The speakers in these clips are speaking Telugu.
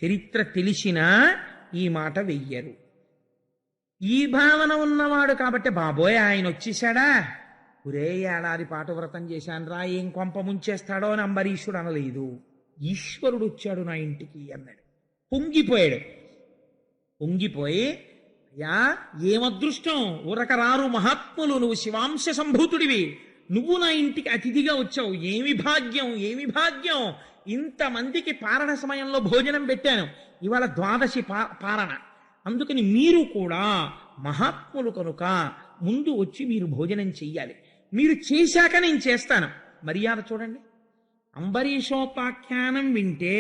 చరిత్ర తెలిసినా ఈ మాట వెయ్యరు. ఈ భావన ఉన్నవాడు కాబట్టి బాబోయ్ ఆయన వచ్చేసాడా, ఒరే ఏడాది పాటు వ్రతం చేశానురా ఏం కొంప ముంచేస్తాడో అని అంబరీషుడు అనలేదు. ఈశ్వరుడు వచ్చాడు నా ఇంటికి అన్నాడు. పొంగిపోయాడు. పొంగిపోయి, అయ్యా ఏమదృష్టం, ఊరక రారు మహాత్ములు, నువ్వు శివాంశ సంభూతుడివి, నువ్వు నా ఇంటికి అతిథిగా వచ్చావు, ఏమి భాగ్యం ఏమి భాగ్యం, ఇంతమందికి పారణ సమయంలో భోజనం పెట్టాను, ఇవాళ ద్వాదశి పారణ, అందుకని మీరు కూడా మహాత్ములు కనుక ముందు వచ్చి మీరు భోజనం చెయ్యాలి, మీరు చేశాక నేను చేస్తాను. మర్యాద చూడండి. అంబరీషోపాఖ్యానం వింటే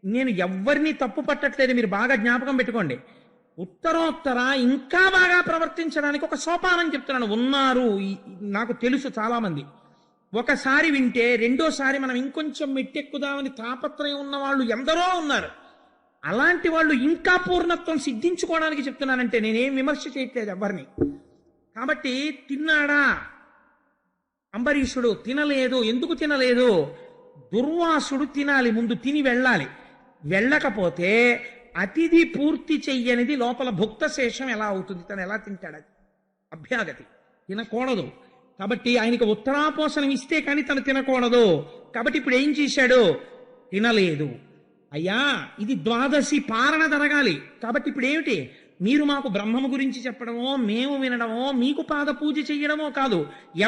నేను ఎవ్వరినీ తప్పు పట్టట్లేదు, మీరు బాగా జ్ఞాపకం పెట్టుకోండి. ఉత్తరోత్తర ఇంకా బాగా ప్రవర్తించడానికి ఒక సోపానం చెప్తున్నాను. ఉన్నారు, నాకు తెలుసు చాలామంది. ఒకసారి వింటే రెండోసారి మనం ఇంకొంచెం మెట్టెక్కుదామని తాపత్రయం ఉన్న వాళ్ళు ఎందరో ఉన్నారు. అలాంటి వాళ్ళు ఇంకా పూర్ణత్వం సిద్ధించుకోవడానికి చెప్తున్నానంటే నేనేం విమర్శ చేయట్లేదు ఎవరిని. కాబట్టి తిన్నాడా అంబరీషుడు? తినలేదు. ఎందుకు తినలేదు? దుర్వాసుడు తినాలి, ముందు తిని వెళ్ళాలి. వెళ్ళకపోతే అతిథి పూర్తి చెయ్యనిది లోపల భుక్త శేషం ఎలా అవుతుంది? తను ఎలా తింటాడు? అది అభ్యాగతి, తినకూడదు. కాబట్టి ఆయనకు ఉత్తరాపోసనం ఇస్తే కానీ తను తినకూడదు. కాబట్టి ఇప్పుడు ఏం చేశాడు? తినలేదు. అయ్యా ఇది ద్వాదశి పారణ జరగాలి, కాబట్టి ఇప్పుడు ఏమిటి? మీరు మాకు బ్రహ్మము గురించి చెప్పడమో, మేము వినడమో, మీకు పాద పూజ చెయ్యడమో కాదు,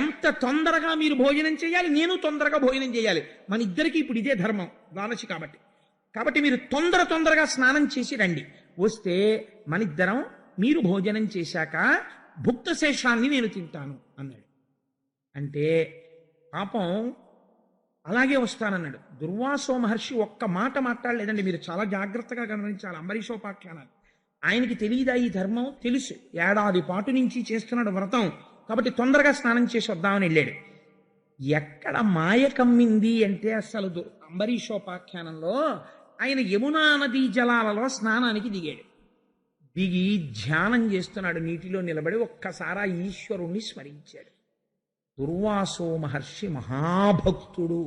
ఎంత తొందరగా మీరు భోజనం చేయాలి, నేను తొందరగా భోజనం చేయాలి. మన ఇద్దరికి ఇప్పుడు ఇదే ధర్మం ద్వాదశి కాబట్టి మీరు తొందరగా స్నానం చేసి రండి. వస్తే మనిద్దరం మీరు భోజనం చేశాక భుక్త శేషాన్ని నేను తింటాను అన్నాడు. అంటే పాపం అలాగే వస్తానన్నాడు. దుర్వాసో మహర్షి ఒక్క మాట మాట్లాడలేదండి. మీరు చాలా జాగ్రత్తగా గమనించాలి అంబరీషోపాఖ్యానాలు. ఆయనకి తెలియదా ఈ ధర్మం? తెలుసు. ఏడాది పాటు నుంచి చేస్తున్నాడు వ్రతం, కాబట్టి తొందరగా స్నానం చేసి వద్దామని వెళ్ళాడు. ఎక్కడ మాయ కమ్మింది అంటే అసలు అంబరీషోపాఖ్యానంలో ఆయన యమునా నదీ జలాలలో స్నానానికి దిగాడు. దిగి ధ్యానం చేస్తున్నాడు, నీటిలో నిలబడి ఒక్కసారి ఈశ్వరుణ్ణి స్మరించాడు. దుర్వాసో మహర్షి మహాభక్తుడు,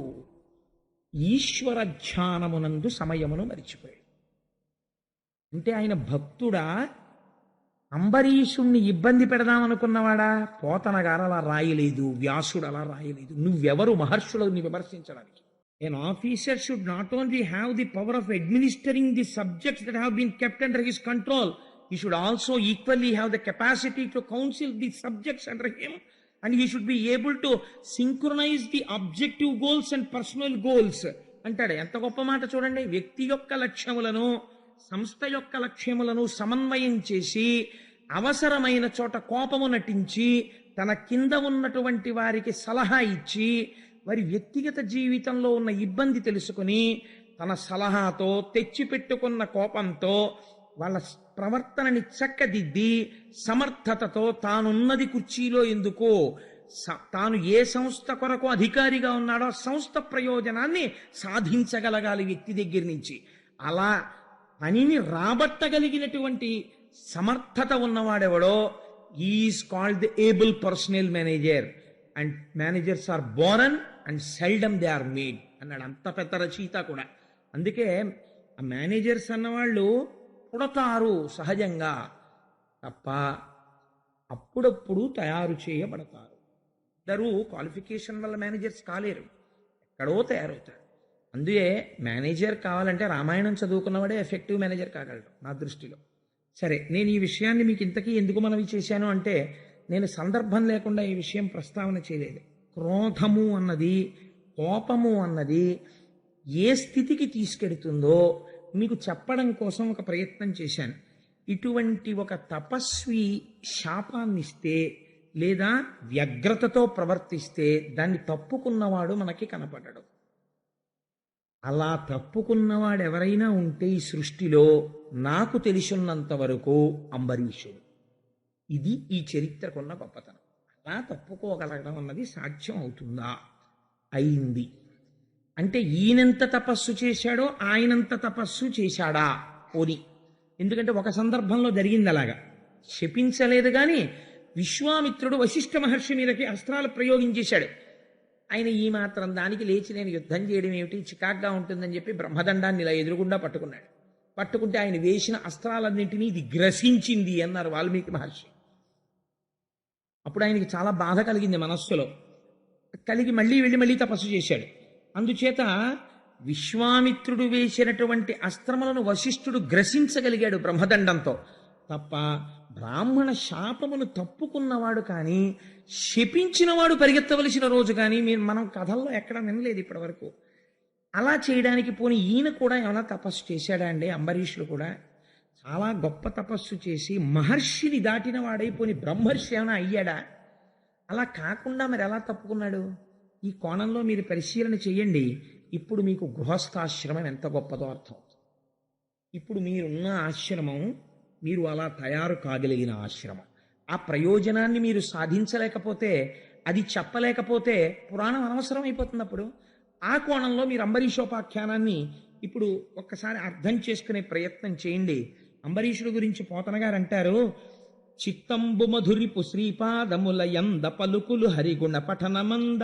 ఈశ్వర ధ్యానమునందు సమయమును మరిచిపోయాడు. అంటే ఆయన భక్తుడా? అంబరీషుణ్ణి ఇబ్బంది పెడదామనుకున్నవాడా? పోతన గారు అలా రాయలేదు, వ్యాసుడు అలా రాయలేదు. నువ్వెవరు మహర్షులను విమర్శించడానికి? An officer should not only have the power of administering the subjects that have been kept under his control, he should also equally have the capacity to counsel the subjects under him, and he should be able to synchronize the objective goals and personal goals అంటాడు. ఎంత గొప్ప మాట చూడండి. వ్యక్తి యొక్క లక్ష్యములను, సంస్థ యొక్క లక్ష్యములను సమన్వయం చేసి, అవసరమైన చోట కోపము నటించి, తన కింద ఉన్నటువంటి వారికి సలహా ఇచ్చి, వారి వ్యక్తిగత జీవితంలో ఉన్న ఇబ్బంది తెలుసుకుని, తన సలహాతో తెచ్చిపెట్టుకున్న కోపంతో వాళ్ళ ప్రవర్తనని చక్కదిద్ది, సమర్థతతో తానున్నది కుర్చీలో ఎందుకో, తాను ఏ సంస్థ కొరకు అధికారిగా ఉన్నాడో సంస్థ ప్రయోజనాన్ని సాధించగలగాలి వ్యక్తి దగ్గర నుంచి. అలా పనిని రాబట్టగలిగినటువంటి సమర్థత ఉన్నవాడెవడో is called the able personal manager. And managers are born and seldom they are made అన్నాడు అంత పెద్ద రచయిత కూడా. అందుకే ఆ మేనేజర్స్ అన్నవాళ్ళు పుడతారు సహజంగా తప్ప అప్పుడప్పుడు తయారు చేయబడతారు. ఇద్దరు క్వాలిఫికేషన్ వల్ల మేనేజర్స్ కాలేరు, ఎక్కడో తయారవుతారు. అందుకే మేనేజర్ కావాలంటే రామాయణం చదువుకున్నవాడే ఎఫెక్టివ్ మేనేజర్ కాగలడు నా దృష్టిలో. సరే, నేను ఈ విషయాన్ని మీకు ఇంతకీ ఎందుకు మనవి చేశాను అంటే, నేను సందర్భం లేకుండా ఈ విషయం ప్రస్తావన చేయలేదు. క్రోధము అన్నది, కోపము అన్నది ఏ స్థితికి తీసుకెడుతుందో మీకు చెప్పడం కోసం ఒక ప్రయత్నం చేశాను. ఇటువంటి ఒక తపస్వి శాపాన్నిస్తే లేదా వ్యగ్రతతో ప్రవర్తిస్తే దాన్ని తప్పుకున్నవాడు మనకి కనపడడు. అలా తప్పుకున్నవాడు ఎవరైనా ఉంటే ఈ సృష్టిలో నాకు తెలిసినంత వరకు అంబరీషుడు. ఇది ఈ చరిత్రకున్న గొప్పతనం. అలా తప్పుకోగలగడం అన్నది సాధ్యం అవుతుందా? అయింది. అంటే ఈయనంత తపస్సు చేశాడో ఆయనంత తపస్సు చేశాడా? పోని. ఎందుకంటే ఒక సందర్భంలో జరిగింది అలాగా. శపించలేదు కానీ విశ్వామిత్రుడు వశిష్ఠ మహర్షి మీదకి అస్త్రాలు ప్రయోగించేశాడు. ఆయన ఈ మాత్రం దానికి లేచి నేను యుద్ధం చేయడం ఏమిటి, చికాగ్గా ఉంటుందని చెప్పి బ్రహ్మదండాన్ని ఇలా ఎదురుగుండా పట్టుకున్నాడు. పట్టుకుంటే ఆయన వేసిన అస్త్రాలన్నింటినీ ఇది గ్రసించింది అన్నారు వాల్మీకి మహర్షి. అప్పుడు ఆయనకి చాలా బాధ కలిగింది మనస్సులో. కలిగి మళ్ళీ తపస్సు చేశాడు. అందుచేత విశ్వామిత్రుడు వేసినటువంటి అస్త్రములను వశిష్ఠుడు గ్రసించగలిగాడు బ్రహ్మదండంతో తప్ప, బ్రాహ్మణ శాపమును తప్పుకున్నవాడు కానీ శపించినవాడు పరిగెత్తవలసిన రోజు కానీ మనం కథల్లో ఎక్కడ వినలేదు ఇప్పటి వరకు. అలా చేయడానికి పోనీ ఈయన కూడా ఏమైనా తపస్సు చేశాడా అండి? అంబరీషుడు కూడా చాలా గొప్ప తపస్సు చేసి మహర్షిని దాటిన వాడై పోని బ్రహ్మర్షి ఏమైనా అయ్యాడా? అలా కాకుండా మరి ఎలా తప్పుకున్నాడు? ఈ కోణంలో మీరు పరిశీలన చెయ్యండి. ఇప్పుడు మీకు గృహస్థాశ్రమం ఎంత గొప్పదో అర్థం. ఇప్పుడు మీరున్న ఆశ్రమం మీరు అలా తయారు కాగలిగిన ఆశ్రమం. ఆ ప్రయోజనాన్ని మీరు సాధించలేకపోతే, అది చెప్పలేకపోతే పురాణం అనవసరం అయిపోతుంది. అప్పుడు ఆ కోణంలో మీరు అంబరీషోపాఖ్యానాన్ని ఇప్పుడు ఒక్కసారి అర్థం చేసుకునే ప్రయత్నం చేయండి. అంబరీషుడు గురించి పోతన గారు అంటారు, చిత్తంబు మధురిపు శ్రీపాదముల యంద పలుకులు హరిగుణ పఠనమంద,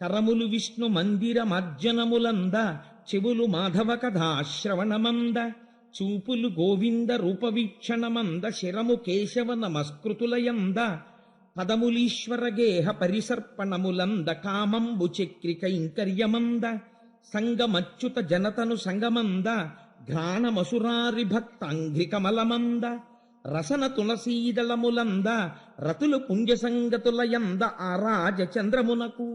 కరములు విష్ణు మందిర మర్జనములంద, చెవులు మాధవ కథా శ్రవణమంద, చూపులు గోవింద రూపవీక్షణమంద, శిరము కేశవ నమస్కృతులయంద, పదములీశ్వర గేహ పరిసర్పణములంద, కామంబు చక్రి కైంకర్యమంద, సంగమచ్యుత జనతను సంగమంద, ఘ్రాణమసురారి భక్తాంఘ్రికమలమంద, రసన తులసీదళములంద, రతులు పుంజసంగతులయంద, ఆరాజ చంద్రమునకు.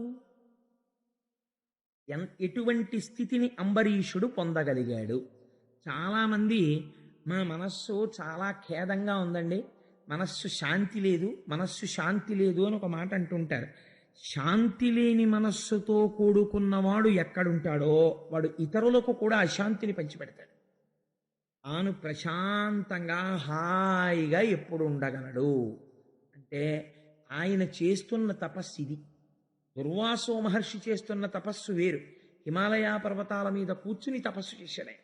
ఎటువంటి స్థితిని అంబరీషుడు పొందగలిగాడు? చాలామంది మా మనస్సు చాలా ఖేదంగా ఉందండి, మనస్సు శాంతి లేదు అని ఒక మాట అంటుంటారు. శాంతి లేని మనస్సుతో కూడుకున్నవాడు ఎక్కడుంటాడో వాడు ఇతరులకు కూడా అశాంతిని పంచిపెడతాడు. తాను ప్రశాంతంగా హాయిగా ఎప్పుడు ఉండగలడు అంటే ఆయన చేస్తున్న తపస్సు ఇది. దుర్వాసో మహర్షి చేస్తున్న తపస్సు వేరు. హిమాలయ పర్వతాల మీద కూర్చుని తపస్సు చేశాడు.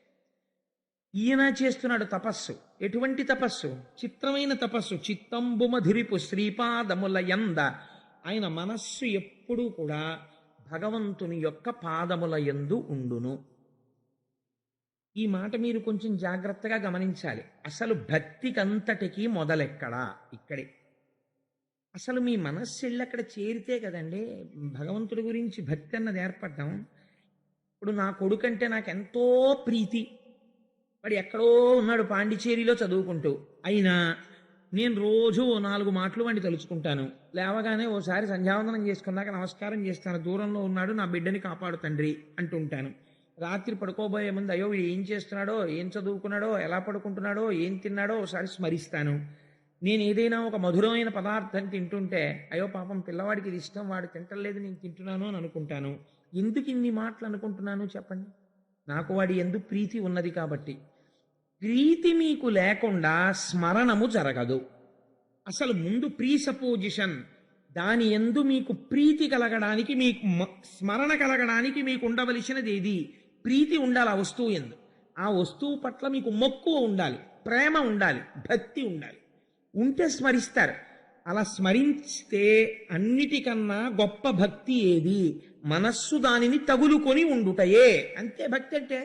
ఈయన చేస్తున్నాడు తపస్సు. ఎటువంటి తపస్సు? చిత్రమైన తపస్సు. చిత్తంబు మధురిపు శ్రీపాదముల యంద. ఆయన మనస్సు ఎప్పుడూ కూడా భగవంతుని యొక్క పాదముల యందు ఉండును. ఈ మాట మీరు కొంచెం జాగ్రత్తగా గమనించాలి. అసలు భక్తికంతటికి మొదలెక్కడా? ఇక్కడే. అసలు మీ మనస్సు వెళ్ళి అక్కడ చేరితే కదండి భగవంతుడి గురించి భక్తి అన్నది ఏర్పడ్డాం. ఇప్పుడు నా కొడుకంటే నాకు ఎంతో ప్రీతి, వాడు ఎక్కడో ఉన్నాడు పాండిచేరిలో చదువుకుంటూ, అయినా నేను రోజు 4 మాటలు వాడిని తలుచుకుంటాను. లేవగానే ఓసారి సంధ్యావందనం చేసుకున్నాక నమస్కారం చేస్తాను, దూరంలో ఉన్నాడు నా బిడ్డని కాపాడు తండ్రి అంటుంటాను. రాత్రి పడుకోబోయే ముందు అయ్యో వీడు ఏం చేస్తున్నాడో, ఏం చదువుకున్నాడో, ఎలా పడుకుంటున్నాడో, ఏం తిన్నాడో ఒకసారి స్మరిస్తాను. నేను ఏదైనా ఒక మధురమైన పదార్థం తింటుంటే అయ్యో పాపం పిల్లవాడికి ఇది ఇష్టం, వాడు తింటలేదు, నేను తింటున్నాను అని అనుకుంటాను. ఎందుకు ఇన్ని మాటలు అనుకుంటున్నాను చెప్పండి? నాకు వాడి యందు ప్రీతి ఉన్నది కాబట్టి. ప్రీతి మీకు లేకుండా స్మరణము జరగదు. అసలు ముందు ప్రీసపోజిషన్, దాని యందు మీకు ప్రీతి కలగడానికి, మీకు స్మరణ కలగడానికి మీకు ఉండవలసినది ఏది? ప్రీతి ఉండాలి ఆ వస్తువు యందు. ఆ వస్తువు పట్ల మీకు మక్కువ ఉండాలి, ప్రేమ ఉండాలి, భక్తి ఉండాలి. ఉంటే స్మరిస్తారు. అలా స్మరిస్తే అన్నిటికన్నా గొప్ప భక్తి ఏది? మనస్సు దానిని తగులుకొని ఉండుటయే. అంతే భక్తి అంటే.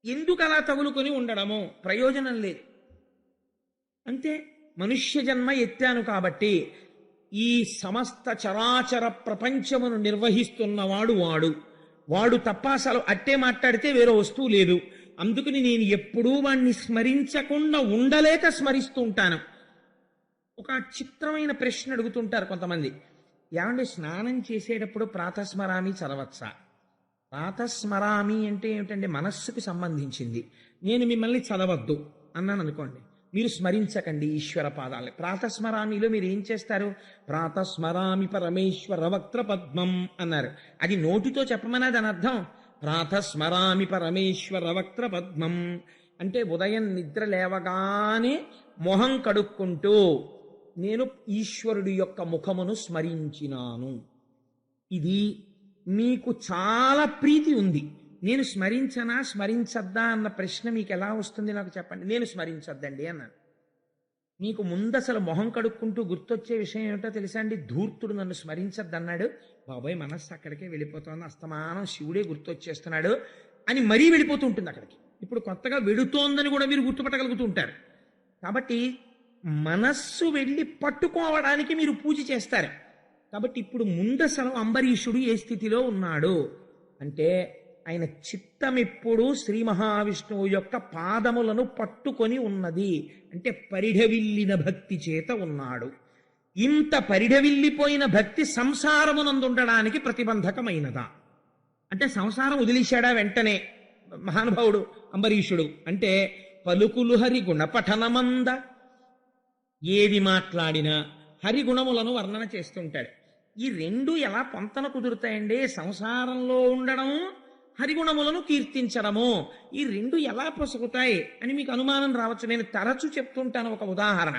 ఎందుకు అలా తగులుకొని ఉండడము? ప్రయోజనం లేదు. అంతే. మనుష్య జన్మ ఎత్తాను కాబట్టి ఈ సమస్త చరాచర ప్రపంచమును నిర్వహిస్తున్నవాడు వాడు తప్ప అసలు అట్టే మాట్లాడితే వేరే వస్తువు లేదు. అందుకని నేను ఎప్పుడూ వాణ్ణి స్మరించకుండా ఉండలేక స్మరిస్తూ ఉంటాను. ఒక చిత్రమైన ప్రశ్న అడుగుతుంటారు కొంతమంది, ఏమంటే స్నానం చేసేటప్పుడు ప్రాతస్మరామి చదవచ్చా? ప్రాతస్మరామి అంటే ఏమిటంటే మనస్సుకు సంబంధించింది. నేను మిమ్మల్ని చదవద్దు అన్నాను అనుకోండి, మీరు స్మరించకండి ఈశ్వర పాదాలని. ప్రాతస్మరామిలో మీరు ఏం చేస్తారు? ప్రాతస్మరామి పరమేశ్వర వక్త్ర పద్మం అన్నారు. అది నోటితో చెప్పమన్నా దాని అర్థం ప్రాతస్మరామి పరమేశ్వర వక్త్ర పద్మం అంటే ఉదయం నిద్ర లేవగానే మొహం కడుక్కుంటూ నేను ఈశ్వరుడి యొక్క ముఖమును స్మరించినాను. ఇది మీకు చాలా ప్రీతి ఉంది. నేను స్మరించనా స్మరించద్దా అన్న ప్రశ్న మీకు ఎలా వస్తుంది నాకు చెప్పండి. నేను స్మరించద్దండి అన్నాను. మీకు ముందు అసలు మొహం కడుక్కుంటూ గుర్తొచ్చే విషయం ఏమిటో తెలుసా అండి? ధూర్తుడు నన్ను స్మరించద్దన్నాడు, బాబాయ్ మనస్సు అక్కడికే వెళ్ళిపోతుంది, అస్తమానం శివుడే గుర్తొచ్చేస్తున్నాడు అని మరీ వెళ్ళిపోతూ ఉంటుంది అక్కడికి. ఇప్పుడు కొత్తగా వెడుతోందని కూడా మీరు గుర్తుపట్టగలుగుతూ ఉంటారు. కాబట్టి మనస్సు వెళ్ళి పట్టుకోవడానికి మీరు పూజ చేస్తారు. కాబట్టి ఇప్పుడు ముందసలు అంబరీషుడు ఏ స్థితిలో ఉన్నాడు అంటే, ఆయన చిత్తం ఎప్పుడు శ్రీ మహావిష్ణువు యొక్క పాదములను పట్టుకొని ఉన్నది. అంటే పరిఢవిల్లిన భక్తి చేత ఉన్నాడు. ఇంత పరిఢవిల్లిపోయిన భక్తి సంసారమునందుండడానికి ప్రతిబంధకమైనదా? అంటే సంసారం వదిలేశాడా వెంటనే మహానుభావుడు అంబరీషుడు? అంటే పలుకులు హరిగుణ పఠనమంద, ఏది మాట్లాడినా హరిగుణములను వర్ణన చేస్తుంటాడు. ఈ రెండు ఎలా పొంతన కుదురుతాయండి? సంసారంలో ఉండడం, హరిగుణములను కీర్తించడము, ఈ రెండు ఎలా పొసగుతాయి అని మీకు అనుమానం రావచ్చు. నేను తరచు చెప్తుంటాను ఒక ఉదాహరణ.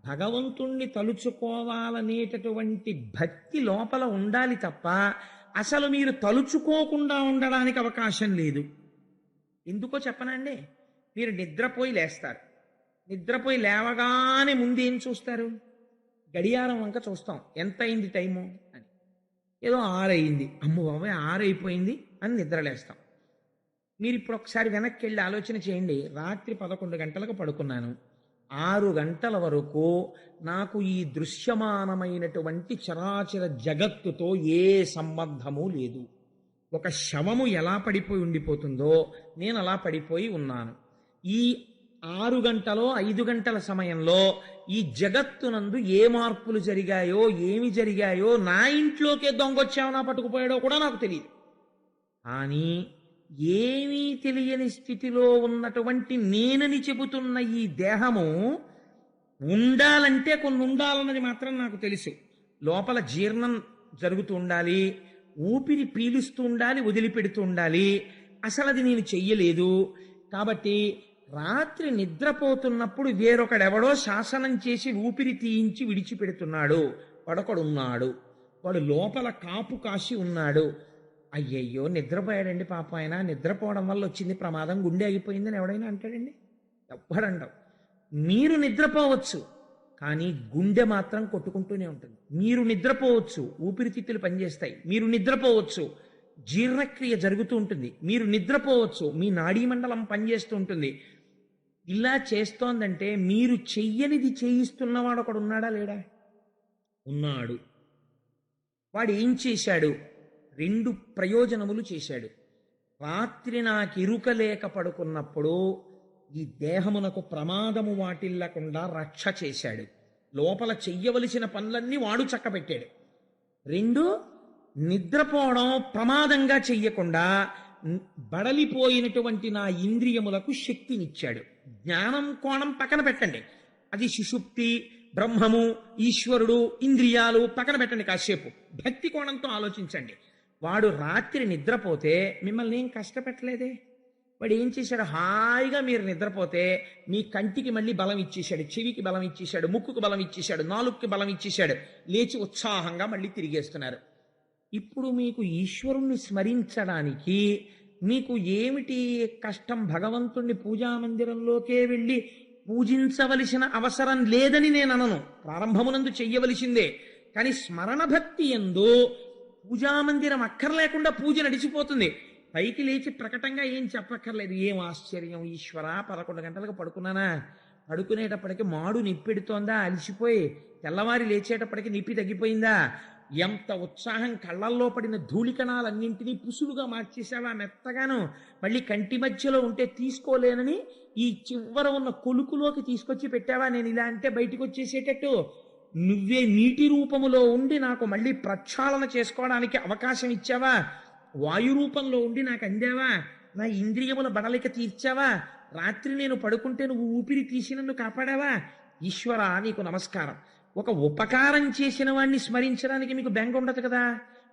భగవంతుణ్ణి తలుచుకోవాలనేటటువంటి భక్తి లోపల ఉండాలి తప్ప అసలు మీరు తలుచుకోకుండా ఉండడానికి అవకాశం లేదు. ఎందుకో చెప్పనండి. మీరు నిద్రపోయి లేస్తారు. నిద్రపోయి లేవగానే ముందు ఏం చూస్తారు? గడియారం వంక చూస్తాం, ఎంత అయింది టైము అని. ఏదో 6 అయింది, అమ్మ బాబాయ్ 6 అయిపోయింది అని నిద్రలేస్తాం. మీరు ఇప్పుడు ఒకసారి వెనక్కి వెళ్ళి ఆలోచన చేయండి. రాత్రి 11 గంటలకు పడుకున్నాను, 6 గంటల వరకు నాకు ఈ దృశ్యమానమైనటువంటి చరాచర జగత్తుతో ఏ సంబంధము లేదు. ఒక శవము ఎలా పడిపోయి ఉండిపోతుందో నేను అలా పడిపోయి ఉన్నాను. ఈ 6 గంటలో 5 గంటల సమయంలో ఈ జగత్తునందు ఏ మార్పులు జరిగాయో, ఏమి జరిగాయో, నా ఇంట్లోకే దొంగొచ్చావో పట్టుకుపోయాడో కూడా నాకు తెలియదు. కానీ ఏమీ తెలియని స్థితిలో ఉన్నటువంటి నేనని చెబుతున్న ఈ దేహము ఉండాలంటే కొన్ని ఉండాలన్నది మాత్రం నాకు తెలుసు. లోపల జీర్ణం జరుగుతూ ఉండాలి, ఊపిరి పీలుస్తూ ఉండాలి, వదిలిపెడుతూ ఉండాలి. అసలు అది నేను చెయ్యలేదు. కాబట్టి రాత్రి నిద్రపోతున్నప్పుడు వేరొకడెవడో శాసనం చేసి ఊపిరి తీయించి విడిచిపెడుతున్నాడు. వాడొకడున్నాడు, వాడు లోపల కాపు కాసి ఉన్నాడు. అయ్యయ్యో నిద్రపోయాడండి పాప, ఆయన నిద్రపోవడం వల్ల వచ్చింది ప్రమాదం, గుండె ఆగిపోయిందని ఎవడైనా అంటాడండి? ఎవ్వడండవు. మీరు నిద్రపోవచ్చు, కానీ గుండె మాత్రం కొట్టుకుంటూనే ఉంటుంది. మీరు నిద్రపోవచ్చు, ఊపిరితిత్తులు పనిచేస్తాయి. మీరు నిద్రపోవచ్చు, జీర్ణక్రియ జరుగుతూ ఉంటుంది. మీరు నిద్రపోవచ్చు, మీ నాడీ మండలం పనిచేస్తూ ఉంటుంది. ఇలా చేస్తోందంటే మీరు చెయ్యనిది చేయిస్తున్నవాడు ఒకడు ఉన్నాడా లేడా? ఉన్నాడు. వాడు ఏం చేశాడు? 2 ప్రయోజనములు చేశాడు. రాత్రి నాకు ఇరుక లేక పడుకున్నప్పుడు ఈ దేహమునకు ప్రమాదము వాటిల్లకుండా రక్ష చేశాడు. లోపల చెయ్యవలసిన పనులన్నీ వాడు చక్కబెట్టాడు. 2, నిద్రపోవడం ప్రమాదంగా చెయ్యకుండా బడలిపోయినటువంటి నా ఇంద్రియములకు శక్తినిచ్చాడు. జ్ఞానం కోణం పక్కన పెట్టండి, అది సుషుప్తి, బ్రహ్మము, ఈశ్వరుడు, ఇంద్రియాలు పక్కన పెట్టండి. కాసేపు భక్తి కోణంతో ఆలోచించండి. వాడు రాత్రి నిద్రపోతే మిమ్మల్ని ఏం కష్టపెట్టలేదే. వాడు ఏం చేశాడు? హాయిగా మీరు నిద్రపోతే మీ కంటికి మళ్ళీ బలం ఇచ్చేశాడు, చెవికి బలం ఇచ్చేశాడు, ముక్కుకు బలం ఇచ్చేశాడు, నాలుగుకి బలం ఇచ్చేశాడు. లేచి ఉత్సాహంగా మళ్ళీ తిరిగేస్తున్నారు. ఇప్పుడు మీకు ఈశ్వరుణ్ణి స్మరించడానికి మీకు ఏమిటి కష్టం? భగవంతుణ్ణి పూజామందిరంలోకే వెళ్ళి పూజించవలసిన అవసరం లేదని నేను అనను, ప్రారంభమునందు చెయ్యవలసిందే. కానీ స్మరణ భక్తి యందు పూజామందిరం అక్కర్లేకుండా పూజ నడిచిపోతుంది. పైకి లేచి ప్రకటంగా ఏం చెప్పక్కర్లేదు. ఏం ఆశ్చర్యం ఈశ్వర, 11 గంటలకు పడుకున్నానా, పడుకునేటప్పటికి మాడు నిప్పెడుతోందా, అలిసిపోయి తెల్లవారి లేచేటప్పటికి నిప్పి తగ్గిపోయిందా, ఎంత ఉత్సాహం, కళ్ళల్లో పడిన ధూళికణాలన్నింటినీ పుసులుగా మార్చేసావా మెత్తగాను, మళ్ళీ కంటి మధ్యలో ఉంటే తీసుకోలేనని ఈ చివర ఉన్న కొలుకులోకి తీసుకొచ్చి పెట్టావా, నేను ఇలా అంటే బయటికి వచ్చేసేటట్టు. నువ్వే నీటి రూపములో ఉండి నాకు మళ్ళీ ప్రక్షాళన చేసుకోవడానికి అవకాశం ఇచ్చావా, వాయు రూపంలో ఉండి నాకు అందావా, నా ఇంద్రియముల బడలిక తీర్చావా, రాత్రి నేను పడుకుంటే నువ్వు ఊపిరి తీసి నన్ను కాపాడావా. ఈశ్వర నీకు నమస్కారం. ఒక ఉపకారం చేసిన వాడిని స్మరించడానికి మీకు బెంగ ఉండదు కదా.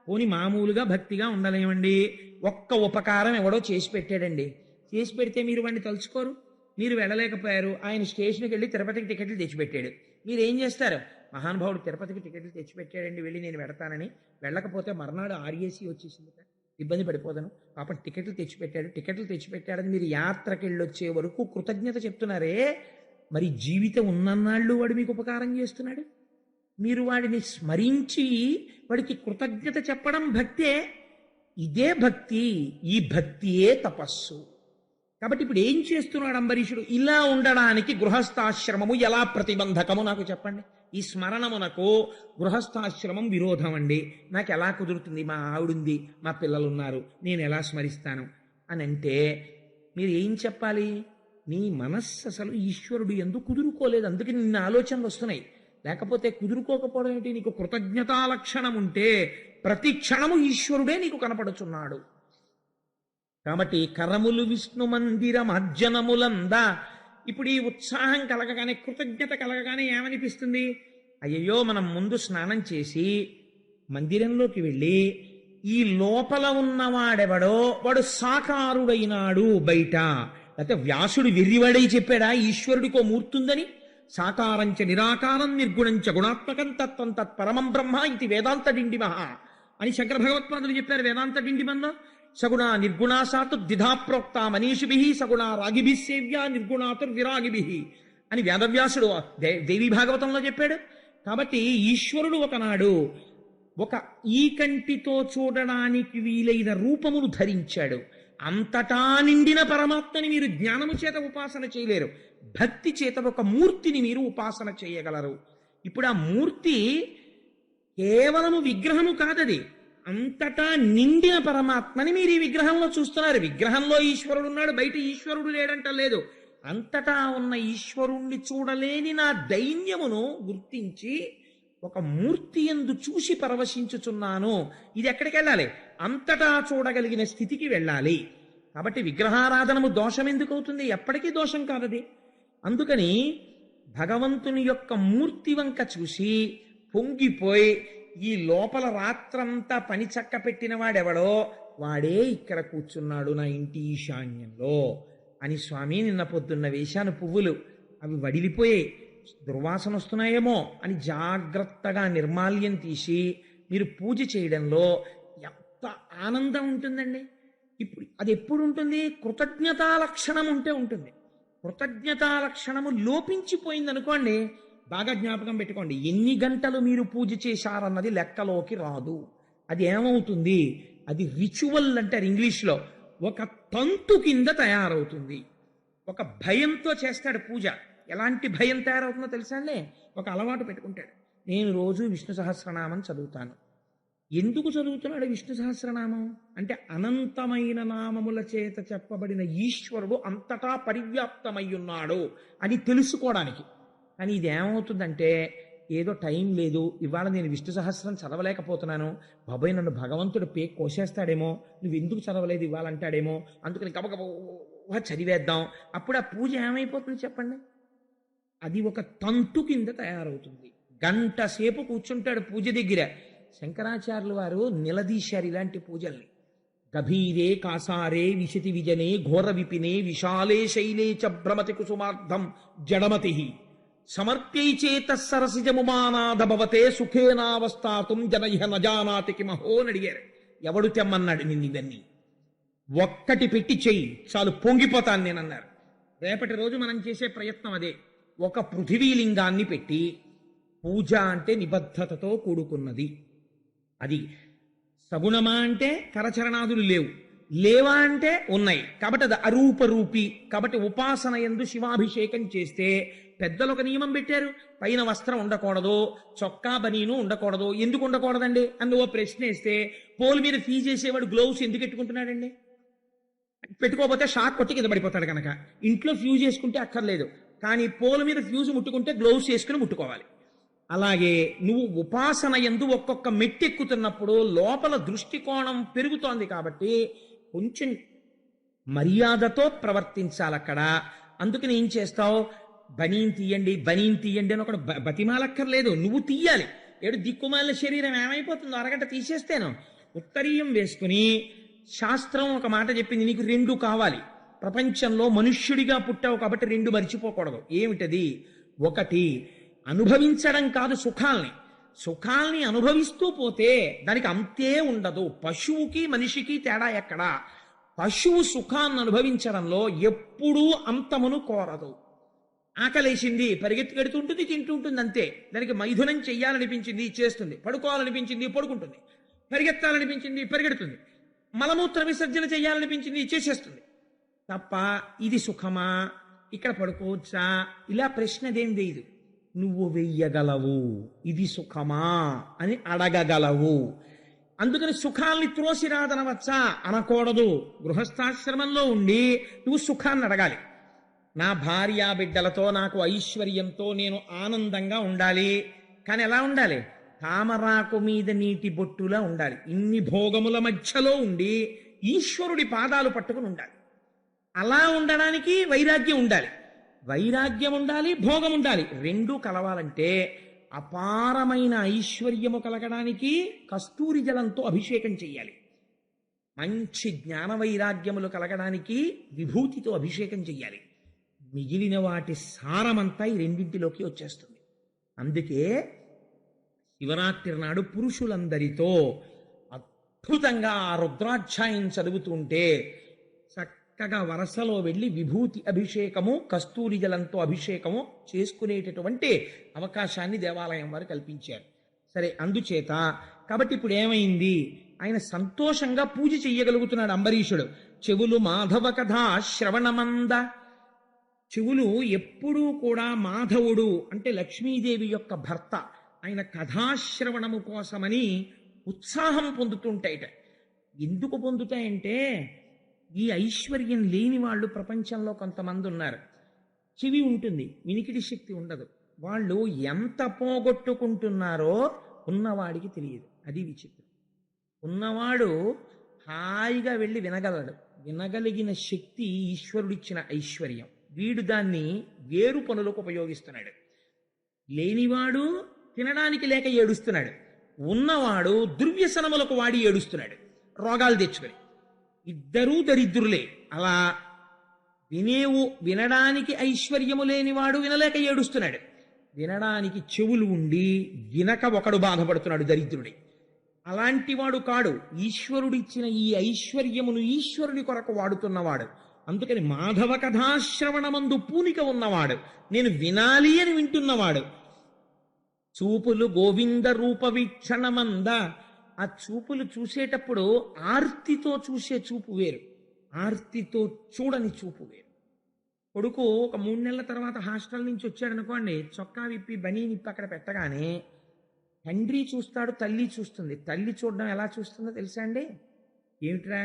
పోని మామూలుగా భక్తిగా ఉండలేమండి, ఒక్క ఉపకారం ఎవడో చేసి పెట్టాడండి, చేసి పెడితే మీరు వాడిని తలుచుకోరు, మీరు వెళ్ళలేకపోయారు. ఆయన స్టేషన్కి వెళ్ళి తిరుపతికి టికెట్లు తెచ్చిపెట్టాడు, మీరు ఏం చేస్తారు? మహానుభావుడు తిరుపతికి టికెట్లు తెచ్చిపెట్టాడండి, వెళ్ళి నేను వెడతానని. వెళ్ళకపోతే మర్నాడు ఆర్ఏసీ వచ్చేసింది, ఇబ్బంది పడిపోతాను, పాపం టికెట్లు తెచ్చిపెట్టాడని మీరు యాత్రకి వెళ్ళొచ్చే వరకు కృతజ్ఞత చెప్తున్నారే. మరి జీవితం ఉన్నన్నాళ్ళు వాడు మీకు ఉపకారం చేస్తున్నాడు, మీరు వాడిని స్మరించి వాడికి కృతజ్ఞత చెప్పడం భక్తే. ఇదే భక్తి, ఈ భక్తియే తపస్సు. కాబట్టి ఇప్పుడు ఏం చేస్తున్నాడు అంబరీషుడు? ఇలా ఉండడానికి గృహస్థాశ్రమము ఎలా ప్రతిబంధకము నాకు చెప్పండి. ఈ స్మరణమునకు గృహస్థాశ్రమం విరోధం అండి, నాకు ఎలా కుదురుతుంది? మా ఆవిడుంది, మా పిల్లలు ఉన్నారు, నేను ఎలా స్మరిస్తాను అని అంటే మీరు ఏం చెప్పాలి? నీ మనస్సు అసలు ఈశ్వరుడు ఎందుకు కుదురుకోలేదు, అందుకే నిన్న ఆలోచనలు వస్తున్నాయి. లేకపోతే కుదురుకోకపోవడం ఏంటి? నీకు కృతజ్ఞతా లక్షణం ఉంటే ప్రతి క్షణము ఈశ్వరుడే నీకు కనపడుచున్నాడు. కాబట్టి కరములు విష్ణు మందిరం అర్జనములందా. ఇప్పుడు ఈ ఉత్సాహం కలగగానే, కృతజ్ఞత కలగగానే ఏమనిపిస్తుంది? అయ్యయ్యో, మనం ముందు స్నానం చేసి మందిరంలోకి వెళ్ళి ఈ లోపల ఉన్నవాడెవడో వాడు సాకారుడైనాడు బయట. లేకపోతే వ్యాసుడు వెర్రివాడై చెప్పాడా ఈశ్వరుడికో మూర్తుందని? సాకారంచ నిరాకారం నిర్గుణంచ గుణాత్మకం తత్వం తత్పరమం బ్రహ్మ ఇది వేదాంత డిండిమః అని శంకర భగవత్పాదులు చెప్పారు వేదాంత డిండిమంలో. సగుణ నిర్గుణాసాతు ద్విధా ప్రోక్త మనీషిభి సగుణ రాగిభి సేవ్య నిర్గుణాతుర్ విరాగిభి అని వేదవ్యాసుడు దేవి భాగవతంలో చెప్పాడు. కాబట్టి ఈశ్వరుడు ఒకనాడు ఒక ఈ కంటితో చూడడానికి వీలైన రూపమును ధరించాడు. అంతటా నిండిన పరమాత్మని మీరు జ్ఞానము చేత ఉపాసన చేయలేరు, భక్తి చేత ఒక మూర్తిని మీరు ఉపాసన చేయగలరు. ఇప్పుడు ఆ మూర్తి కేవలము విగ్రహము కాదది, అంతటా నిండిన పరమాత్మని మీరు ఈ విగ్రహంలో చూస్తున్నారు. విగ్రహంలో ఈశ్వరుడు ఉన్నాడు, బయట ఈశ్వరుడు లేడంట లేదు. అంతటా ఉన్న ఈశ్వరుణ్ణి చూడలేని నా దైన్యమును గుర్తించి ఒక మూర్తి యందు చూసి పరవశించుచున్నాను. ఇది ఎక్కడికి వెళ్ళాలి? అంతటా చూడగలిగిన స్థితికి వెళ్ళాలి. కాబట్టి విగ్రహారాధనము దోషం ఎందుకు అవుతుంది? ఎప్పటికీ దోషం కాదది. అందుకని భగవంతుని యొక్క మూర్తి వంక చూసి పొంగిపోయి ఈ లోపల రాత్రంతా పని చక్క పెట్టిన వాడెవడో వాడే ఇక్కడ కూర్చున్నాడు నా ఇంటి ఈశాన్యంలో అని. స్వామి, నిన్న పొద్దున్న వేశాను పువ్వులు, అవి వడిలిపోయాయి, దుర్వాసన వస్తున్నాయేమో అని జాగ్రత్తగా నిర్మాల్యం తీసి మీరు పూజ చేయడంలో ఎంత ఆనందం ఉంటుందండి. ఇప్పుడు అది ఎప్పుడు ఉంటుంది? కృతజ్ఞతా లక్షణం ఉంటే ఉంటుంది. కృతజ్ఞతా లక్షణము లోపించిపోయింది అనుకోండి, బాగా జ్ఞాపకం పెట్టుకోండి, ఎన్ని గంటలు మీరు పూజ చేశారన్నది లెక్కలోకి రాదు. అది ఏమవుతుంది? అది రిచువల్ అంటారు ఇంగ్లీష్లో, ఒక తంతు కింద తయారవుతుంది. ఒక భయంతో చేస్తాడు పూజ. ఎలాంటి భయం తయారవుతుందో తెలుసా అండి? ఒక అలవాటు పెట్టుకుంటాడు, నేను రోజు విష్ణు సహస్రనామం చదువుతాను. ఎందుకు చదువుతున్నాడు విష్ణు సహస్రనామం అంటే అనంతమైన నామముల చేత చెప్పబడిన ఈశ్వరుడు అంతటా పరివ్యాప్తమై ఉన్నాడు అని తెలుసుకోవడానికి. కానీ ఇది ఏమవుతుందంటే, ఏదో టైం లేదు, ఇవాళ నేను విష్ణు సహస్రం చదవలేకపోతున్నాను, బాబాయ్ నన్ను భగవంతుడు కోసేస్తాడేమో, నువ్వు ఎందుకు చదవలేదు ఇవాళ అంటాడేమో, అందుకని గబగబా చదివేద్దాం. అప్పుడు ఆ పూజ ఏమైపోతుంది చెప్పండి? అది ఒక తంతు కింద తయారవుతుంది. గంట సేపు కూర్చుంటాడు పూజ దగ్గర. శంకరాచార్యులు వారు నిలదీశారు ఇలాంటి పూజల్ని. గభీరే కాసారే విశతి విజనే ఘోర విపినే విశాలే శైలే చ భ్రమతి కుసుమార్థం జడమతి సమర్ప్యై చేత సరసిజముమానాద భవతే సుఖేనావస్థాతుం జనయ్య నజానాతి కిమహో అని అడిగారు. ఎవడు తెమ్మన్నాడు నిన్ను ఇవన్నీ? ఒక్కటి పెట్టి చెయ్యి చాలు, పొంగిపోతాను నేనన్నారు. రేపటి రోజు మనం చేసే ప్రయత్నం అదే. ఒక పృథివీలింగాన్ని పెట్టి, పూజ అంటే నిబద్ధతతో కూడుకున్నది. అది సగుణమా అంటే కరచరణాదులు లేవు, లేవా అంటే ఉన్నాయి, కాబట్టి అది అరూపరూపి. కాబట్టి ఉపాసన యందు శివాభిషేకం చేస్తే పెద్దలు ఒక నియమం పెట్టారు, పైన వస్త్రం ఉండకూడదు, చొక్కా బనీను ఉండకూడదు. ఎందుకు ఉండకూడదండి అని ఓ ప్రశ్న వేస్తే, పోల్ మీద ఫీజు చేసేవాడు గ్లోవ్స్ ఎందుకు పెట్టుకుంటున్నాడండి? పెట్టుకోకపోతే షాక్ కొట్టి కింద పడిపోతాడు కనుక. ఇంట్లో ఫ్యూజ్ చేసుకుంటే అక్కర్లేదు, కానీ పోల్ మీద ఫ్యూజ్ ముట్టుకుంటే గ్లోవ్స్ వేసుకుని ముట్టుకోవాలి. అలాగే నువ్వు ఉపాసన యందు ఒక్కొక్క మెట్టెక్కుతున్నప్పుడు లోపల దృష్టికోణం పెరుగుతోంది, కాబట్టి కొంచెం మర్యాదతో ప్రవర్తించాలి అక్కడ. అందుకని ఏం చేస్తావు? బనీన్ తీయండి అని ఒకడు బతిమాలక్కర్లేదు, నువ్వు తీయాలి. ఏడు దిక్కుమాలిన శరీరం ఏమైపోతుందో అరగంట తీసేస్తేను. ఉత్తరీయం వేసుకుని శాస్త్రం ఒక మాట చెప్పింది, నీకు 2 కావాలి. ప్రపంచంలో మనుష్యుడిగా పుట్టావు కాబట్టి 2 మర్చిపోకూడదు. ఏమిటది? ఒకటి, అనుభవించడం కాదు సుఖాల్ని అనుభవిస్తూ పోతే దానికి అంతే ఉండదు. పశువుకి మనిషికి తేడా ఎక్కడా? పశువు సుఖాన్ని అనుభవించడంలో ఎప్పుడూ అంతమును కోరదు. ఆకలేసింది పరిగెత్తుకెడుతుంటుంది, తింటూ ఉంటుంది, అంతే. దానికి మైథునం చెయ్యాలనిపించింది చేస్తుంది, పడుకోవాలనిపించింది పడుకుంటుంది, పరిగెత్తాలనిపించింది పరిగెడుతుంది, మలమూత్ర విసర్జన చేయాలనిపించింది చేసేస్తుంది. తప్ప ఇది సుఖమా, ఇక్కడ పడుకోవచ్చా, ఇలా ప్రశ్న అదేం వేయదు. నువ్వు వెయ్యగలవు, ఇది సుఖమా అని అడగగలవు. అందుకని సుఖాల్ని త్రోసిరాదనవచ్చా అనకూడదు. గృహస్థాశ్రమంలో ఉండి నువ్వు సుఖాన్ని అడగాలి. నా భార్యా బిడ్డలతో నాకు ఐశ్వర్యంతో నేను ఆనందంగా ఉండాలి. కానీ ఎలా ఉండాలి? తామరాకు మీద నీటి బొట్టులా ఉండాలి. ఇన్ని భోగముల మధ్యలో ఉండి ఈశ్వరుడి పాదాలు పట్టుకుని ఉండాలి. అలా ఉండడానికి వైరాగ్యం ఉండాలి. వైరాగ్యం ఉండాలి, భోగం ఉండాలి. రెండూ కలవాలంటే అపారమైన ఐశ్వర్యము కలగడానికి కస్తూరి జలంతో అభిషేకం చెయ్యాలి. మంచి జ్ఞాన వైరాగ్యములు కలగడానికి విభూతితో అభిషేకం చెయ్యాలి. మిగిలిన వాటి సారమంతా ఈ రెండింటిలోకి వచ్చేస్తుంది. అందుకే శివరాత్రి నాడు పురుషులందరితో అద్భుతంగా ఆ రుద్రాధ్యాయం చదువుతుంటే చక్కగా వరసలో వెళ్ళి విభూతి అభిషేకము, కస్తూరి జలంతో అభిషేకము చేసుకునేటటువంటి అవకాశాన్ని దేవాలయం వారు కల్పించారు. సరే, అందుచేత కాబట్టి ఇప్పుడు ఏమైంది? ఆయన సంతోషంగా పూజ చెయ్యగలుగుతున్నాడు అంబరీషుడు. చెవులు మాధవ కథా శ్రవణమంద. చెవులు ఎప్పుడూ కూడా మాధవుడు అంటే లక్ష్మీదేవి యొక్క భర్త, ఆయన కథాశ్రవణము కోసమని ఉత్సాహం పొందుతుంటాయిట. ఎందుకు పొందుతాయంటే ఈ ఐశ్వర్యం లేని వాళ్ళు ప్రపంచంలో కొంతమంది ఉన్నారు. చెవి ఉంటుంది, వినికిడి శక్తి ఉండదు. వాళ్ళు ఎంత పోగొట్టుకుంటున్నారో ఉన్నవాడికి తెలియదు. అది విచిత్రం. ఉన్నవాడు హాయిగా వెళ్ళి వినగలడు. వినగలిగిన శక్తి ఈశ్వరుడిచ్చిన ఐశ్వర్యం. వీడు దాన్ని వేరు పనులకు ఉపయోగిస్తున్నాడు. లేనివాడు తినడానికి లేక ఏడుస్తున్నాడు. ఉన్నవాడు దుర్వ్యసనములకు వాడి ఏడుస్తున్నాడు, రోగాలు తెచ్చుకొని. ఇద్దరూ దరిద్రులే. అలా వినడానికి ఐశ్వర్యము లేనివాడు వినలేక ఏడుస్తున్నాడు. వినడానికి చెవులు ఉండి వినక ఒకడు బాధపడుతున్నాడు, దరిద్రుడి. అలాంటి వాడు కాడు. ఈశ్వరుడిచ్చిన ఈ ఐశ్వర్యమును ఈశ్వరుని కొరకు వాడుతున్నవాడు. అందుకని మాధవ కథాశ్రవణమందు పూనిక ఉన్నవాడు, నేను వినాలి అని వింటున్నవాడు. చూపులు గోవింద రూప వీక్షణమంద. ఆ చూపులు చూసేటప్పుడు ఆర్తితో చూసే చూపు వేరు, ఆర్తితో చూడని చూపు వేరు. కొడుకు ఒక 3 నెలల తర్వాత హాస్టల్ నుంచి వచ్చాడు అనుకోండి, చొక్కా విప్పి బనీ నిప్పి అక్కడ పెట్టగానే తండ్రి చూస్తాడు, తల్లి చూస్తుంది. తల్లి చూడడం ఎలా చూస్తుందో తెలుసా అండి? ఏమిట్రా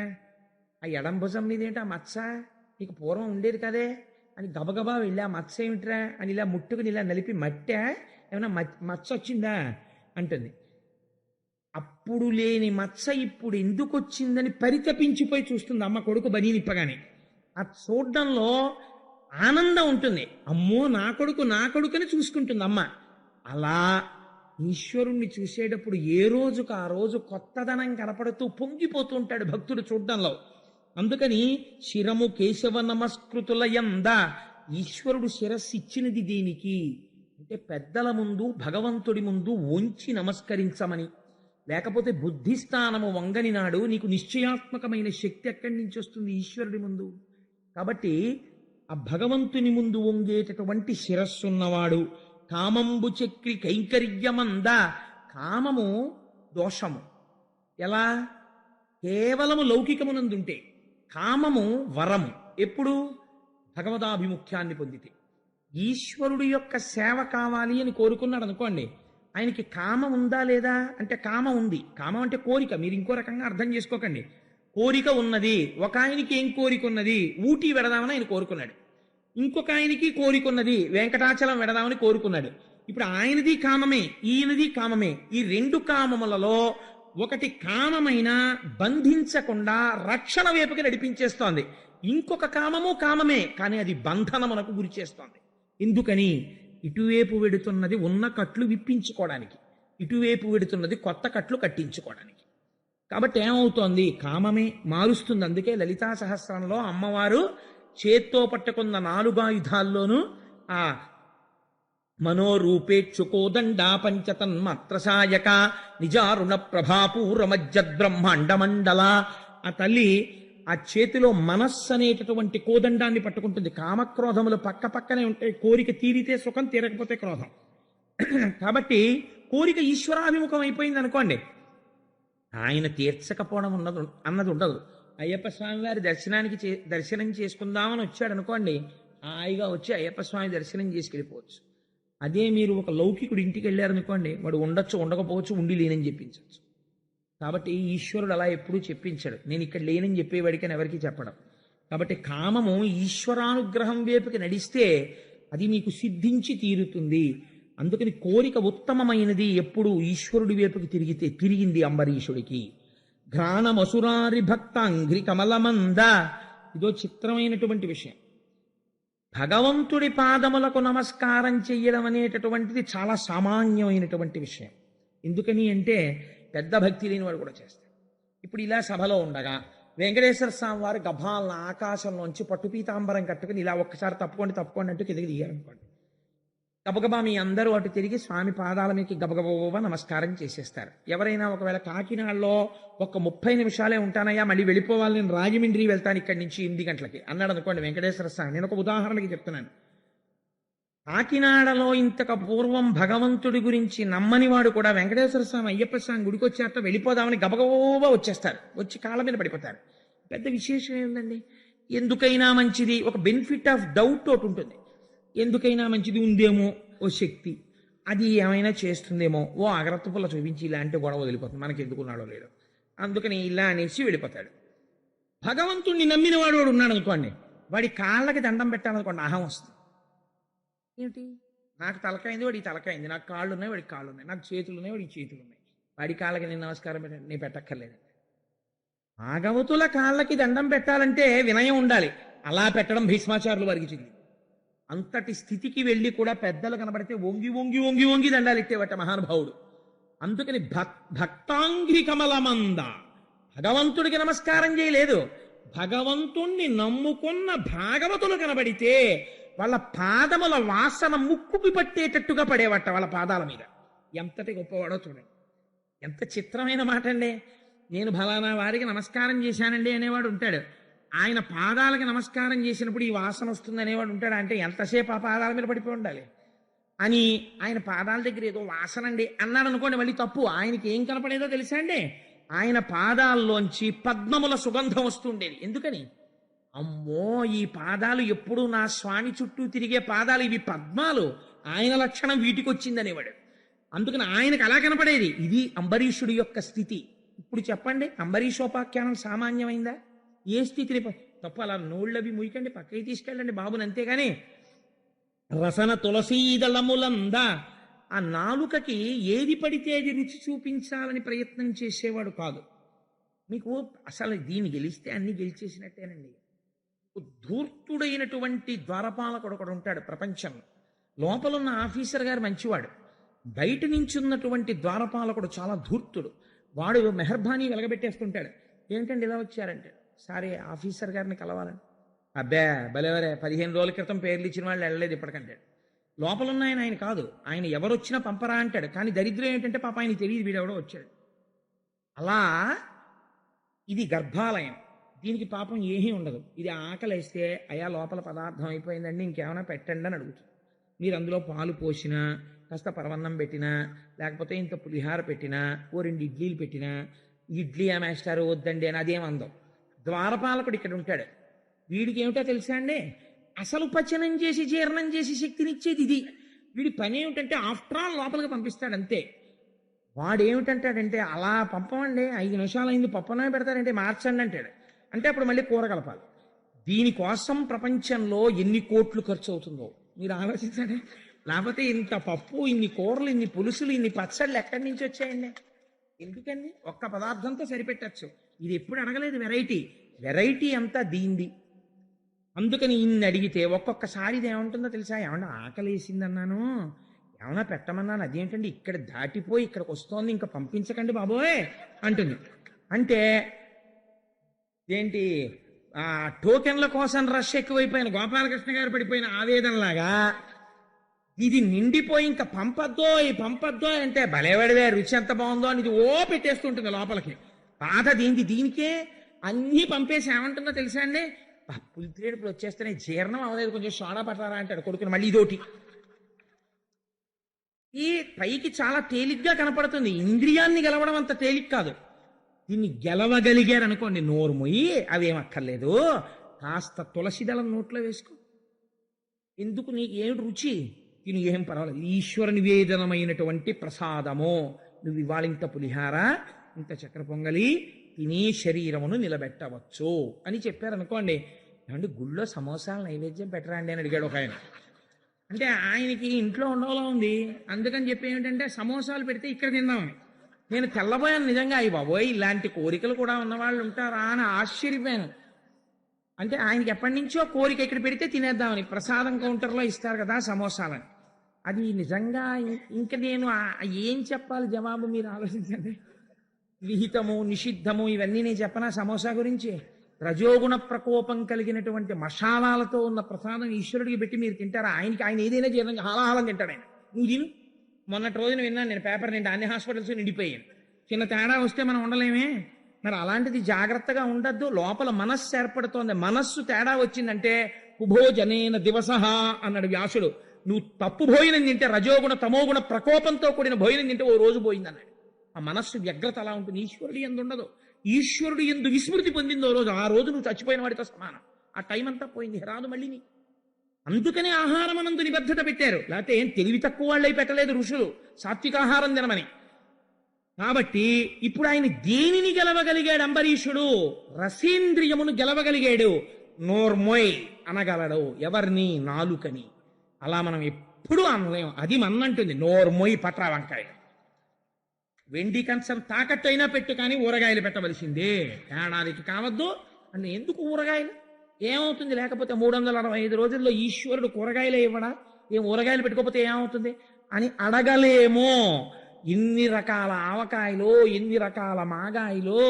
ఆ ఎడం భుజం మీద ఏంటి ఆ మచ్చ, నీకు పూర్వం ఉండేది కదే అని గబగబా వెళ్ళి ఆ మచ్చ ఏమిట్రా అని ఇలా ముట్టుకుని ఇలా నలిపి మట్టా ఏమైనా మచ్చ వచ్చిందా అంటుంది. అప్పుడు లేని మచ్చ ఇప్పుడు ఎందుకు వచ్చిందని పరితపించిపోయి చూస్తుంది అమ్మ కొడుకు బనీ నిప్పగానే. ఆ చూడడంలో ఆనందం ఉంటుంది. అమ్మో నా కొడుకుని చూసుకుంటుంది అమ్మ. అలా ఈశ్వరుణ్ణి చూసేటప్పుడు ఏ రోజుకు ఆ రోజు కొత్తదనం కనపడుతూ పొంగిపోతూ ఉంటాడు భక్తుడు చూడడంలో. అందుకని శిరము కేశవ నమస్కృతుల యంద. ఈశ్వరుడు శిరస్సు ఇచ్చినది దేనికి అంటే పెద్దల ముందు భగవంతుడి ముందు వంచి నమస్కరించమని. లేకపోతే బుద్ధిస్థానము వంగని నాడు నీకు నిశ్చయాత్మకమైన శక్తి ఎక్కడి నుంచి వస్తుంది? ఈశ్వరుడి ముందు. కాబట్టి ఆ భగవంతుని ముందు వంగేటటువంటి శిరస్సున్నవాడు. కామంబు చక్రి కైంకర్యమంద. కామము దోషము. ఎలా? కేవలము లౌకికమునందుంటే. కామము వరము ఎప్పుడు? భగవదాభిముఖ్యాన్ని పొందితే. ఈశ్వరుడి యొక్క సేవ కావాలి అని కోరుకున్నాడు అనుకోండి, ఆయనకి కామం ఉందా లేదా అంటే కామం ఉంది. కామం అంటే కోరిక. మీరు ఇంకో రకంగా అర్థం చేసుకోకండి. కోరిక ఉన్నది. ఒక ఆయనకి ఏం కోరిక ఉన్నది? ఊటీ వెడదామని ఆయన కోరుకున్నాడు. ఇంకొక ఆయనకి కోరిక ఉన్నది, వెంకటాచలం వెడదామని కోరుకున్నాడు. ఇప్పుడు ఆయనది కామమే, ఈయనది కామమే. ఈ రెండు కామములలో ఒకటి కామమైన బంధించకుండా రక్షణ వైపుకి నడిపించేస్తోంది. ఇంకొక కామము కామమే, కానీ అది బంధనమునకు గురి చేస్తోంది. ఎందుకని? ఇటువైపు వెడుతున్నది ఉన్న కట్లు విప్పించుకోవడానికి, ఇటువైపు వెడుతున్నది కొత్త కట్లు కట్టించుకోవడానికి. కాబట్టి ఏమవుతోంది? కామమే మారుస్తుంది. అందుకే లలితా సహస్రంలో అమ్మవారు చేత్తో పట్టుకున్న 4 ఆయుధాల్లోనూ ఆ మనోరూపేక్షుకోదండా పంచతన్మాత్రసాయక నిజారుణ ప్రభాపూరమజ్జద్బ్రహ్మాండమండల. ఆ తల్లి ఆ చేతిలో మనస్సు అనేటటువంటి కోదండాన్ని పట్టుకుంటుంది. కామక్రోధములు పక్క పక్కనే ఉంటాయి. కోరిక తీరితే సుఖం, తీరకపోతే క్రోధం. కాబట్టి కోరిక ఈశ్వరాభిముఖం అయిపోయింది అనుకోండి, ఆయన తీర్చకపోవడం అన్నది ఉండదు. అయ్యప్ప స్వామి వారి దర్శనం చేసుకుందామని వచ్చాడు అనుకోండి, హాయిగా వచ్చి అయ్యప్ప స్వామి దర్శనం చేసుకెళ్ళిపోవచ్చు. అదే మీరు ఒక లౌకికుడు ఇంటికి వెళ్ళారనుకోండి, వాడు ఉండొచ్చు, ఉండకపోవచ్చు, ఉండి లేనని చెప్పించవచ్చు. కాబట్టి ఈశ్వరుడు అలా ఎప్పుడూ చెప్పించాడు. నేను ఇక్కడ లేనని చెప్పేవాడికి అని ఎవరికి చెప్పడం. కాబట్టి కామము ఈశ్వరానుగ్రహం వైపుకి నడిస్తే అది మీకు సిద్ధించి తీరుతుంది. అందుకని కోరిక ఉత్తమమైనది ఎప్పుడు ఈశ్వరుడి వైపుకి తిరిగింది అంబరీషుడికి. ఘ్రాణమసురారి భక్తాంఘ్రి కమలమంద. ఇదో చిత్రమైనటువంటి విషయం. భగవంతుడి పాదములకు నమస్కారం చెయ్యడం అనేటటువంటిది చాలా సామాన్యమైనటువంటి విషయం. ఎందుకని అంటే పెద్ద భక్తి లేని వాడు కూడా చేస్తాడు. ఇప్పుడు ఇలా సభలో ఉండగా వెంకటేశ్వర స్వామి వారు గభాలను ఆకాశంలోంచి పట్టు పీతాంబరం కట్టుకుని ఇలా ఒక్కసారి తప్పుకోండి అంటూ కిందకి దిగారనుకోండి, గబగబా మీ అందరూ అటు తిరిగి స్వామి పాదాల మీకు గబగబా నమస్కారం చేసేస్తారు. ఎవరైనా ఒకవేళ కాకినాడలో ఒక 30 నిమిషాలే ఉంటానయ్యా, మళ్ళీ వెళ్ళిపోవాలి, నేను రాజమండ్రి వెళ్తాను ఇక్కడి నుంచి 8 గంటలకి అన్నాడు అనుకోండి వెంకటేశ్వర స్వామి. నేను ఒక ఉదాహరణకి చెప్తున్నాను. కాకినాడలో ఇంతకు పూర్వం భగవంతుడి గురించి నమ్మని వాడు కూడా వెంకటేశ్వర స్వామి అయ్యప్ప స్వామి గుడికి వచ్చాక వెళ్ళిపోదామని గబగబా వచ్చేస్తారు, వచ్చి కాళ్ళ మీద పడిపోతారు. పెద్ద విశేషం ఏముందండి? ఎందుకైనా మంచిది, ఒక బెనిఫిట్ ఆఫ్ డౌట్ ఒకటి ఉంటుంది. ఎందుకైనా మంచిది ఉందేమో ఓ శక్తి, అది ఏమైనా చేస్తుందేమో, ఓ అగ్రత్త పుల్ల చూపించి ఇలాంటి గొడవ వదిలిపోతుంది, మనకి ఎందుకున్నాడో లేడో, అందుకని ఇలా అనేసి వెళ్ళిపోతాడు. భగవంతుణ్ణి నమ్మిన వాడు ఉన్నాడు అనుకోండి, వాడి కాళ్ళకి దండం పెట్టాలనుకోండి, అహం వస్తుంది. ఏమిటి, నాకు తలకాయింది, వాడికి తలకాయింది, నాకు కాళ్ళు ఉన్నాయి, వాడికి కాళ్ళు ఉన్నాయి, నాకు చేతులు ఉన్నాయి, వాడికి చేతులు ఉన్నాయి, వాడి కాళ్ళకి నేను నమస్కారం పెట్టండి, నేను పెట్టక్కర్లేదు. భాగవతుల కాళ్ళకి దండం పెట్టాలంటే వినయం ఉండాలి. అలా పెట్టడం భీష్మాచార్యులు వారికి చెంది. అంతటి స్థితికి వెళ్ళి కూడా పెద్దలు కనబడితే వంగి వంగి వంగి వంగి దండాలు ఇట్టేవట మహానుభావుడు. అందుకని భక్తాంఘ్రి కమలమంద, భగవంతుడికి నమస్కారం చేయలేదు, భగవంతుణ్ణి నమ్ముకున్న భాగవతులు కనబడితే వాళ్ళ పాదముల వాసన ముక్కుకి పట్టేటట్టుగా పడేవట వాళ్ళ పాదాల మీద. ఎంతటి గొప్పవాడో చూడండి. ఎంత చిత్రమైన మాట అండి. నేను ఫలానా వారికి నమస్కారం చేశానండి అనేవాడు ఉంటాడు, ఆయన పాదాలకి నమస్కారం చేసినప్పుడు ఈ వాసన వస్తుంది అనేవాడు ఉంటాడు. అంటే ఎంతసేపు ఆ పాదాల మీద పడిపోయి ఉండాలి అని ఆయన పాదాల దగ్గర ఏదో వాసన అండి అన్నాడు అనుకోండి, మళ్ళీ తప్పు. ఆయనకి ఏం కనపడేదో తెలుసా అండి? ఆయన పాదాల్లోంచి పద్మముల సుగంధం వస్తుండేది. ఎందుకని? అమ్మో, ఈ పాదాలు ఎప్పుడు నా స్వామి చుట్టూ తిరిగే పాదాలు, ఇవి పద్మాలు, ఆయన లక్షణం వీటికి వచ్చిందనేవాడు. అందుకని ఆయనకు అలా కనపడేది. ఇది అంబరీషుడి యొక్క స్థితి. ఇప్పుడు చెప్పండి, అంబరీషోపాఖ్యానం సామాన్యమైందా? ఏ స్థితిని తప్ప అలా నోళ్ళవి ముయ్యకండి, పక్కకి తీసుకెళ్ళండి బాబుని, అంతేగాని రసన తులసీదళములందా ఆ నాలుకకి ఏది పడితే అది రుచి చూపించాలని ప్రయత్నం చేసేవాడు కాదు. మీకు అసలు దీన్ని గెలిస్తే అన్ని గెలిచేసినట్టేనండి. ధూర్తుడైనటువంటి ద్వారపాలకుడు ఒకడు ఉంటాడు ప్రపంచంలో. లోపలున్న ఆఫీసర్ గారు మంచివాడు, బయట నుంచి ఉన్నటువంటి ద్వారపాలకుడు చాలా ధూర్తుడు. వాడు మెహర్బానీ వెలగబెట్టేస్తుంటాడు. ఏంటండి ఇలా వచ్చారంటే, సరే ఆఫీసర్ గారిని కలవాలని. అబ్బే భలేవరే, 15 రోజుల క్రితం పేర్లు ఇచ్చిన వాళ్ళు వెళ్ళలేదు ఇప్పటికంటే. లోపలున్న ఆయన కాదు, ఆయన ఎవరు వచ్చినా పంపరా అంటాడు. కానీ దరిద్రం ఏంటంటే పాప ఆయన తెలియదు వీడెవడో వచ్చాడు. అలా ఇది గర్భాలయం, దీనికి పాపం ఏమీ ఉండదు. ఇది ఆకలేస్తే అయా లోపల పదార్థం అయిపోయిందండి, ఇంకేమైనా పెట్టండి అని అడుగుతుంది. మీరు అందులో పాలు పోసినా, కాస్త పరవన్నం పెట్టినా, లేకపోతే ఇంత పులిహార పెట్టినా, ఓ 2 ఇడ్లీలు పెట్టినా, ఇడ్లీ మేస్టారు వద్దండి అని అదేం అందం. ద్వారపాలకుడు ఇక్కడ ఉంటాడు, వీడికి ఏమిటో తెలుసా అండి, అసలు పచనం చేసి జీర్ణం చేసి శక్తినిచ్చేది ఇది. వీడి పని ఏమిటంటే ఆఫ్టర్ ఆల్ లోపలికి పంపిస్తాడు అంతే. వాడు ఏమిటంటాడంటే, అలా పంపమండి, 5 నిమిషాలు అయింది పప్పనే పెడతారంటే మార్చండి అంటాడు. అంటే అప్పుడు మళ్ళీ కూర కలపాలి. దీనికోసం ప్రపంచంలో ఎన్ని కోట్లు ఖర్చు అవుతుందో మీరు ఆలోచించండి. లేకపోతే ఇంత పప్పు, ఇన్ని కూరలు, ఇన్ని పులుసులు, ఇన్ని పచ్చళ్ళు ఎక్కడి నుంచి వచ్చాయండి? ఎందుకండి? ఒక్క పదార్థంతో సరిపెట్టచ్చు. ఇది ఎప్పుడు అడగలేదు వెరైటీ అంతా దీంది. అందుకని ఇన్ని అడిగితే ఒక్కొక్కసారి ఇది ఏమంటుందో తెలుసా? ఏమన్నా ఆకలేసింది అన్నాను, ఏమన్నా పెట్టమన్నాను, అదేంటండి ఇక్కడ దాటిపోయి ఇక్కడికి వస్తోంది, ఇంకా పంపించకండి బాబోయ్ అంటుంది. అంటే ఏంటి, ఆ టోకెన్ల కోసం రష్ ఎక్కువైపోయిన గోపాలకృష్ణ గారు పడిపోయిన ఆవేదనలాగా ఇది నిండిపోయి ఇంకా పంపద్దో అంటే భలేవాడివే, రుచి ఎంత బాగుందో అని ఇది పెట్టేస్తుంటుంది లోపలికి. బాధ దీనికే అన్నీ పంపేసి ఏమంటుందో తెలుసా అండి, పులిత్రేడుపులు వచ్చేస్తేనే జీర్ణం అవ్వలేదు, కొంచెం సోడా పట్టారా అంటాడు కొడుకుని. మళ్ళీ ఇదోటి. ఈ పైకి చాలా తేలిగ్గా కనపడుతుంది, ఇంద్రియాన్ని గెలవడం అంత తేలిక కాదు. దీన్ని గెలవగలిగారు అనుకోండి, నోరు మొయ్యి అవేమక్కర్లేదు, కాస్త తులసి దళం నోట్లో వేసుకో, ఎందుకు నీకు ఏమిటి రుచి, తిను, ఏం పర్వాలేదు, ఈశ్వర నివేదనమైనటువంటి ప్రసాదము, నువ్వు ఇవాళ ఇంత పులిహార ఇంత చక్కెర పొంగలి తిని శరీరమును నిలబెట్టవచ్చు అని చెప్పారనుకోండి. ఏమంటే గుళ్ళో సమోసాలు నైవేద్యం పెట్టరా అండి అని అడిగాడు ఒక ఆయన. అంటే ఆయనకి ఇంట్లో ఉండవలా ఉంది, అందుకని చెప్పి ఏమిటంటే సమోసాలు పెడితే ఇక్కడ తిందామని. నేను తెల్లబోయాను నిజంగా, అయ్యి బాబోయ్ ఇలాంటి కోరికలు కూడా ఉన్నవాళ్ళు ఉంటారా అని ఆశ్చర్యపోయాను. అంటే ఆయనకి ఎప్పటి నుంచో కోరిక ఇక్కడ పెడితే తినేద్దామని, ప్రసాదం కౌంటర్లో ఇస్తారు కదా సమోసాలని. అది నిజంగా ఇంక నేను ఏం చెప్పాలి జవాబు మీరు ఆలోచించండి. విహితము నిషిద్ధము ఇవన్నీ నేను చెప్పనా సమోసా గురించి? రజోగుణ ప్రకోపం కలిగినటువంటి మసాలాలతో ఉన్న ప్రసాదం ఈశ్వరుడికి పెట్టి మీరు తింటారా? ఆయన ఏదైనా జీర్ణం హాలాహాలం తింటాడు ఆయన. నువ్వు తిను. మొన్నటి రోజున విన్నాను నేను పేపర్ నిండా అన్ని హాస్పిటల్స్ నిండిపోయాను. చిన్న తేడా వస్తే మనం ఉండలేమే. మరి అలాంటిది జాగ్రత్తగా ఉండద్దు. లోపల మనస్సు ఏర్పడుతోంది, మనస్సు తేడా వచ్చిందంటే కుభోజనేన దివసహ అన్నాడు వ్యాసుడు. నువ్వు తప్పు భోజనం తింటే, రజోగుణ తమోగుణ ప్రకోపంతో కూడిన భోజనం తింటే ఓ రోజు పోయిందన్నాడు. ఆ మనస్సు వ్యగ్రత అలా ఉంటుంది. ఈశ్వరుడు ఎందు ఉండదు. ఈశ్వరుడు ఎందు విస్మృతి పొందిందో రోజు, ఆ రోజు నువ్వు చచ్చిపోయిన వాడితో సమానం. ఆ టైం అంతా పోయింది, రాదు మళ్ళీ. అందుకనే ఆహారం అనందు నిబద్ధత పెట్టారు. లేకపోతే ఏం తెలివి తక్కువ వాళ్ళై పెట్టలేదు ఋషులు సాత్వికాహారం తినమని. కాబట్టి ఇప్పుడు ఆయన దేనిని గెలవగలిగాడు అంబరీషుడు? రసేంద్రియమును గెలవగలిగాడు. నోర్మోయ్ అనగలడు. ఎవరిని? నాలుకని. అలా మనం ఎప్పుడూ అనలేం. అది మన్నంటుంది, నోర్మోయ్ పట్రా వంకాయ. వెండి కంచం తాకట్టు అయినా పెట్టు, కానీ ఊరగాయలు పెట్టవలసిందే. ఏడాదికి కావద్దు అంటే ఎందుకు ఊరగాయలు? ఏమవుతుంది లేకపోతే? 365 రోజుల్లో ఈశ్వరుడు కూరగాయలే ఇవ్వడా? ఏం ఊరగాయలు పెట్టుకోకపోతే ఏమవుతుంది అని అడగలేమో. ఇన్ని రకాల ఆవకాయలు, ఎన్ని రకాల మాగాయలు,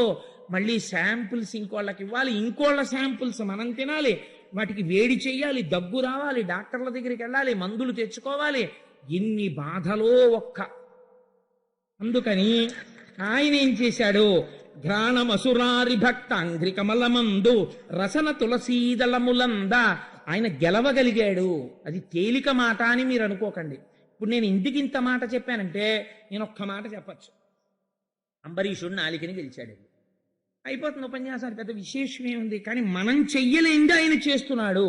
మళ్ళీ శాంపుల్స్ ఇంకోళ్ళకి ఇవ్వాలి, ఇంకోళ్ళ శాంపుల్స్ మనం తినాలి, వాటికి వేడి చెయ్యాలి, దగ్గు రావాలి, డాక్టర్ల దగ్గరికి వెళ్ళాలి, మందులు తెచ్చుకోవాలి. ఎన్ని బాధలో అందుకని ఆయన ఏం చేశాడు? ఘ్రాణమసురారి భక్త అంఘ్రికమలమందు రసన తులసీదళములంద ఆయన గెలవగలిగాడు. అది తేలిక మాట అని మీరు అనుకోకండి. ఇప్పుడు నేను ఇంటికి ఇంత మాట చెప్పానంటే నేను ఒక్క మాట చెప్పచ్చు, అంబరీషుడు నాలికని గెలిచాడు, అయిపోతుంది ఉపన్యాసాలు, పెద్ద విశేషం ఏముంది. కానీ మనం చెయ్యలేంది ఆయన చేస్తున్నాడు.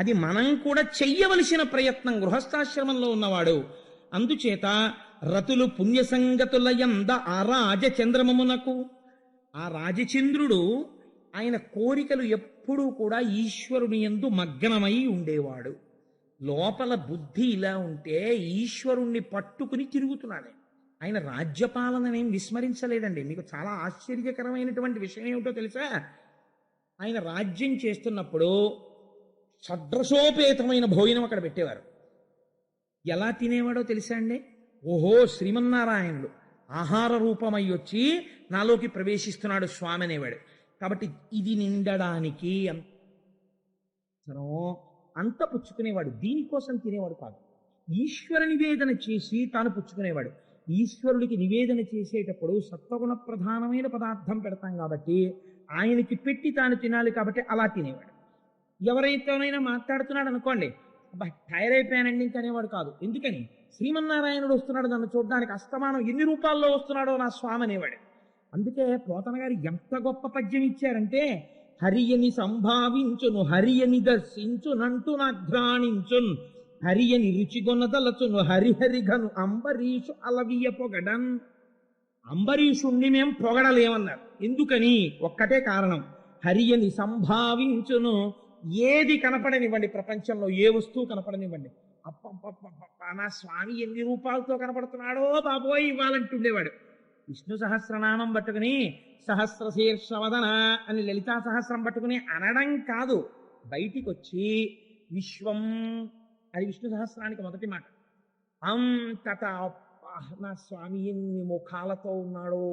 అది మనం కూడా చెయ్యవలసిన ప్రయత్నం గృహస్థాశ్రమంలో ఉన్నవాడు. అందుచేత రతులు పుణ్యసంగతుల యంద ఆ రాజచంద్రమమునకు, ఆ రాజచంద్రుడు ఆయన కోరికలు ఎప్పుడూ కూడా ఈశ్వరుని యందు మగ్నమై ఉండేవాడు. లోపల బుద్ధి ఇలా ఉంటే ఈశ్వరుణ్ణి పట్టుకుని తిరుగుతున్నాడు. ఆయన రాజ్యపాలననేం విస్మరించలేదండి. మీకు చాలా ఆశ్చర్యకరమైనటువంటి విషయం ఏమిటో తెలుసా? ఆయన రాజ్యం చేస్తున్నప్పుడు షడ్రసోపేతమైన భోజనం అక్కడ పెట్టేవారు. ఎలా తినేవాడో తెలుసా అండి? ఓహో, శ్రీమన్నారాయణుడు ఆహార రూపమై వచ్చి నాలోకి ప్రవేశిస్తున్నాడు స్వామి అనేవాడు. కాబట్టి ఇది నిండడానికి అంత పుచ్చుకునేవాడు. దీనికోసం తినేవాడు కాదు. ఈశ్వర నివేదన చేసి తాను పుచ్చుకునేవాడు. ఈశ్వరుడికి నివేదన చేసేటప్పుడు సత్వగుణ ప్రధానమైన పదార్థం పెడతాం కాబట్టి ఆయనకి పెట్టి తాను తినాలి కాబట్టి అలా తినేవాడు. ఎవరైతేనైనా మాట్లాడుతున్నాడు అనుకోండి, అబ్బా టైర్ అయిపోయానండి ఇంక అనేవాడు కాదు. ఎందుకని? శ్రీమన్నారాయణుడు వస్తున్నాడు నన్ను చూడడానికి, అస్తమానం ఎన్ని రూపాల్లో వస్తున్నాడో నా స్వామి అనేవాడు. అందుకే పోతన గారు ఎంత గొప్ప పద్యం ఇచ్చారంటే, హరియని సంభావించును హరియని దర్శించునంటూ నాఘ్రాణించున్ హరియని రుచిగొనదలచును హరిహరిఘను అంబరీషు అలవియ పొగడన్. అంబరీషుణ్ణి మేం పొగడలేమన్నారు. ఎందుకని? ఒక్కటే కారణం, హరియని సంభావించును. ఏది కనపడనివ్వండి ప్రపంచంలో, ఏ వస్తువు కనపడనివ్వండి, అప్ప నా స్వామి ఎన్ని రూపాలతో కనపడుతున్నాడో బాబోయ్ ఇవ్వాలంటుండేవాడు. విష్ణు సహస్రనామం పట్టుకుని సహస్రశీర్షవదన అని లలితా సహస్రం పట్టుకుని అనడం కాదు, బయటికి వచ్చి విశ్వం అది విష్ణు సహస్రానికి మొదటి మాట. అంతటా నా స్వామి ఎన్ని ముఖాలతో ఉన్నాడో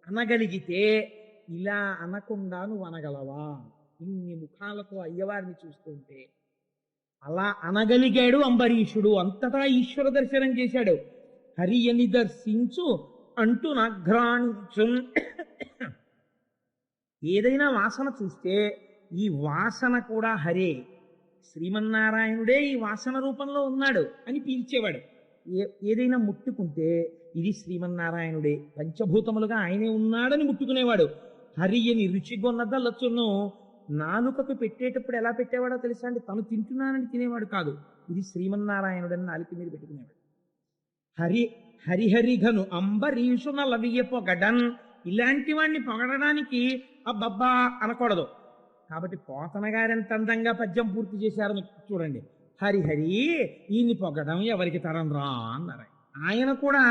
అనగలిగితే, ఇలా అనకుండా నువ్వు అనగలవా? ఇన్ని ముఖాలతో అయ్యవారిని చూస్తుంటే అలా అనగలిగాడు అంబరీషుడు. అంతటా ఈశ్వర దర్శనం చేశాడు. హరియని దర్శించు అంటూ నాఘ్రాణించు. ఏదైనా వాసన చూస్తే ఈ వాసన కూడా హరే, శ్రీమన్నారాయణుడే ఈ వాసన రూపంలో ఉన్నాడు అని పీల్చేవాడు. ఏదైనా ముట్టుకుంటే ఇది శ్రీమన్నారాయణుడే, పంచభూతములుగా ఆయనే ఉన్నాడని ముట్టుకునేవాడు. హరి అని రుచిగొన్నదల్లొచ్చును నాలుకకు పెట్టేటప్పుడు ఎలా పెట్టేవాడో తెలుసా అండి? తను తింటున్నానని తినేవాడు కాదు, ఇది శ్రీమన్నారాయణుడని నాలుక మీద పెట్టుకునేవాడు. హరిహరిఘను అంబరీషున లవియ పొగడన్, ఇలాంటి వాడిని పొగడడానికి అబ్బబ్బా అనకూడదు. కాబట్టి పోతన గారు ఎంత అందంగా పద్యం పూర్తి చేశారో చూడండి. హరిహరి ఈయన్ని పొగడం ఎవరికి తరం రా అన్నారు. ఆయన కూడా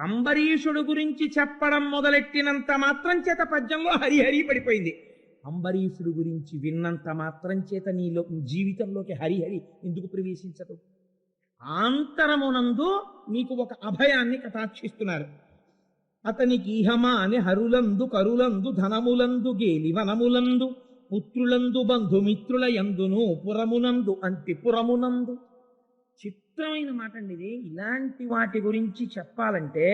అంబరీషుడు గురించి చెప్పడం మొదలెట్టినంత మాత్రం చేత పద్యంలో హరిహరి పడిపోయింది. అంబరీషుడు గురించి విన్నంత మాత్రం చేత నీలో జీవితంలోకి హరిహరి ఎందుకు ప్రవేశించదు? ఆంతరమునందు మీకు ఒక అభయాన్ని కటాక్షిస్తున్నారు. అతనికి ఇహమాని హరులందు కరులందు ధనములందు గేలి వనములందు పుత్రులందు బంధుమిత్రుల యందును పురమునందు అంతిపురమునందు. చిత్రమైన మాట అండి ఇది. ఇలాంటి వాటి గురించి చెప్పాలంటే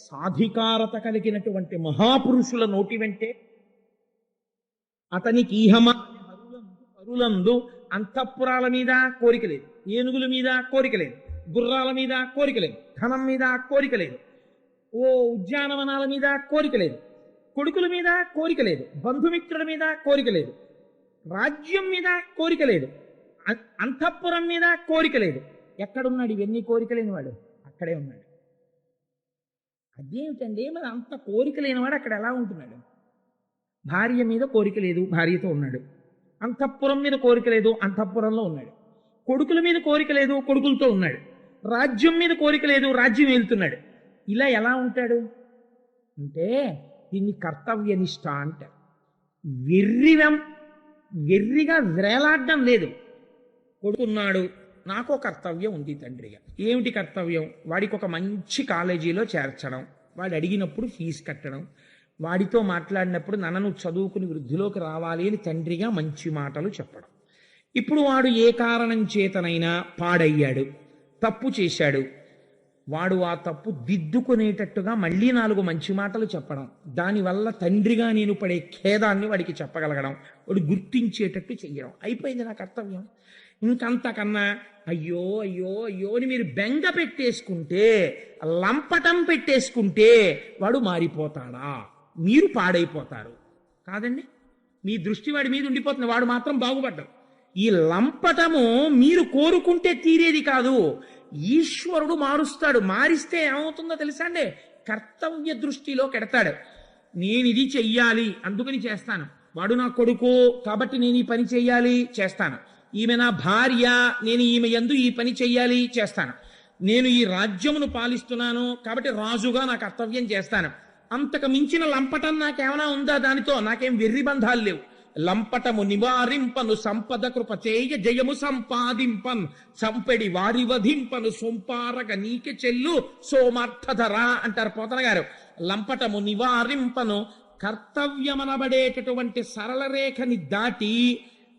సాధికారత కలిగినటువంటి మహాపురుషుల నోటి వెంటే అతనికి ఈహమాని హరులందు కరులందు, అంతఃపురాల మీద కోరిక లేదు, ఏనుగుల మీద కోరిక లేదు, గుర్రాల మీద కోరిక లేదు, ధనం మీద కోరిక లేదు, ఓ ఉద్యానవనాల మీద కోరిక లేదు, కొడుకుల మీద కోరిక లేదు, బంధుమిత్రుల మీద కోరిక లేదు, రాజ్యం మీద కోరిక లేదు, అంతఃపురం మీద కోరిక లేదు. ఎక్కడున్నాడు ఇవన్నీ కోరిక లేనివాడు? అక్కడే ఉన్నాడు. అదేమిటండి మరి అంత కోరిక లేనివాడు అక్కడ ఎలా ఉంటున్నాడు? భార్య మీద కోరిక లేదు, భార్యతో ఉన్నాడు. అంతఃపురం మీద కోరిక లేదు, అంతఃపురంలో ఉన్నాడు. కొడుకుల మీద కోరిక లేదు, కొడుకులతో ఉన్నాడు. రాజ్యం మీద కోరిక లేదు, రాజ్యం వెళ్తున్నాడు. ఇలా ఎలా ఉంటాడు అంటే దీన్ని కర్తవ్యనిష్ట అంటారు. వెర్రిగా వేలాడడం లేదు. కొడుకున్నాడు, నాకు కర్తవ్యం ఉంది తండ్రిగా. ఏమిటి కర్తవ్యం? వాడికి ఒక మంచి కాలేజీలో చేర్చడం, వాడు అడిగినప్పుడు ఫీజు కట్టడం, వాడితో మాట్లాడినప్పుడు నన్ను చదువుకుని వృద్ధిలోకి రావాలి అని తండ్రిగా మంచి మాటలు చెప్పడం. ఇప్పుడు వాడు ఏ కారణం చేతనైనా పాడయ్యాడు, తప్పు చేశాడు, వాడు ఆ తప్పు దిద్దుకునేటట్టుగా మళ్ళీ 4 మంచి మాటలు చెప్పడం, దానివల్ల తండ్రిగా నేను పడే ఖేదాన్ని వాడికి చెప్పగలగడం, వాడు గుర్తించేటట్టు చెయ్యడం. అయిపోయింది నా కర్తవ్యం. ఇంకంతకన్నా అయ్యో అయ్యో అయ్యో అని మీరు బెంగ పెట్టేసుకుంటే, లంపటం పెట్టేసుకుంటే వాడు మారిపోతాడా? మీరు పాడైపోతారు కాదండి. మీ దృష్టి వాడి మీద ఉండిపోతుంది, వాడు మాత్రం బాగుపడ్డాడు. ఈ లంపటము మీరు కోరుకుంటే తీరేది కాదు, ఈశ్వరుడు మారుస్తాడు. మారిస్తే ఏమవుతుందో తెలుసా అండి? కర్తవ్య దృష్టిలో కెడతాడు. నేను ఇది చెయ్యాలి అందుకని చేస్తాను, వాడు నా కొడుకు కాబట్టి నేను ఈ పని చెయ్యాలి చేస్తాను, ఈమె నా భార్య నేను ఈమె యందు ఈ పని చెయ్యాలి చేస్తాను, నేను ఈ రాజ్యమును పాలిస్తున్నాను కాబట్టి రాజుగా నా కర్తవ్యం చేస్తాను. అంతకు మించిన లంపటం నాకేమైనా ఉందా? దానితో నాకేం వెర్రి బంధాలు లేవు. లంపటము నివారింపను సంపద కృప చేయ జయము సంపాదింపన్ సంపెడి వారి వధింపను సొంపారగ నీకె చెల్లు సోమార్థధరా అంటారు పోతన గారు. లంపటము నివారింపను కర్తవ్యమనబడేటటువంటి సరళ రేఖని దాటి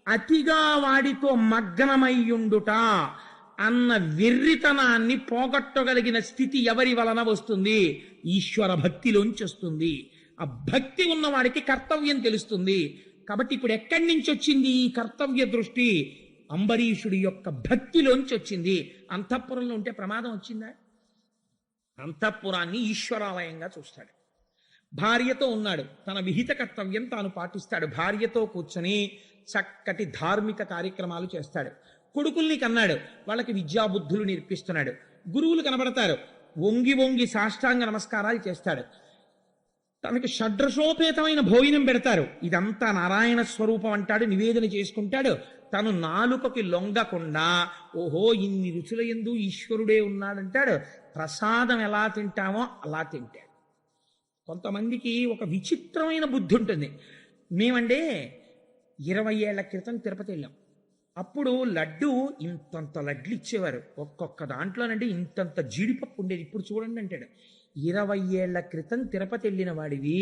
అతిగా వాడితో మగ్నమయ్యుండుట అన్న వెర్రితనాన్ని పోగొట్టగలిగిన స్థితి ఎవరి వలన వస్తుంది? ఈశ్వర భక్తిలోంచి వస్తుంది. ఆ భక్తి ఉన్నవాడికి కర్తవ్యం తెలుస్తుంది. కాబట్టి ఇప్పుడు ఎక్కడి నుంచి వచ్చింది ఈ కర్తవ్య దృష్టి? అంబరీషుడి యొక్క భక్తిలోంచి వచ్చింది. అంతఃపురంలో ఉంటే ప్రమాదం వచ్చిందా? అంతఃపురాన్ని ఈశ్వరాలయంగా చూస్తాడు. భార్యతో ఉన్నాడు, తన విహిత కర్తవ్యం తాను పాటిస్తాడు. భార్యతో కూర్చొని చక్కటి ధార్మిక కార్యక్రమాలు చేస్తాడు. కొడుకుల్ని కన్నాడు, వాళ్ళకి విద్యాబుద్ధులు నేర్పిస్తున్నాడు. గురువులు కనబడతారు, వంగి వంగి సాష్టాంగ నమస్కారాలు చేస్తాడు. తనకి షడ్రసోపేతమైన భోజనం పెడతారు. ఇదంతా నారాయణ స్వరూపం అంటాడు, నివేదన చేసుకుంటాడు. తను నాలుకకి లొంగకుండా ఓహో ఇన్ని రుచుల యందు ఈశ్వరుడే ఉన్నాడంటాడు. ప్రసాదం ఎలా తింటామో అలా తింటాడు. కొంతమందికి ఒక విచిత్రమైన బుద్ధి ఉంటుంది. మేమంటే 20 ఏళ్ల క్రితం తిరుపతి వెళ్ళాం. అప్పుడు లడ్డు ఇంతంత లడ్లు ఇచ్చేవారు. ఒక్కొక్క దాంట్లోనంటే ఇంతంత జీడిపప్పు ఉండేది. ఇప్పుడు చూడండి అంటాడు. 20 ఏళ్ల క్రితం తిరుపతి వెళ్ళిన వాడివి,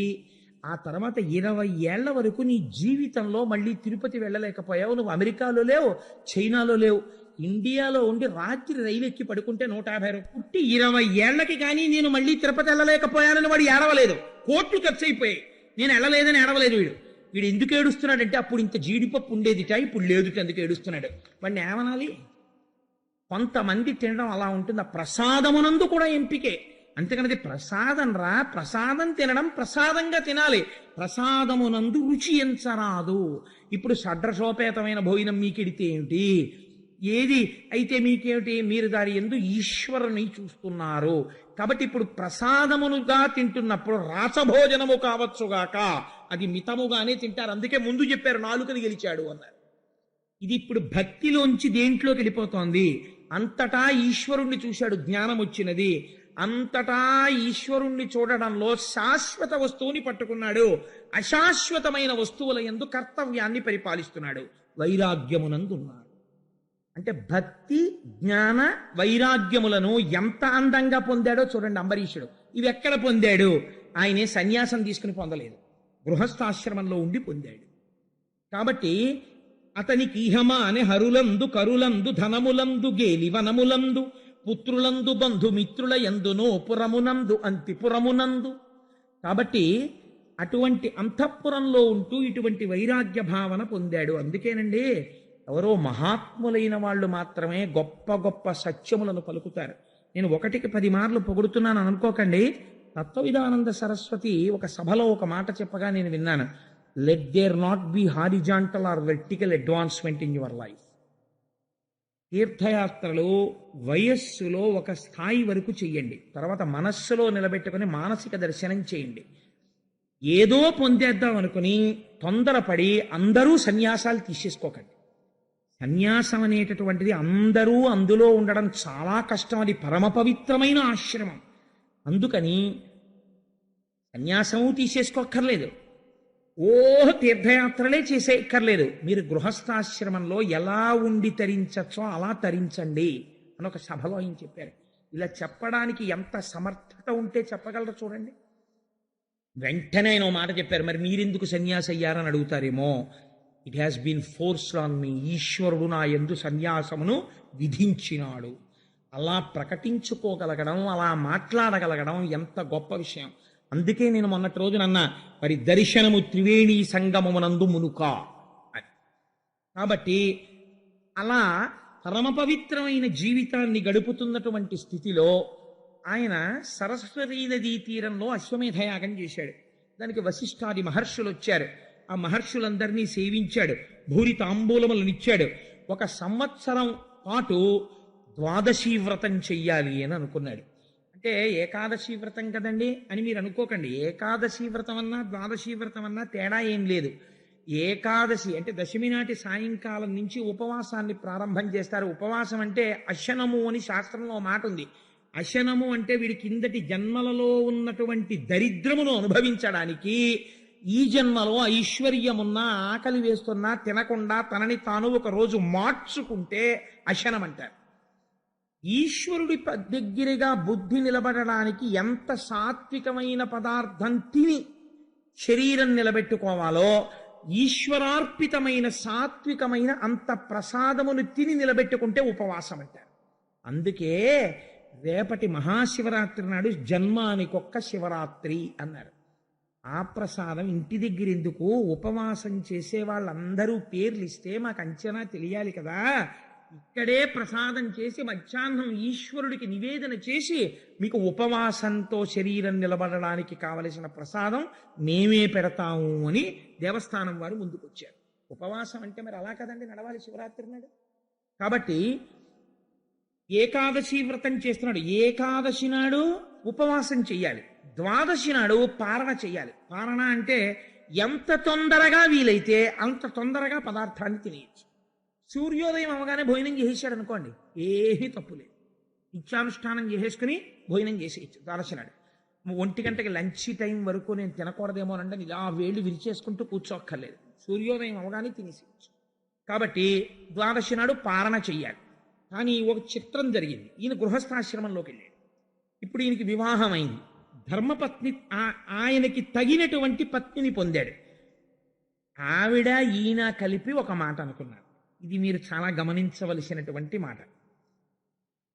ఆ తర్వాత 20 ఏళ్ల వరకు నీ జీవితంలో మళ్ళీ తిరుపతి వెళ్ళలేకపోయావు. నువ్వు అమెరికాలో లేవు, చైనాలో లేవు, ఇండియాలో ఉండి రాత్రి రైలు ఎక్కి పడుకుంటే 150 రూపాయలు పుట్టి 20 ఏళ్లకి కానీ నేను మళ్ళీ తిరుపతి వెళ్ళలేకపోయానని వాడు ఏడవలేదు. కోట్లు ఖర్చు అయిపోయాయి, నేను వెళ్ళలేదని ఏడవలేదు. వీడు ఎందుకు ఏడుస్తున్నాడంటే అప్పుడు ఇంత జీడిపప్పు ఉండేదిట, ఇప్పుడు లేదుట, ఎందుకు ఏడుస్తున్నాడు? వాడిని ఏమనాలి? కొంతమంది తినడం అలా ఉంటుంది. ఆ ప్రసాదమునందు కూడా ఎంపికే. అంతేకాని అది ప్రసాదం రా, ప్రసాదం తినడం ప్రసాదంగా తినాలి. ప్రసాదమునందు రుచి ఎంచరాదు. ఇప్పుడు షడ్రసోపేతమైన భోజనం మీకెడితే ఏమిటి? ఏది అయితే మీకేమిటి? మీరు దాని యందు ఈశ్వరుని చూస్తున్నారు. కాబట్టి ఇప్పుడు ప్రసాదమునుగా తింటున్నప్పుడు రాసభోజనము కావచ్చుగాక, అది మితముగానే తింటారు. అందుకే ముందు చెప్పారు నాలుకని గెలిచాడు అన్నారు. ఇది ఇప్పుడు భక్తిలోంచి దేంట్లోకి వెళ్ళిపోతోంది? అంతటా ఈశ్వరుణ్ణి చూశాడు, జ్ఞానం వచ్చినది. అంతటా ఈశ్వరుణ్ణి చూడడంలో శాశ్వత వస్తువుని పట్టుకున్నాడు, అశాశ్వతమైన వస్తువుల యందు కర్తవ్యాన్ని పరిపాలిస్తున్నాడు. వైరాగ్యమునందున్నాడు. అంటే భక్తి, జ్ఞాన, వైరాగ్యములను ఎంత అందంగా పొందాడో చూడండి అంబరీషుడు. ఇవి ఎక్కడ పొందాడు? ఆయనే సన్యాసం తీసుకుని పొందలేదు, గృహస్థాశ్రమంలో ఉండి పొందాడు. కాబట్టి అతనికి ఇహమా అని హరులందు కరులందు ధనములందు గేలి వనములందు పుత్రులందు బంధుమిత్రుల ఎందునో పురమునందు అంతిపురమునందు. కాబట్టి అటువంటి అంతఃపురంలో ఉంటూ ఇటువంటి వైరాగ్య భావన పొందాడు. అందుకేనండి ఎవరో మహాత్ములైన వాళ్ళు మాత్రమే గొప్ప గొప్ప సత్యములను పలుకుతారు. నేను 1కి 10 మార్లు పొగుడుతున్నాను అనుకోకండి. తత్వవిధానంద సరస్వతి ఒక సభలో ఒక మాట చెప్పగా నేను విన్నాను. Let there not be horizontal or vertical advancement in your life. తీర్థయాత్రలు వయస్సులో ఒక స్థాయి వరకు చెయ్యండి, తర్వాత మనస్సులో నిలబెట్టుకుని మానసిక దర్శనం చేయండి. ఏదో పొందేద్దాం అనుకుని తొందరపడి అందరూ సన్యాసాలు తీసేసుకోకండి. సన్యాసం అనేటటువంటిది అందరూ అందులో ఉండడం చాలా కష్టం. అది పరమ పవిత్రమైన ఆశ్రమం. అందుకని సన్యాసము తీసేసుకోక్కర్లేదు, తీర్థయాత్రలే చేసేయక్కర్లేదు. మీరు గృహస్థాశ్రమంలో ఎలా ఉండి తరించచ్చో అలా తరించండి అని ఒక సభలో ఆయన చెప్పారు. ఇలా చెప్పడానికి ఎంత సమర్థత ఉంటే చెప్పగలరు చూడండి. వెంటనే ఆయన మాట చెప్పారు, మరి మీరెందుకు సన్యాసి అయ్యారని అడుగుతారేమో. It has been forced on me. ఈశ్వరుడు నా యందు సన్యాసమును విధించినాడు. అలా ప్రకటించుకోగలగడం, అలా మాట్లాడగలగడం ఎంత గొప్ప విషయం. అందుకే నేను మొన్నటి రోజునన్నా మరి దర్శనము త్రివేణి సంగమమునందు మునుక అని. కాబట్టి అలా పరమ పవిత్రమైన జీవితాన్ని గడుపుతున్నటువంటి స్థితిలో ఆయన సరస్వతీ నదీ తీరంలో అశ్వమేధయాగం చేశాడు. దానికి వశిష్ఠాది మహర్షులు వచ్చారు. ఆ మహర్షులందరినీ సేవించాడు, భూరి తాంబూలములనిచ్చాడు. 1 సంవత్సరం పాటు ద్వాదశీ వ్రతం చెయ్యాలి అని అనుకున్నాడు. అంటే ఏకాదశి వ్రతం కదండి అని మీరు అనుకోకండి. ఏకాదశి వ్రతం అన్నా ద్వాదశీ వ్రతం అన్నా తేడా ఏం లేదు. ఏకాదశి అంటే దశమి నాటి సాయంకాలం నుంచి ఉపవాసాన్ని ప్రారంభం చేస్తారు. ఉపవాసం అంటే అశనము అని శాస్త్రంలో మాట ఉంది. అశనము అంటే వీడి కిందటి జన్మలలో ఉన్నటువంటి దరిద్రమును అనుభవించడానికి ఈ జన్మలో ఐశ్వర్యమున్నా ఆకలి వేస్తున్నా తినకుండా తనని తాను ఒక రోజు మార్చుకుంటే అశనం అంటారు. ఈశ్వరుడి దగ్గరగా బుద్ధి నిలబడడానికి ఎంత సాత్వికమైన పదార్థం తిని శరీరం నిలబెట్టుకోవాలో ఈశ్వరార్పితమైన సాత్వికమైన అంత ప్రసాదమును తిని నిలబెట్టుకుంటే ఉపవాసం అంటారు. అందుకే రేపటి మహాశివరాత్రి నాడు జన్మానికొక్క శివరాత్రి అన్నారు. ఆ ప్రసాదం ఇంటి దగ్గర ఎందుకు? ఉపవాసం చేసే వాళ్ళందరూ పేర్లు ఇస్తే మాకు అంచనా తెలియాలి కదా. ఇక్కడే ప్రసాదం చేసి మధ్యాహ్నం ఈశ్వరుడికి నివేదన చేసి మీకు ఉపవాసంతో శరీరం నిలబడడానికి కావలసిన ప్రసాదం మేమే పెడతాము అని దేవస్థానం వారు ముందుకొచ్చారు. ఉపవాసం అంటే మరి అలా కదండి నడవాలి శివరాత్రి నాడు. కాబట్టి ఏకాదశి వ్రతం చేస్తున్నాడు. ఏకాదశి నాడు ఉపవాసం చెయ్యాలి, ద్వాదశి నాడు పారణ చెయ్యాలి. పారణ అంటే ఎంత తొందరగా వీలైతే అంత తొందరగా పదార్థాన్ని తినేయచ్చు. సూర్యోదయం అవగానే భోజనం చేసేసాడు అనుకోండి, ఏమీ తప్పులేదు. ఇచ్చానుష్ఠానం చేసేసుకుని భోజనం చేసేయచ్చు ద్వాదశి నాడు. 1 గంటకి లంచ్ టైం వరకు నేను తినకూడదేమో అంటే ఇలా వేళ్ళు విరిచేసుకుంటూ కూర్చోక్కర్లేదు, సూర్యోదయం అవగానే తినేసేయచ్చు. కాబట్టి ద్వాదశి నాడు పారణ చెయ్యాలి. కానీ ఒక చిత్రం జరిగింది. ఈయన గృహస్థాశ్రమంలోకి వెళ్ళాడు. ఇప్పుడు ఈయనకి వివాహం అయింది. ధర్మపత్ని ఆయనకి తగినటువంటి పత్నిని పొందాడు. ఆవిడ ఈయన కలిపి ఒక మాట అనుకున్నారు. ఇది మీరు చాలా గమనించవలసినటువంటి మాట.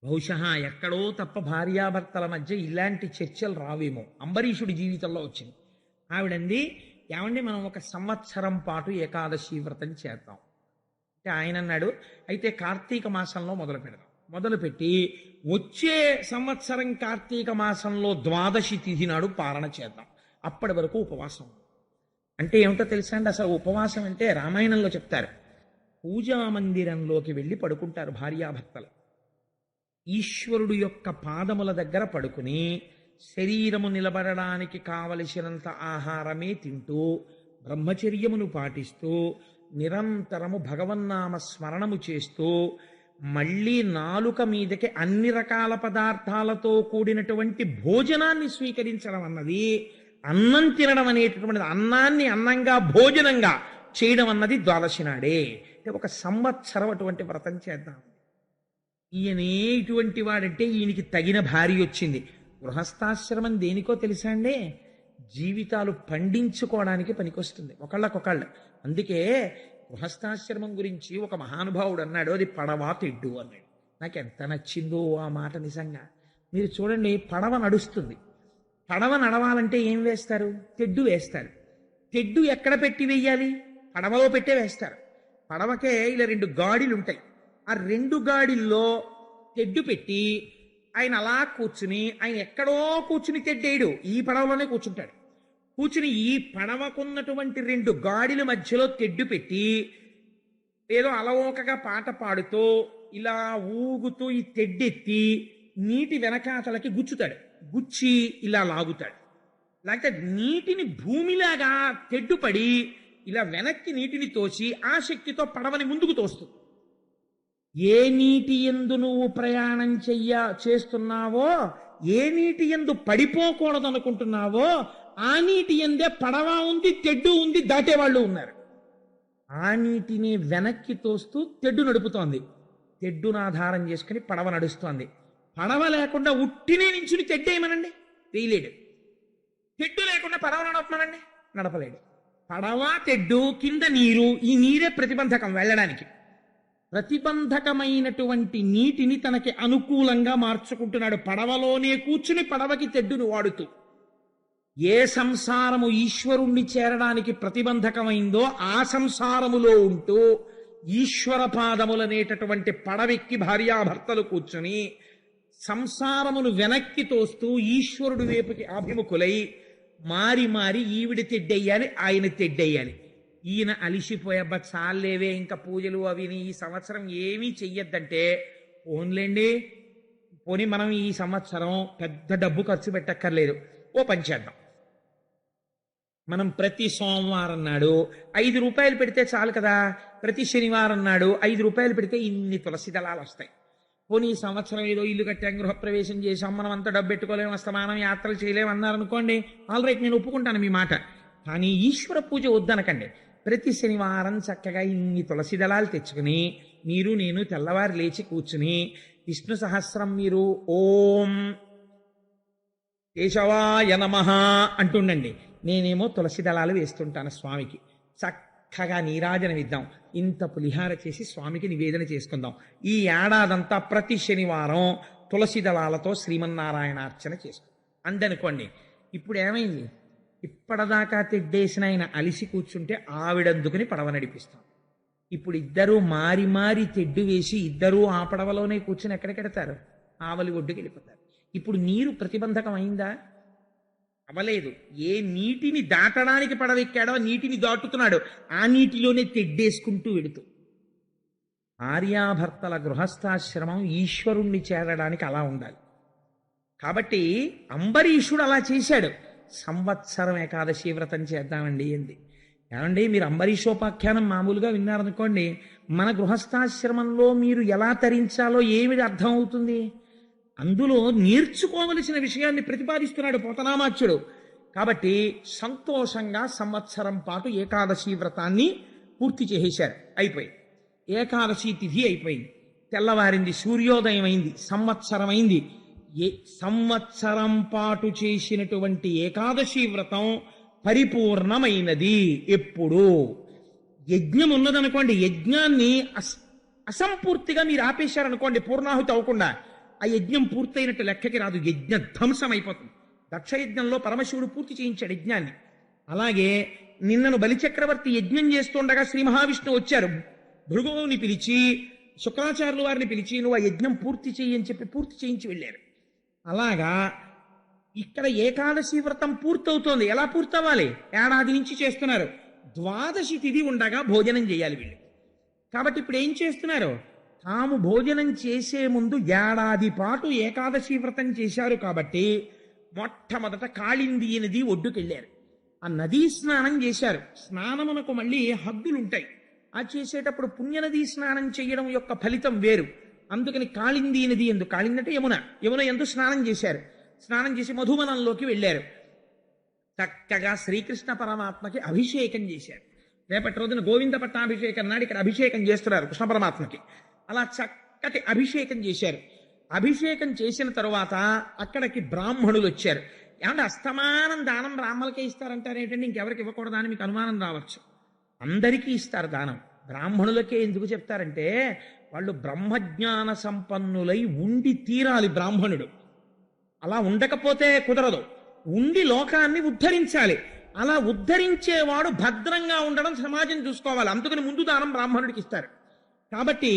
బహుశా ఎక్కడో తప్ప భార్యాభర్తల మధ్య ఇలాంటి చర్చలు రావేమో. అంబరీషుడి జీవితంలో వచ్చింది. ఆవిడంది, ఏమండి మనం 1 సంవత్సరం పాటు ఏకాదశి వ్రతం చేద్దాం అంటే ఆయన అన్నాడు, అయితే కార్తీక మాసంలో మొదలు పెడదాం. మొదలుపెట్టి వచ్చే సంవత్సరం కార్తీక మాసంలో ద్వాదశి తిథి నాడు పారణ చేద్దాం. అప్పటి వరకు ఉపవాసం. అంటే ఏమిటో తెలుసా అండి? అసలు ఉపవాసం అంటే రామాయణంలో చెప్తారు. పూజా మందిరంలోకి వెళ్ళి పడుకుంటారు భార్యాభర్తలు. ఈశ్వరుడు యొక్క పాదముల దగ్గర పడుకుని శరీరము నిలబడడానికి కావలసినంత ఆహారమే తింటూ బ్రహ్మచర్యమును పాటిస్తూ నిరంతరము భగవన్నామ స్మరణము చేస్తూ మళ్ళీ నాలుక మీదకి అన్ని రకాల పదార్థాలతో కూడినటువంటి భోజనాన్ని స్వీకరించడం అన్నది, అన్నం తినడం అనేటటువంటిది, అన్నాన్ని అన్నంగా భోజనంగా చేయడం అన్నది ద్వాదశి నాడే. అంటే ఒక సంవత్సరం అటువంటి వ్రతం చేద్దాం. ఈయనే ఇటువంటి వాడంటే ఈయనకి తగిన భార్య వచ్చింది. గృహస్థాశ్రమం దేనికో తెలుసా అండి? జీవితాలు పండించుకోవడానికి పనికొస్తుంది ఒకళ్ళకొకళ్ళు. అందుకే గృహస్థాశ్రమం గురించి ఒక మహానుభావుడు అన్నాడు, అది పడవ తెడ్డు అన్నాడు. నాకు ఎంత నచ్చిందో ఆ మాట నిజంగా. మీరు చూడండి, పడవ నడుస్తుంది. పడవ నడవాలంటే ఏం వేస్తారు? తెడ్డు వేస్తారు. తెడ్డు ఎక్కడ పెట్టి వేయాలి? పడవలో పెట్టే వేస్తారు. పడవకే ఇలా 2 గాడిలు ఉంటాయి. ఆ 2 గాడిల్లో తెడ్డు పెట్టి ఆయన అలా కూర్చుని, ఆయన ఎక్కడో కూర్చుని తెడ్డేయడు, ఈ పడవలోనే కూర్చుంటాడు. కూర్చుని ఈ పడవకున్నటువంటి 2 గాడిల మధ్యలో తెడ్డు పెట్టి ఏదో అలవోకగా పాట పాడుతూ ఇలా ఊగుతూ ఈ తెడ్డెత్తి నీటి వెనకాతలకి గుచ్చుతాడు. గుచ్చి ఇలా లాగుతాడు. లేకపోతే నీటిని భూమిలాగా తెడ్డుపడి ఇలా వెనక్కి నీటిని తోసి ఆ శక్తితో పడవని ముందుకు తోస్తుంది. ఏ నీటి యందు నువ్వు ప్రయాణం చేస్తున్నావో, ఏ నీటి యందు పడిపోకూడదు అనుకుంటున్నావో ఆ నీటి యందే పడవ ఉంది, తెడ్డు ఉంది, దాటేవాళ్ళు ఉన్నారు. ఆ నీటిని వెనక్కి తోస్తూ తెడ్డు నడుపుతోంది. తెడ్డును ఆధారం చేసుకుని పడవ నడుస్తోంది. పడవ లేకుండా ఉట్టినే నించుని తెడ్డేయమనండి, వేయలేడు. తెడ్డు లేకుండా పడవ నడపమనండి, నడపలేడు. పడవ తెడ్డు కింద నీరు, ఈ నీరే ప్రతిబంధకం వెళ్ళడానికి. ప్రతిబంధకమైనటువంటి నీటిని తనకి అనుకూలంగా మార్చుకుంటున్నాడు. పడవలోనే కూర్చుని పడవకి తెడ్డును వాడుతూ. ఏ సంసారము ఈశ్వరుణ్ణి చేరడానికి ప్రతిబంధకమైందో ఆ సంసారములో ఉంటూ ఈశ్వర పాదములనేటటువంటి పడవెక్కి భార్యాభర్తలు కూర్చుని సంసారమును వెనక్కి తోస్తూ ఈశ్వరుడు వైపుకి అభిముఖులై మారి మారి ఈవిడ తెడ్డెయ్యాలి, ఆయన తెడ్డెయ్యాలి. ఈయన అలిసిపోయబ్బా చాలేవే ఇంకా పూజలు అవిని ఈ సంవత్సరం ఏమీ చెయ్యొద్దంటే, ఓన్లేండి పోనీ మనం ఈ సంవత్సరం పెద్ద డబ్బు ఖర్చు పెట్టక్కర్లేదు, ఓ పని చేద్దాం. మనం ప్రతి సోమవారం నాడు 5 రూపాయలు పెడితే చాలు కదా. ప్రతి శనివారం నాడు 5 రూపాయలు పెడితే ఇన్ని తులసి దళాలు వస్తాయి. పోనీ ఈ సంవత్సరం ఏదో ఇల్లు కట్టాం, గృహప్రవేశం చేసాం, మనం అంత డబ్బు పెట్టుకోలేము, అస్తమానం యాత్రలు చేయలేము అన్నారనుకోండి, ఆల్రైట్, నేను ఒప్పుకుంటాను మీ మాట. కానీ ఈశ్వర పూజ వద్దనకండి. ప్రతి శనివారం చక్కగా ఇన్ని తులసి దళాలు తెచ్చుకుని మీరు నేను తెల్లవారు లేచి కూర్చుని విష్ణు సహస్రం మీరు ఓం కేశవాయ నమః అంటుండండి. నేనేమో తులసి దళాలు వేస్తుంటాను స్వామికి. చక్కగా నీరాజనం ఇద్దాం, ఇంత పులిహార చేసి స్వామికి నివేదన చేసుకుందాం. ఈ ఏడాదంతా ప్రతి శనివారం తులసి దళాలతో శ్రీమన్నారాయణార్చన చేసుకుందాం అందనుకోండి. ఇప్పుడు ఏమైంది? ఇప్పటిదాకా తెడ్డేసిన ఆయన అలిసి కూర్చుంటే ఆవిడందుకుని పడవ నడిపిస్తాం. ఇప్పుడు ఇద్దరూ మారి మారి తెడ్డు వేసి ఇద్దరూ ఆ పడవలోనే కూర్చుని ఎక్కడికెడతారు? ఆవలి ఒడ్డుకి వెళ్ళిపోతారు. ఇప్పుడు నీరు ప్రతిబంధకం అయిందా? అవలేదు. ఏ నీటిని దాటడానికి పడవెక్కాడో నీటిని దాటుతున్నాడు, ఆ నీటిలోనే తెడ్డేసుకుంటూ వెడుతూ. ఆర్యాభర్తల గృహస్థాశ్రమం ఈశ్వరుణ్ణి చేరడానికి అలా ఉండాలి. కాబట్టి అంబరీషుడు అలా చేశాడు. సంవత్సరం ఏకాదశి వ్రతం చేద్దామండి అంది. ఏమండి, మీరు అంబరీషోపాఖ్యానం మామూలుగా విన్నారనుకోండి, మన గృహస్థాశ్రమంలో మీరు ఎలా తరించాలో ఏమిటి అర్థం అవుతుంది? అందులో నేర్చుకోవలసిన విషయాన్ని ప్రతిపాదిస్తున్నాడు పోతనామాచ్యుడు. కాబట్టి సంతోషంగా సంవత్సరం పాటు ఏకాదశి వ్రతాన్ని పూర్తి చేసేశారు. అయిపోయింది. ఏకాదశి తిథి అయిపోయింది, తెల్లవారింది, సూర్యోదయం అయింది, సంవత్సరం అయింది. సంవత్సరం పాటు చేసినటువంటి ఏకాదశి వ్రతం పరిపూర్ణమైనది. ఎప్పుడు యజ్ఞం ఉన్నదనుకోండి, యజ్ఞాన్ని అసంపూర్తిగా మీరు ఆపేశారనుకోండి, పూర్ణాహుతి అవ్వకుండా, ఆ యజ్ఞం పూర్తయినట్టు లెక్కకి రాదు, యజ్ఞ ధ్వంసం అయిపోతుంది. దక్షయజ్ఞంలో పరమశివుడు పూర్తి చేయించాడు యజ్ఞాన్ని. అలాగే నిన్నను బలిచక్రవర్తి యజ్ఞం చేస్తుండగా శ్రీ మహావిష్ణువు వచ్చారు. భృగువుని పిలిచి శుక్రాచార్యుల వారిని పిలిచి నువ్వు ఆ యజ్ఞం పూర్తి చెయ్యి అని చెప్పి పూర్తి చేయించి వెళ్ళారు. అలాగా ఇక్కడ ఏకాదశి వ్రతం పూర్తవుతోంది. ఎలా పూర్తవ్వాలి? ఏడాది నుంచి చేస్తున్నారు. ద్వాదశి తిథి ఉండగా భోజనం చేయాలి వీళ్ళు. కాబట్టి ఇప్పుడు ఏం చేస్తున్నారు? తాము భోజనం చేసే ముందు ఏడాది పాటు ఏకాదశి వ్రతం చేశారు కాబట్టి మొట్టమొదట కాళింది నది ఒడ్డుకెళ్ళారు. ఆ నదీ స్నానం చేశారు. స్నానమునకు మళ్ళీ హద్దులు ఉంటాయి. ఆ చేసేటప్పుడు పుణ్యనదీ స్నానం చేయడం యొక్క ఫలితం వేరు. అందుకని కాళింది నది ఎందు, కాళింది అంటే యమున ఎందు స్నానం చేశారు. స్నానం చేసి మధువనంలోకి వెళ్ళారు. చక్కగా శ్రీకృష్ణ పరమాత్మకి అభిషేకం చేశారు. రేపటి రోజున గోవింద పట్టాభిషేకం నాడు ఇక్కడ అభిషేకం చేస్తున్నారు కృష్ణ పరమాత్మకి. అలా చక్కటి అభిషేకం చేశారు. అభిషేకం చేసిన తరువాత అక్కడికి బ్రాహ్మణులు వచ్చారు. ఏమంటే అస్తమానం దానం బ్రాహ్మణులకే ఇస్తారంటారు ఏంటంటే ఇంకెవరికి ఇవ్వకూడదా అని మీకు అనుమానం రావచ్చు. అందరికీ ఇస్తారు దానం. బ్రాహ్మణులకే ఎందుకు చెప్తారంటే వాళ్ళు బ్రహ్మజ్ఞాన సంపన్నులై ఉండి తీరాలి బ్రాహ్మణుడు. అలా ఉండకపోతే కుదరదు. ఉండి లోకాన్ని ఉద్ధరించాలి. అలా ఉద్ధరించేవాడు భద్రంగా ఉండడం సమాజం చూసుకోవాలి. అందుకని ముందు దానం బ్రాహ్మణుడికి ఇస్తారు. కాబట్టి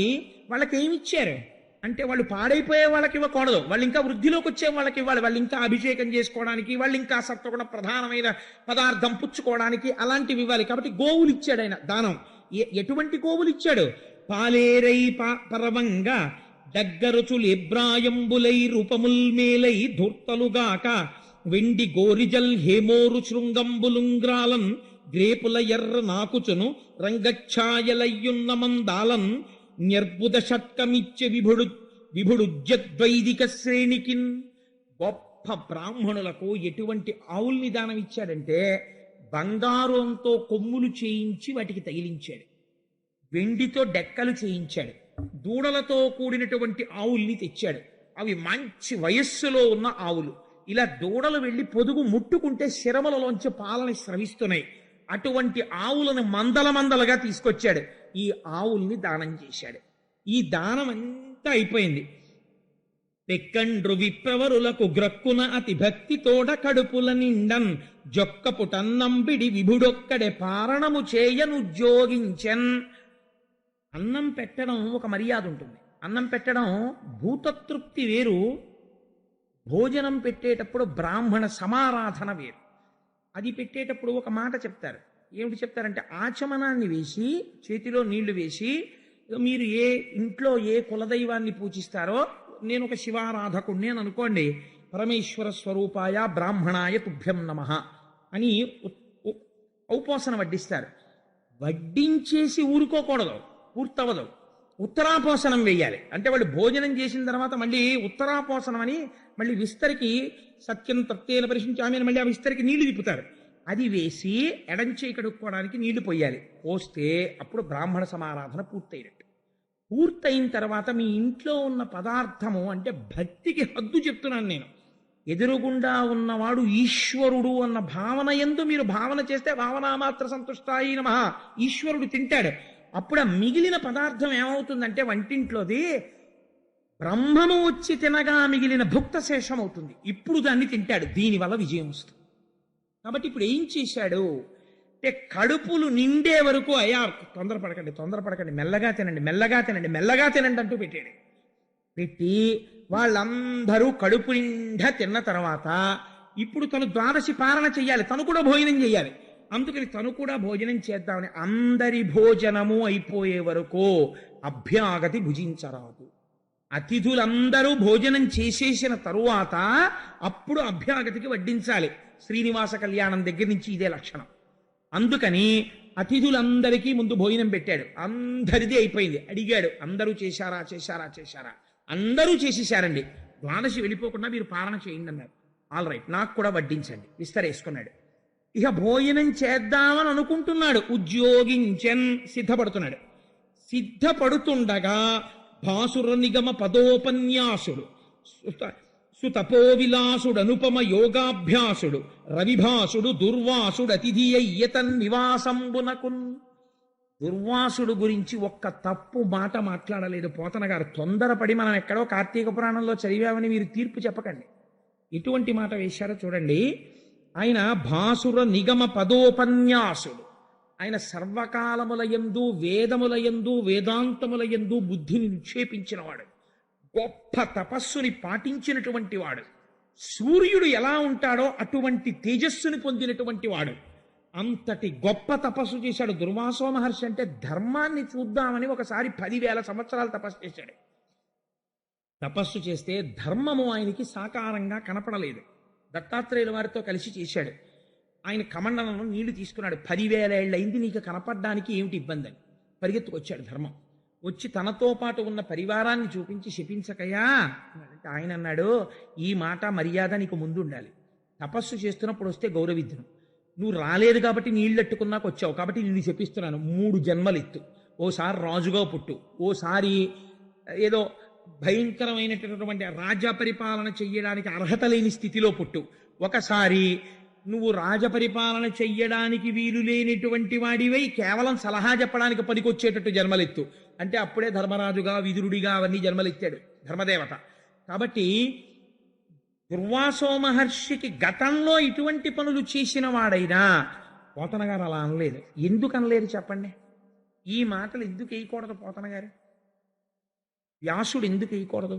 వాళ్ళకి ఏమి ఇచ్చారు అంటే వాళ్ళు పాడైపోయే వాళ్ళకి ఇవ్వకూడదు, వాళ్ళు ఇంకా వృద్ధిలోకి వచ్చే వాళ్ళకి ఇవ్వాలి. వాళ్ళు ఇంకా అభిషేకం చేసుకోవడానికి, వాళ్ళు ఇంకా సత్వగుణ ప్రధానమైన పదార్థం పుచ్చుకోవడానికి అలాంటివి ఇవ్వాలి. కాబట్టి గోవులు ఇచ్చాడు ఆయన దానం. ఎటువంటి గోవులు ఇచ్చాడు? పాలేరై పరవంగా దగ్గరుచులు ఎబ్రాయంబులై రూపముల్మేలై ధూర్తలుగాక వెండి గోరిజల్ హేమోరు శృంగంబులుంగ్రాలన్ గ్రేపుల ఎర్ర నాకుచును రంగఛాయలయ్యున్న మందాలన్ న్యర్బుద షట్కమిచ్చే విభుడుజ్జద్వైదిక శ్రేణికిన్. గొప్ప బ్రాహ్మణులకు ఎటువంటి ఆవుల్ని దానం ఇచ్చాడంటే బంగారంతో కొమ్ములు చేయించి వాటికి తగిలించాడు, వెండితో డెక్కలు చేయించాడు, దూడలతో కూడినటువంటి ఆవుల్ని తెచ్చాడు. అవి మంచి వయస్సులో ఉన్న ఆవులు. ఇలా దూడలు వెళ్ళి పొదుగు ముట్టుకుంటే శిరములలోంచి పాలని స్రవిస్తున్నాయి. అటువంటి ఆవులను మందలుగా తీసుకొచ్చాడు. ఈ ఆవుల్ని దానం చేశాడు. ఈ దానం అంతా అయిపోయింది. పెక్కండ్రు విప్రవరులకు గ్రక్కున అతి భక్తి తోడ కడుపుల నిండన్ జొక్కపుటన్నంబిడి విభుడొక్కడే పారణము చేయనుద్యోగించన్. అన్నం పెట్టడం ఒక మర్యాద ఉంటుంది. అన్నం పెట్టడం భూతతృప్తి వేరు, భోజనం పెట్టేటప్పుడు బ్రాహ్మణ సమారాధన వేరు. అది పెట్టేటప్పుడు ఒక మాట చెప్తారు. ఏమిటి చెప్తారంటే ఆచమనాన్ని వేసి చేతిలో నీళ్లు వేసి మీరు ఏ ఇంట్లో ఏ కులదైవాన్ని పూజిస్తారో, నేను ఒక శివారాధకుణ్ణి అని అనుకోండి, పరమేశ్వర స్వరూపాయ బ్రాహ్మణాయ తుభ్యం నమః అని ఔపోసన వడ్డిస్తారు. వడ్డించేసి ఊరుకోకూడదు, పూర్తవదు. ఉత్తరాపోసనం వేయాలి. అంటే వాళ్ళు భోజనం చేసిన తర్వాత మళ్ళీ ఉత్తరాపోసనం అని మళ్ళీ విస్తరికి సత్యం తత్తేన పరిశీలించి ఆమెను మళ్ళీ ఆ విస్తరికి నీళ్లు తిప్పుతారు. అది వేసి ఎడంచేయి కడుక్కోవడానికి నీళ్లు పోయాలి. పోస్తే అప్పుడు బ్రాహ్మణ సమారాధన పూర్తయినట్టు. పూర్తయిన తర్వాత మీ ఇంట్లో ఉన్న పదార్థము అంటే భక్తికి హద్దు చెప్తున్నాను నేను. ఎదురుగుండా ఉన్నవాడు ఈశ్వరుడు అన్న భావన ఎందు మీరు భావన చేస్తే భావనామాత్ర సంతుష్టాయి నమః ఈశ్వరుడు తింటాడు. అప్పుడు ఆ మిగిలిన పదార్థం ఏమవుతుందంటే వంటింట్లోది బ్రహ్మము వచ్చి తినగా మిగిలిన భుక్త శేషం అవుతుంది. ఇప్పుడు దాన్ని తింటాడు. దీనివల్ల విజయం వస్తుంది. కాబట్టి ఇప్పుడు ఏం చేశాడు అంటే కడుపులు నిండే వరకు అయ్యా తొందరపడకండి, మెల్లగా తినండి అంటూ పెట్టాడు. పెట్టి వాళ్ళందరూ కడుపు నిండా తిన్న తర్వాత ఇప్పుడు తను ద్వాదశి పారణ చెయ్యాలి, తను కూడా భోజనం చెయ్యాలి. అందుకని తను కూడా భోజనం చేద్దామని అందరి భోజనము అయిపోయే వరకు అభ్యాగతి భుజించరాదు. అతిథులందరూ భోజనం చేసేసిన తరువాత అప్పుడు అభ్యాగతికి వడ్డించాలి. శ్రీనివాస కళ్యాణం దగ్గర నుంచి ఇదే లక్షణం. అందుకని అతిథులందరికీ ముందు భోజనం పెట్టాడు. అందరిది అయిపోయింది. అడిగాడు, అందరూ చేశారా? అందరూ చేసేశారండి. ద్వాదశి వెళ్ళిపోకుండా మీరు పాలన చేయండి అన్నారు. ఆల్ రైట్, నాకు కూడా వడ్డించండి. విస్తరేసుకున్నాడు. ఇక భోజనం చేద్దామని అనుకుంటున్నాడు. ఉద్యోగించన్ సిద్ధపడుతున్నాడు. సిద్ధపడుతుండగా భాసుర నిగమ పదోపన్యాసుడు సుతపోవిలాసుడు అనుపమ యోగాభ్యాసుడు రవిభాసుడు దుర్వాసుడు అతిథి అయ్యతన్ నివాసంబునకున్. దుర్వాసుడు గురించి ఒక్క తప్పు మాట మాట్లాడలేదు పోతన గారు. తొందరపడి మనం ఎక్కడో కార్తీక పురాణంలో చదివామని మీరు తీర్పు చెప్పకండి. ఎటువంటి మాట వేశారో చూడండి. ఆయన భాసుర నిగమ పదోపన్యాసుడు ఆయన సర్వకాలములయందు వేదములయందు వేదాంతములయందు బుద్ధిని నిక్షేపించిన వాడు, గొప్ప తపస్సుని పాటించినటువంటి వాడు, సూర్యుడు ఎలా ఉంటాడో అటువంటి తేజస్సుని పొందినటువంటి వాడు, అంతటి గొప్ప తపస్సు చేశాడు. దుర్వాసో మహర్షి అంటే ధర్మాన్ని చూద్దామని ఒకసారి 10,000 సంవత్సరాలు తపస్సు చేశాడు. తపస్సు చేస్తే ధర్మము ఆయనకి సాకారంగా కనపడలేదు. దత్తాత్రేయుల వారితో కలిసి చేశాడు. ఆయన కమండలంలో నీళ్లు తీసుకున్నాడు. 10,000 ఏళ్ళు అయింది, నీకు కనపడడానికి ఏమిటి ఇబ్బంది అని పరిగెత్తుకొచ్చాడు ధర్మం. వచ్చి తనతో పాటు ఉన్న పరివారాన్ని చూపించి శపించకయ్యా అంటే ఆయన అన్నాడు, ఈ మాట మర్యాద నీకు ముందు ఉండాలి. తపస్సు చేస్తున్నప్పుడు వస్తే గౌరవిద్దును. నువ్వు రాలేదు కాబట్టి నీళ్ళెట్టుకున్నాక వచ్చావు కాబట్టి నిన్ను చెప్పిస్తున్నాను. 3 జన్మలెత్తు. ఓసారి రాజుగా పుట్టు, ఓసారి ఏదో భయంకరమైనటువంటి రాజ్య పరిపాలన చెయ్యడానికి అర్హత లేని స్థితిలో పుట్టు, ఒకసారి నువ్వు రాజపరిపాలన చెయ్యడానికి వీలు లేనిటువంటి వాడివై కేవలం సలహా చెప్పడానికి పనికొచ్చేటట్టు జన్మలెత్తు అంటే అప్పుడే ధర్మరాజుగా విదురుడిగా అవన్నీ జన్మలెత్తాడు ధర్మదేవత. కాబట్టి దుర్వాసో మహర్షికి గతంలో ఇటువంటి పనులు చేసిన వాడైనా పోతన గారు అలా అనలేదు. ఎందుకు అనలేదు చెప్పండి? ఈ మాటలు ఎందుకు వేయకూడదు పోతన గారు? వ్యాసుడు ఎందుకు వేయకూడదు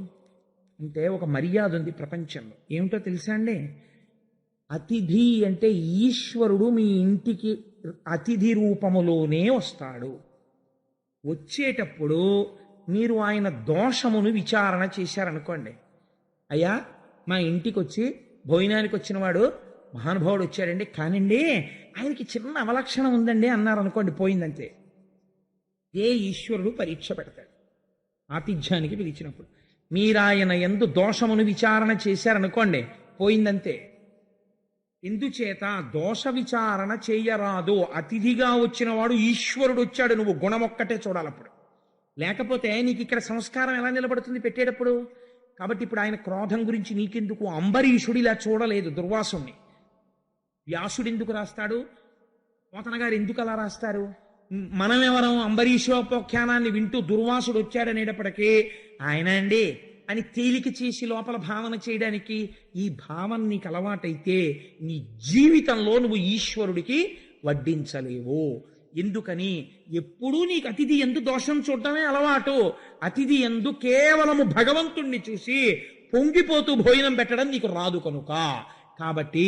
అంటే ఒక మర్యాద ఉంది ప్రపంచంలో. ఏమిటో తెలుసా అండి? అతిథి అంటే ఈశ్వరుడు మీ ఇంటికి అతిథి రూపములోనే వస్తాడు. వచ్చేటప్పుడు మీరు ఆయన దోషమును విచారణ చేశారనుకోండి, అయ్యా మా ఇంటికి వచ్చి భోజనానికి వచ్చిన వాడు మహానుభావుడు వచ్చాడండి, కానండి ఆయనకి చిన్న అవలక్షణం ఉందండి అన్నారనుకోండి, పోయిందంతే. ఏ ఈశ్వరుడు పరీక్ష పెడతాడు ఆతిథ్యానికి పిలిచినప్పుడు. మీరాయన యందు దోషమును విచారణ చేశారనుకోండి, పోయిందంతే. ఎందుచేత దోష విచారణ చేయరాదు. అతిథిగా వచ్చిన వాడు ఈశ్వరుడు వచ్చాడు, నువ్వు గుణమొక్కటే చూడాలప్పుడు. లేకపోతే నీకు ఇక్కడ సంస్కారం ఎలా నిలబడుతుంది పెట్టేటప్పుడు? కాబట్టి ఇప్పుడు ఆయన క్రోధం గురించి నీకెందుకు? అంబరీషుడు ఇలా చూడలేదు దుర్వాసుణ్ణి. వ్యాసుడు ఎందుకు రాస్తాడు? పోతన గారు ఎందుకు అలా రాస్తారు? మనమెవరం అంబరీషోపాఖ్యానాన్ని వింటూ దుర్వాసుడు వచ్చాడనేటప్పటికీ ఆయన అండి అని తేలిక చేసి లోపల భావన చేయడానికి. ఈ భావన నీకు అలవాటైతే నీ జీవితంలో నువ్వు ఈశ్వరుడికి వడ్డించలేవు. ఎందుకని? ఎప్పుడూ నీకు అతిథి ఎందు దోషం చూడటమే అలవాటు. అతిథి ఎందు కేవలము భగవంతుణ్ణి చూసి పొంగిపోతూ భోజనం పెట్టడం నీకు రాదు కనుక. కాబట్టి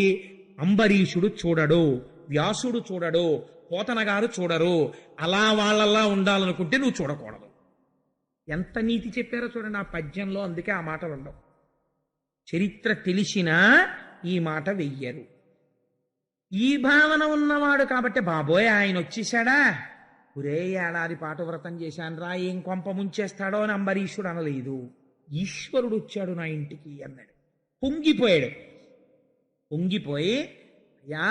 అంబరీషుడు చూడడు, వ్యాసుడు చూడడు, పోతన గారు చూడరు. అలా వాళ్ళలా ఉండాలనుకుంటే నువ్వు చూడకూడదు. ఎంత నీతి చెప్పారో చూడండి ఆ పద్యంలో. అందుకే ఆ మాటలు ఉండవు. చరిత్ర తెలిసినా ఈ మాట వెయ్యరు. ఈ భావన ఉన్నవాడు కాబట్టి బాబోయ్ ఆయన వచ్చేసాడా, ఒరే ఏడాది పాటు వ్రతం చేశాను రా, ఏం కొంప ముంచేస్తాడో అని అంబరీషుడు అనలేదు. ఈశ్వరుడు వచ్చాడు నా ఇంటికి అన్నాడు. పొంగిపోయాడు. పొంగిపోయి, అయ్యా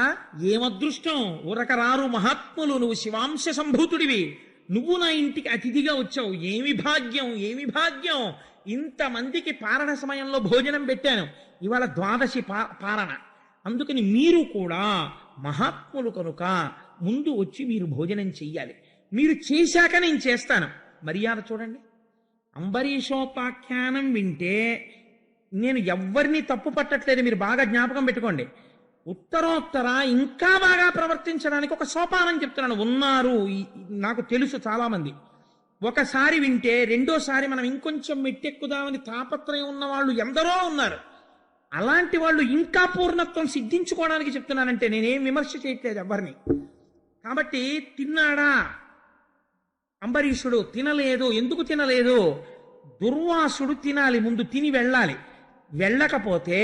ఏమదృష్టం, ఉరకరారు మహాత్ములు, నువ్వు శివాంశ సంభూతుడివి, నువ్వు నా ఇంటికి అతిథిగా వచ్చావు, ఏమి భాగ్యం, ఏమి భాగ్యం. ఇంతమందికి పారణ సమయంలో భోజనం పెట్టాను, ఇవాళ ద్వాదశి పారణ. అందుకని మీరు కూడా మహాత్ములు కనుక ముందు వచ్చి మీరు భోజనం చెయ్యాలి. మీరు చేశాక నేను చేస్తాను. మర్యాద చూడండి. అంబరీషోపాఖ్యానం వింటే నేను ఎవ్వరినీ తప్పు పట్టట్లేదు, మీరు బాగా జ్ఞాపకం పెట్టుకోండి. ఉత్తరోత్తర ఇంకా బాగా ప్రవర్తించడానికి ఒక సోపానం చెప్తున్నాను. ఉన్నారు, నాకు తెలుసు చాలామంది. ఒకసారి వింటే రెండోసారి మనం ఇంకొంచెం మెట్టెక్కుదామని తాపత్రయం ఉన్న వాళ్ళు ఎందరో ఉన్నారు. అలాంటి వాళ్ళు ఇంకా పూర్ణత్వం సిద్ధించుకోవడానికి చెప్తున్నానంటే నేనేం విమర్శ చేయట్లేదు ఎవరిని. కాబట్టి తిన్నాడా అంబరీషుడు? తినలేదు. ఎందుకు తినలేదు? దుర్వాసుడు తినాలి, ముందు తిని వెళ్ళాలి. వెళ్ళకపోతే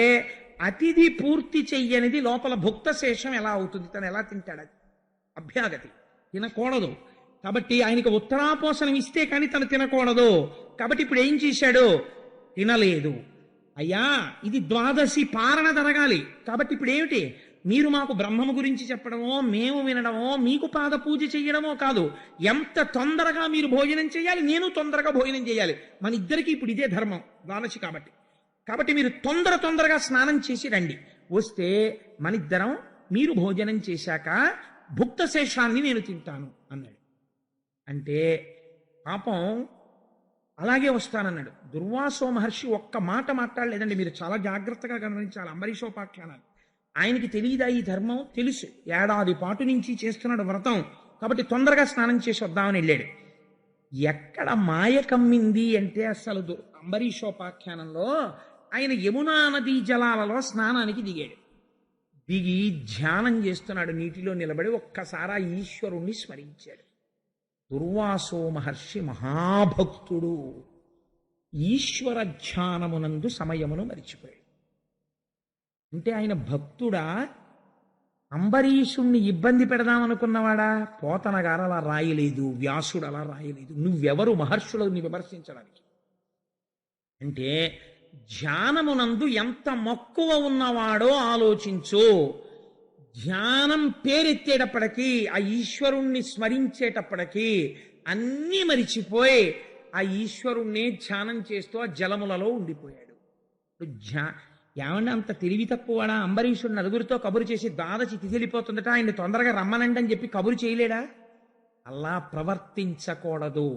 అతిథి పూర్తి చెయ్యనిది లోపల భుక్త శేషం ఎలా అవుతుంది? తను ఎలా తింటాడు? అది అభ్యాగతి, తినకూడదు. కాబట్టి ఆయనకు ఉత్తరాపోసనం ఇస్తే కానీ తను తినకూడదు. కాబట్టి ఇప్పుడు ఏం చేశాడు? తినలేదు. అయ్యా ఇది ద్వాదశి పారణ జరగాలి. కాబట్టి ఇప్పుడు ఏమిటి? మీరు మాకు బ్రహ్మము గురించి చెప్పడమో, మేము వినడమో, మీకు పాద పూజ చెయ్యడమో కాదు. ఎంత తొందరగా మీరు భోజనం చేయాలి, నేను తొందరగా భోజనం చేయాలి. మన ఇద్దరికి ఇప్పుడు ఇదే ధర్మం ద్వాదశి. కాబట్టి మీరు తొందరగా స్నానం చేసి రండి. వస్తే మనిద్దరం మీరు భోజనం చేశాక భుక్త శేషాన్ని నేను తింటాను అన్నాడు. అంటే పాపం అలాగే వస్తానన్నాడు. దుర్వాసో మహర్షి ఒక్క మాట మాట్లాడలేదండి. మీరు చాలా జాగ్రత్తగా గమనించాలి అంబరీషోపాఖ్యానాలు. ఆయనకి తెలియదా ఈ ధర్మం? తెలుసు. ఏడాది పాటు నుంచి చేస్తున్నాడు వ్రతం. కాబట్టి తొందరగా స్నానం చేసి వద్దామని వెళ్ళాడు. ఎక్కడ మాయ కమ్మింది అంటే అసలు అంబరీషోపాఖ్యానంలో ఆయన యమునా నదీ జలాలలో స్నానానికి దిగాడు. దిగి ధ్యానం చేస్తున్నాడు, నీటిలో నిలబడి ఒక్కసారి ఆ ఈశ్వరుణ్ణి స్మరించాడు. దుర్వాసో మహర్షి మహాభక్తుడు, ఈశ్వర ధ్యానమునందు సమయమును మరిచిపోయాడు. అంటే ఆయన భక్తుడా, అంబరీషుణ్ణి ఇబ్బంది పెడదామనుకున్నవాడా? పోతన గారు అలా రాయలేదు, వ్యాసుడు అలా రాయలేదు. నువ్వెవరు మహర్షులని విమర్శించడానికి? అంటే ధ్యానమునందు ఎంత మక్కువ ఉన్నవాడో ఆలోచించు. ధ్యానం పేరెత్తేటప్పటికీ, ఆ ఈశ్వరుణ్ణి స్మరించేటప్పటికీ అన్నీ మరిచిపోయి ఆ ఈశ్వరుణ్ణి ధ్యానం చేస్తూ ఆ జలములలో ఉండిపోయాడు. ఏమన్నా అంత తెలివి తక్కువడా? అంబరీషుడు నలుగురితో కబురు చేసి ద్వాదశి తిథి వెళ్ళిపోతుందట, ఆయన్ని తొందరగా రమ్మనండి అని చెప్పి కబురు చేయలేడా? అలా ప్రవర్తించకూడదు.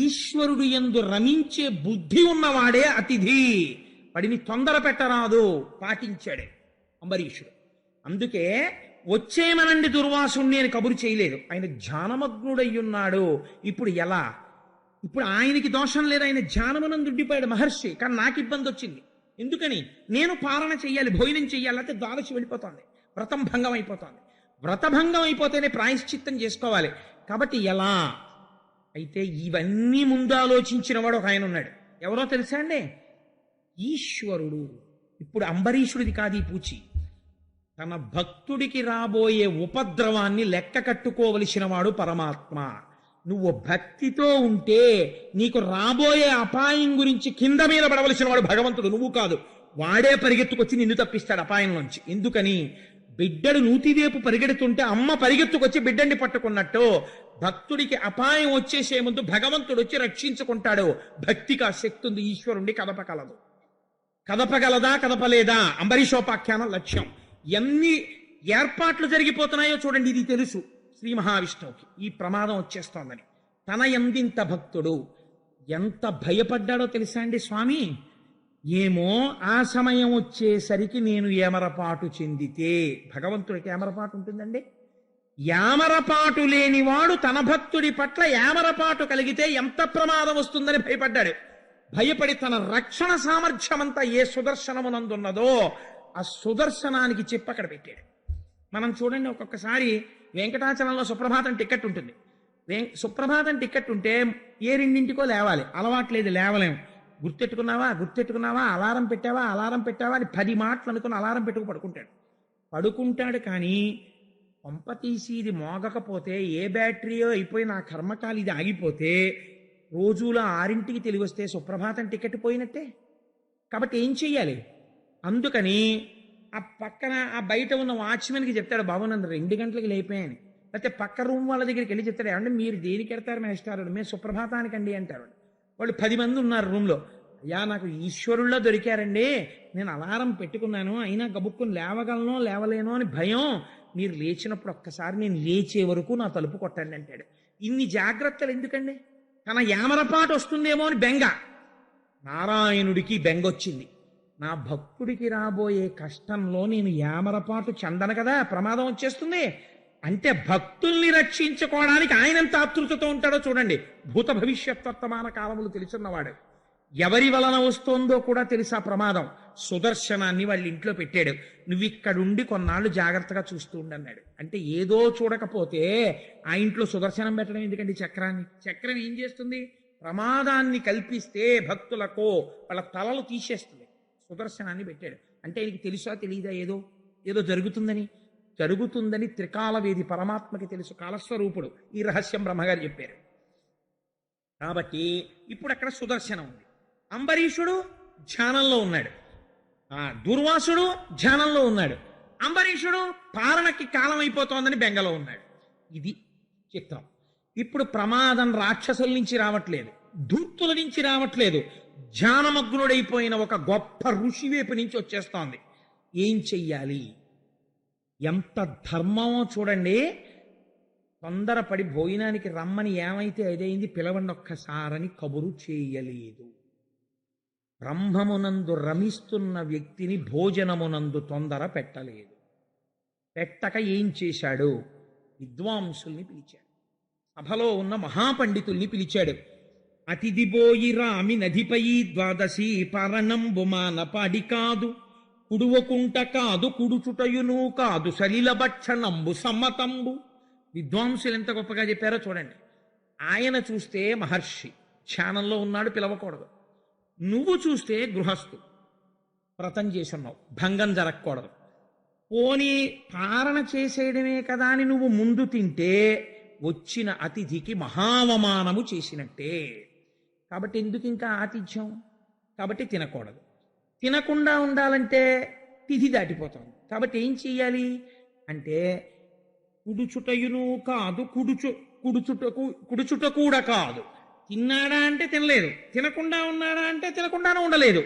ఈశ్వరుడు యందు రమించే బుద్ధి ఉన్నవాడే అతిథి, వాడిని తొందర పెట్టరాదు, పాటించాడే అంబరీషుడు. అందుకే వచ్చేమనండి దుర్వాసుణ్ణి అని కబురు చేయలేదు. ఆయన ధ్యానమగ్నుడయ్యున్నాడు. ఇప్పుడు ఎలా? ఇప్పుడు ఆయనకి దోషం లేదు, ఆయన ధ్యానమునందు ఉండిపోయాడు మహర్షి. కానీ నాకు ఇబ్బంది వచ్చింది. ఎందుకని? నేను పాలన చెయ్యాలి, భోజనం చెయ్యాలి, అయితే ద్వాదశి వెళ్ళిపోతుంది, వ్రతం భంగం అయిపోతుంది. వ్రతభంగం అయిపోతేనే ప్రాయశ్చిత్తం చేసుకోవాలి. కాబట్టి ఎలా? అయితే ఇవన్నీ ముందు ఆలోచించిన వాడు ఒక ఆయన ఉన్నాడు. ఎవరో తెలుసా అండి? ఈశ్వరుడు. ఇప్పుడు అంబరీషుడిది కాదు ఈ పూచి. తన భక్తుడికి రాబోయే ఉపద్రవాన్ని లెక్క కట్టుకోవలసిన వాడు పరమాత్మ. నువ్వు భక్తితో ఉంటే నీకు రాబోయే అపాయం గురించి కింద మీద పడవలసిన వాడు భగవంతుడు, నువ్వు కాదు. వాడే పరిగెత్తుకొచ్చి నిన్ను తప్పిస్తాడు అపాయంలోంచి. ఎందుకని? బిడ్డడు నూతివేపు పరిగెడుతుంటే అమ్మ పరిగెత్తుకొచ్చి బిడ్డని పట్టుకున్నట్టు భక్తుడికి అపాయం వచ్చేసే ముందు భగవంతుడు వచ్చి రక్షించుకుంటాడు. భక్తికి ఆ శక్తి ఉంది, ఈశ్వరుణ్ణి కదపగలదు. కదపగలదా కదపలేదా అంబరీషోపాఖ్యానం లక్ష్యం. ఎన్ని ఏర్పాట్లు జరిగిపోతున్నాయో చూడండి. ఇది తెలుసు శ్రీ మహావిష్ణువుకి ఈ ప్రమాదం వచ్చేస్తోందని. తన ఎందింత భక్తుడు ఎంత భయపడ్డాడో తెలుసా అండి స్వామి? ఏమో ఆ సమయం వచ్చేసరికి నేను ఏమరపాటు చెందితే. భగవంతుడికి ఏమరపాటు ఉంటుందండి? యామరపాటు లేనివాడు తన భక్తుడి పట్ల యామరపాటు కలిగితే ఎంత ప్రమాదం వస్తుందని భయపడ్డాడు. భయపడి తన రక్షణ సామర్థ్యమంతా ఏ సుదర్శనమునందున్నదో ఆ సుదర్శనానికి చెప్పి అక్కడ పెట్టాడు. మనం చూడండి, ఒక్కొక్కసారి వెంకటాచలంలో సుప్రభాతం టికెట్ ఉంటుంది. సుప్రభాతం టికెట్ ఉంటే ఏ రెండింటికో లేవాలి, అలవాట్లేదు, లేవలేము. గుర్తెట్టుకున్నావా, అలారం పెట్టావా అని 10 మాటలు అనుకుని అలారం పెట్టుకు పడుకుంటాడు. కానీ పంప తీసి ఇది మోగకపోతే, ఏ బ్యాటరీయో అయిపోయి నా కర్మకాలు ఇది ఆగిపోతే, రోజులో 6ంటికి తెలివి వస్తే సుప్రభాతం టికెట్ పోయినట్టే. కాబట్టి ఏం చెయ్యాలి? అందుకని ఆ పక్కన ఆ బయట ఉన్న వాచ్మెన్కి చెప్తాడు, బాబు నన్ను 2 గంటలకు లేపాయని. లేకపోతే పక్క రూమ్ వాళ్ళ దగ్గరికి వెళ్ళి చెప్తాడు, ఏమంటే మీరు దేనికి ఎడతారు మేస్టారు, మేము సుప్రభాతానికండి అంటారు. వాళ్ళు 10 మంది ఉన్నారు రూమ్లో. అయ్యా నాకు ఈశ్వరుల్లో దొరికారండి, నేను అలారం పెట్టుకున్నాను, అయినా గబుక్కుని లేవగలనో లేవలేనో అని భయం. మీరు లేచినప్పుడు ఒక్కసారి నేను లేచే వరకు నా తలుపు కొట్టండి అంటాడు. ఇన్ని జాగ్రత్తలు ఎందుకండి? తన యామరపాటు వస్తుందేమో అని బెంగ. నారాయణుడికి బెంగొచ్చింది. నా భక్తుడికి రాబోయే కష్టంలో నేను యామరపాటు చెందను కదా, ప్రమాదం వచ్చేస్తుంది. అంటే భక్తుల్ని రక్షించుకోవడానికి ఆయనంత ఆతృతతో ఉంటాడో చూడండి. భూత భవిష్యత్ వర్తమాన కాలములు తెలుసున్నవాడు. ఎవరి వలన వస్తోందో కూడా తెలుసా ప్రమాదం. సుదర్శనాన్ని వాళ్ళ ఇంట్లో పెట్టాడు. నువ్వు ఇక్కడుండి కొన్నాళ్ళు జాగ్రత్తగా చూస్తూ ఉండన్నాడు. అంటే ఏదో చూడకపోతే ఆ ఇంట్లో సుదర్శనం పెట్టడం ఎందుకండి? చక్రం ఏం చేస్తుంది? ప్రమాదాన్ని కల్పిస్తే భక్తులకు వాళ్ళ తలలు తీసేస్తుంది. సుదర్శనాన్ని పెట్టాడు. అంటే ఆయనకి తెలుసా తెలియదా ఏదో జరుగుతుందని త్రికాలవేది పరమాత్మకి తెలుసు, కాలస్వరూపుడు. ఈ రహస్యం బ్రహ్మగారు చెప్పారు. కాబట్టి ఇప్పుడు అక్కడ సుదర్శనం ఉంది. అంబరీషుడు ధ్యానంలో ఉన్నాడు, దుర్వాసుడు ధ్యానంలో ఉన్నాడు, అంబరీషుడు పాలనకి కాలం అయిపోతోందని బెంగలో ఉన్నాడు. ఇది చిత్రం. ఇప్పుడు ప్రమాదం రాక్షసుల నుంచి రావట్లేదు, ధూర్తుల నుంచి రావట్లేదు, ధ్యానమగ్నుడైపోయిన ఒక గొప్ప ఋషి వైపు నుంచి వచ్చేస్తోంది. ఏం చెయ్యాలి? ఎంత ధర్మమో చూడండి. తొందరపడి భోజనానికి రమ్మని ఏమైతే అదైంది, పిలవండి ఒక్కసారని కబురు చేయలేదు. బ్రహ్మమునందు రమిస్తున్న వ్యక్తిని భోజనమునందు తొందర పెట్టలేదు. పెట్టక ఏం చేశాడు? విద్వాంసుల్ని పిలిచాడు, సభలో ఉన్న మహాపండితుల్ని పిలిచాడు. అతిథి బోయి రామి నదిపై ద్వాదశి పరణంబు మానపాడి కాదు, కుడువకుంట కాదు కుడుచుటయును కాదు సలిల భక్షణంబు సమ్మతంబు. విద్వాంసులు ఎంత గొప్పగా చెప్పారో చూడండి. ఆయన చూస్తే మహర్షి, ధ్యానంలో ఉన్నాడు, పిలవకూడదు. నువ్వు చూస్తే గృహస్థు, వ్రతం చేసున్నావు, భంగం జరగకూడదు. పోనీ పారణ చేసేయడమే కదా అని నువ్వు ముందు తింటే వచ్చిన అతిథికి మహావమానము చేసినట్టే. కాబట్టి ఎందుకు ఇంకా ఆతిథ్యం? కాబట్టి తినకూడదు. తినకుండా ఉండాలంటే తిథి దాటిపోతుంది. కాబట్టి ఏం చెయ్యాలి అంటే, కుడుచుటయును కాదు కుడుచుట కూడా కాదు. తిన్నాడా అంటే తినలేదు, తినకుండా ఉన్నాడా అంటే తినకుండానే ఉండలేదు.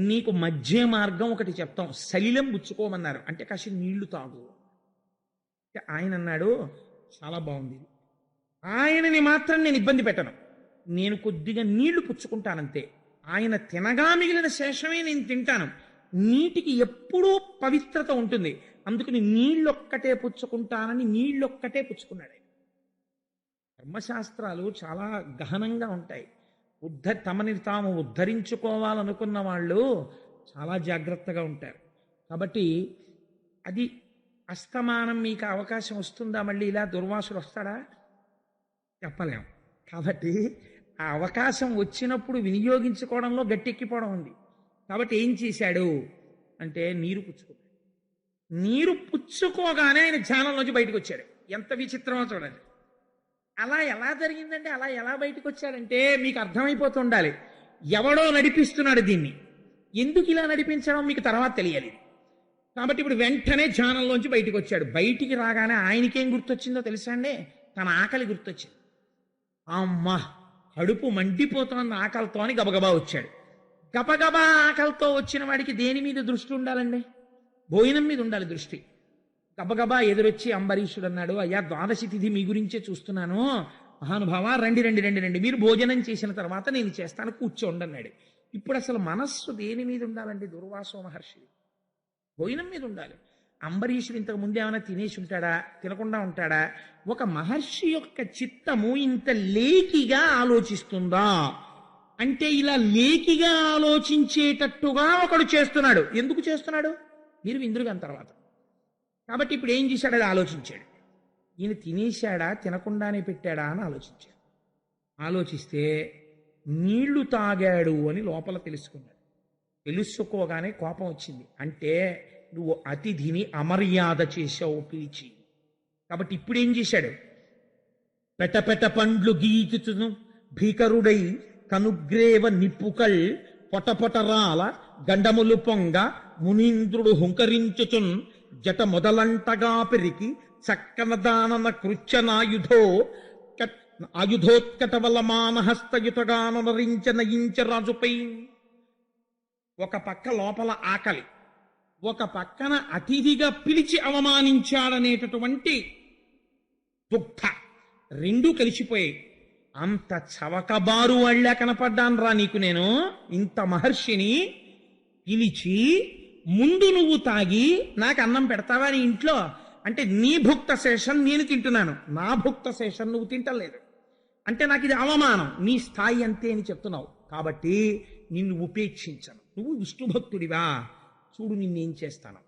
నీకు మధ్య మార్గం ఒకటి చెప్తాం, సలిలం పుచ్చుకోమన్నారు. అంటే కాసి నీళ్లు తాగు. ఆయన అన్నాడు, చాలా బాగుంది, ఆయనని మాత్రం నేను ఇబ్బంది పెట్టను, నేను కొద్దిగా నీళ్లు పుచ్చుకుంటానంతే. ఆయన తినగా మిగిలిన శేషమే నేను తింటాను. నీటికి ఎప్పుడూ పవిత్రత ఉంటుంది, అందుకని నీళ్ళొక్కటే పుచ్చుకుంటానని నీళ్ళొక్కటే పుచ్చుకున్నాడు. ధర్మశాస్త్రాలు చాలా గహనంగా ఉంటాయి. తమని తాము ఉద్ధరించుకోవాలనుకున్న వాళ్ళు చాలా జాగ్రత్తగా ఉంటారు. కాబట్టి అది అస్తమానం మీకు అవకాశం వస్తుందా? మళ్ళీ ఇలా దుర్వాసుడు వస్తాడా? చెప్పలేం. కాబట్టి ఆ అవకాశం వచ్చినప్పుడు వినియోగించుకోవడంలో గట్టెక్కిపోవడం ఉంది. కాబట్టి ఏం చేశాడు అంటే, నీరు పుచ్చుకున్నాడు. నీరు పుచ్చుకోగానే ఆయన ధ్యానంలోంచి బయటకు వచ్చాడు. ఎంత విచిత్రమో చూడండి. అలా ఎలా జరిగిందంటే, అలా ఎలా బయటకు వచ్చాడంటే మీకు అర్థమైపోతుండాలి. ఎవడో నడిపిస్తున్నాడు దీన్ని. ఎందుకు ఇలా నడిపించడం మీకు తర్వాత తెలియాలి. కాబట్టి ఇప్పుడు వెంటనే ధ్యానంలోంచి బయటకు వచ్చాడు. బయటికి రాగానే ఆయనకేం గుర్తొచ్చిందో తెలుసా అండి? తన ఆకలి గుర్తొచ్చింది. అమ్మా, కడుపు మండిపోతోన్న ఆకలితో అని గబగబా వచ్చాడు. గబగబా ఆకలితో వచ్చిన వాడికి దేని మీద దృష్టి ఉండాలండి? భోజనం మీద ఉండాలి దృష్టి. గబగబా ఎదురొచ్చి అంబరీషుడు అన్నాడు, అయ్యా ద్వాదశి తిథి మీ గురించే చూస్తున్నాను, మహానుభావ రండి రండి రండి రండి, మీరు భోజనం చేసిన తర్వాత నేను చేస్తాను, కూర్చోండి అన్నాడు. ఇప్పుడు అసలు మనస్సు దేని మీద ఉండాలండి? దుర్వాసో మహర్షి భోజనం మీద ఉండాలి. అంబరీషుడు ఇంతకు ముందు ఏమైనా తినేసి ఉంటాడా? తినకుండా ఉంటాడా? ఒక మహర్షి యొక్క చిత్తము ఇంత లేకిగా ఆలోచిస్తుందా అంటే, ఇలా లేకిగా ఆలోచించేటట్టుగా ఒకడు చేస్తున్నాడు. ఎందుకు చేస్తున్నాడు? మీరు విందురుగాని తర్వాత. కాబట్టి ఇప్పుడు ఏం చేశాడు? అది ఆలోచించాడు. ఈయన తినేశాడా తినకుండానే పెట్టాడా అని ఆలోచించాడు. ఆలోచిస్తే నీళ్లు తాగాడు అని లోపల తెలుసుకున్నాడు. తెలుసుకోగానే కోపం వచ్చింది. అంటే నువ్వు అతిథిని అమర్యాద చేశావు పిలిచి. కాబట్టి ఇప్పుడు ఏం చేశాడు? పెటపెట పండ్లు గీచును భీకరుడై కనుగ్రేవ నిప్పుకల్ పొటపొటరాల గండములు పొంగ మునీంద్రుడు హుంకరించుచున్ జట మొదలంటగా పెరికి చక్కన దానన కృత్యనాయుధో ఆయుధోత్కటవల మానహస్తయుతగానరించ నయించ రాజుపై. ఒక పక్క లోపల ఆకలి, ఒక పక్కన అతిథిగా పిలిచి అవమానించాడనేటటువంటి దుఃఖ, రెండూ కలిసిపోయాయి. అంత చవకబారు వాళ్ళ కనపడ్డాను రా నీకు నేను. ఇంత మహర్షిని పిలిచి ముందు నువ్వు తాగి నాకు అన్నం పెడతావా నీ ఇంట్లో? అంటే నీ భుక్త శేషం నేను తింటున్నాను, నా భుక్త శేషం నువ్వు తింటలేదు. అంటే నాకు ఇది అవమానం, నీ స్థాయి అంతే అని చెప్తున్నావు. కాబట్టి నిన్ను ఉపేక్షించను. నువ్వు విష్ణు భక్తుడివా? చూడు నిన్నేం చేస్తాను.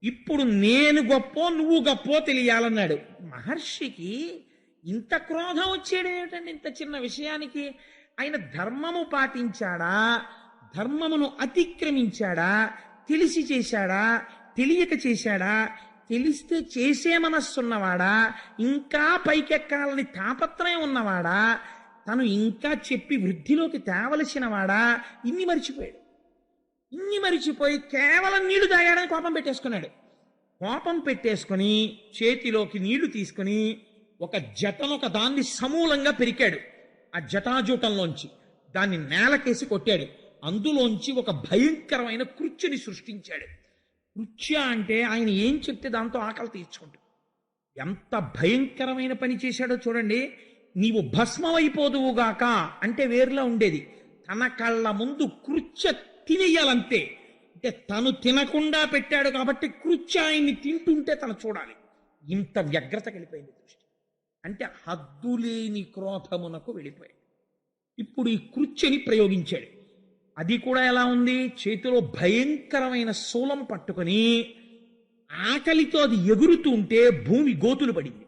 ఇప్పుడు నేను గొప్పో నువ్వు గొప్పో తెలియాలన్నాడు. మహర్షికి ఇంత క్రోధం వచ్చేయడం ఏమిటండి ఇంత చిన్న విషయానికి? ఆయన ధర్మము పాటించాడా, ధర్మమును అతిక్రమించాడా, తెలిసి చేశాడా, తెలియక చేశాడా, తెలిస్తే చేసే మనస్సున్నవాడా, ఇంకా పైకెక్కాలని తాపత్రయం ఉన్నవాడా, తను ఇంకా చెప్పి వృద్ధిలోకి తేవలసిన వాడా? ఇన్ని మరిచిపోయాడు. ఇన్ని మరిచిపోయి కేవలం నీళ్లు తాగాడని కోపం పెట్టేసుకున్నాడు. కోపం పెట్టేసుకుని చేతిలోకి నీళ్లు తీసుకుని ఒక జటను ఒక దాన్ని సమూలంగా పెరికాడు. ఆ జటాజూటంలోంచి దాన్ని నేలకేసి కొట్టాడు. అందులోంచి ఒక భయంకరమైన కృత్యుని సృష్టించాడు. కృత్య అంటే ఆయన ఏం చెప్తే దాంతో ఆకలి తీర్చుకుంటాడు. ఎంత భయంకరమైన పని చేశాడో చూడండి. నీవు భస్మమైపోదువుగాక అంటే వేరులో ఉండేది. తన కళ్ళ ముందు కృత్య తినేయాలంతే. అంటే తను తినకుండా పెట్టాడు కాబట్టి కృత్య ఆయన్ని తింటుంటే తను చూడాలి. ఇంత వ్యగ్రతకి వెళ్ళిపోయింది దృష్టి. అంటే హద్దులేని క్రోధమునకు వెళ్ళిపోయాడు. ఇప్పుడు ఈ కృత్యని ప్రయోగించాడు. అది కూడా ఎలా ఉంది, చేతిలో భయంకరమైన శూలం పట్టుకొని ఆకలితో అది ఎగురుతుంటే భూమి గోతులు పడింది.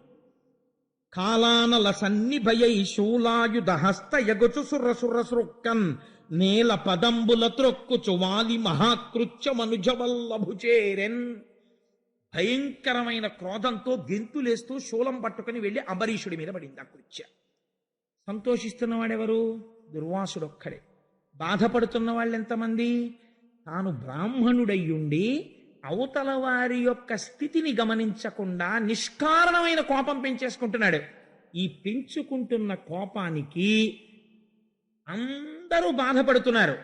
కాలానల సన్నిభయై శూలాయుధ హస్త యగుచు సురసురసృక్కన్ నేల పదంబుల త్రొక్కుచు వాలి మహాకృత్యమనుజవల్లభుచేరెన్. భయంకరమైన క్రోధంతో గెంతులేస్తూ శూలం పట్టుకుని వెళ్ళి అంబరీషుడి మీద పడింది ఆ కృత్య. సంతోషిస్తున్నవాడెవరు? దుర్వాసుడొక్కడే. బాధపడుతున్న వాళ్ళు ఎంతమంది? తాను బ్రాహ్మణుడయ్యుండి అవతల వారి యొక్క స్థితిని గమనించకుండా నిష్కారణమైన కోపం పెంచేసుకుంటున్నాడు. ఈ పెంచుకుంటున్న కోపానికి అందరూ బాధపడుతున్నారు.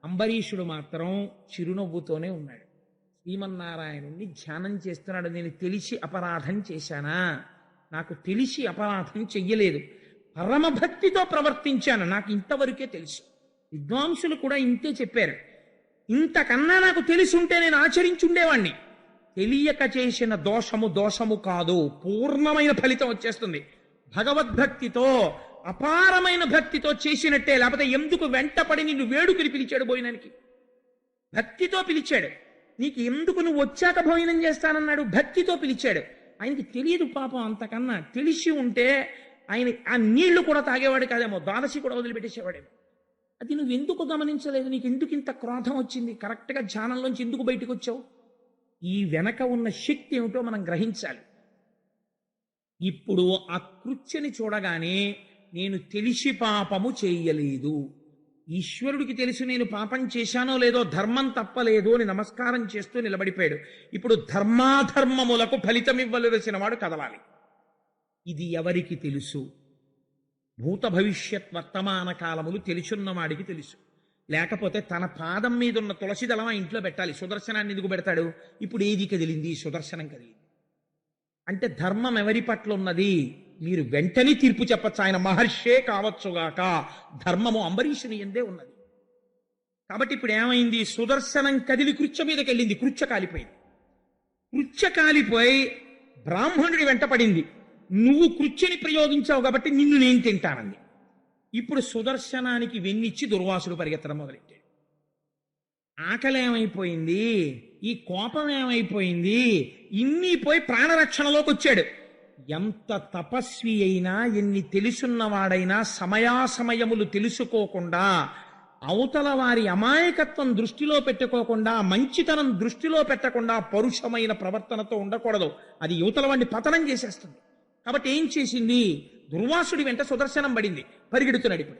అంబరీషుడు మాత్రం చిరునవ్వుతోనే ఉన్నాడు. శ్రీమన్నారాయణుణ్ణి ధ్యానం చేస్తున్నాడు. నేను తెలిసి అపరాధం చేశానా? నాకు తెలిసి అపరాధం చెయ్యలేదు, పరమభక్తితో ప్రవర్తించాను, నాకు ఇంతవరకే తెలుసు. విద్వాంసులు కూడా ఇంతే చెప్పారు. ఇంతకన్నా నాకు తెలిసి ఉంటే నేను ఆచరించుండేవాణ్ణి. తెలియక చేసిన దోషము దోషము కాదు, పూర్ణమైన ఫలితం వచ్చేస్తుంది. భగవద్భక్తితో, అపారమైన భక్తితో చేసినట్టే. లేకపోతే ఎందుకు వెంటపడి నిన్ను వేడుకని పిలిచాడు భోజనానికి? భక్తితో పిలిచాడు. నీకు ఎందుకు నువ్వు వచ్చాక భోజనం చేస్తానన్నాడు? భక్తితో పిలిచాడు. ఆయనకి తెలియదు పాపం. అంతకన్నా తెలిసి ఉంటే ఆయన ఆ నీళ్లు కూడా తాగేవాడు కాదేమో, ద్వాదశి కూడా వదిలిపెట్టేసేవాడేమో. అది నువ్వు ఎందుకు గమనించలేదు? నీకు ఎందుకు ఇంత క్రోధం వచ్చింది? కరెక్ట్గా ధ్యానంలోంచి ఎందుకు బయటకు వచ్చావు? ఈ వెనక ఉన్న శక్తి ఏమిటో మనం గ్రహించాలి. ఇప్పుడు ఆ కృత్యని చూడగానే నేను తెలిసి పాపము చేయలేదు, ఈశ్వరుడికి తెలుసు నేను పాపం చేశానో లేదో, ధర్మం తప్పలేదు అని నమస్కారం చేస్తూ నిలబడిపోయాడు. ఇప్పుడు ధర్మాధర్మములకు ఫలితం ఇవ్వవలసిన వాడు కదలాలి. ఇది ఎవరికి తెలుసు? భూత భవిష్యత్ వర్తమాన కాలములు తెలుసున్నవాడికి తెలుసు. లేకపోతే తన పాదం మీద ఉన్న తులసి దళం ఆ ఇంట్లో పెట్టాలి. సుదర్శనాన్ని ఎందుకు పెడతాడు? ఇప్పుడు ఏది కదిలింది? సుదర్శనం కదిలింది. అంటే ధర్మం ఎవరి పట్ల ఉన్నది? మీరు వెంటనే తీర్పు చెప్పచ్చు. ఆయన మహర్షే కావచ్చుగాక, ధర్మము అంబరీషుని ఎందే ఉన్నది. కాబట్టి ఇప్పుడు ఏమైంది? సుదర్శనం కదిలి కృత్య మీదకి వెళ్ళింది. కృత్య కాలిపోయింది. కృత్య కాలిపోయి బ్రాహ్మణుడి వెంట పడింది. నువ్వు కృత్యని ప్రయోగించావు కాబట్టి నిన్ను నేను తింటానంది. ఇప్పుడు సుదర్శనానికి వెన్నిచ్చి దుర్వాసుడు పరిగెత్తడం మొదలెట్టాడు. ఆకలి ఏమైపోయింది, ఈ కోపం ఏమైపోయింది, ఇన్ని పోయి ప్రాణరక్షణలోకి వచ్చాడు. ఎంత తపస్వి అయినా, ఎన్ని తెలుసున్నవాడైనా సమయాసమయములు తెలుసుకోకుండా, అవతల వారి అమాయకత్వం దృష్టిలో పెట్టుకోకుండా, మంచితనం దృష్టిలో పెట్టకుండా పరుషమైన ప్రవర్తనతో ఉండకూడదు. అది యువతల వాడిని పతనం చేసేస్తుంది. కాబట్టి ఏం చేసింది? దుర్వాసుడి వెంట సుదర్శనం పడింది. పరిగెడుతున్నాడు. ఇప్పుడు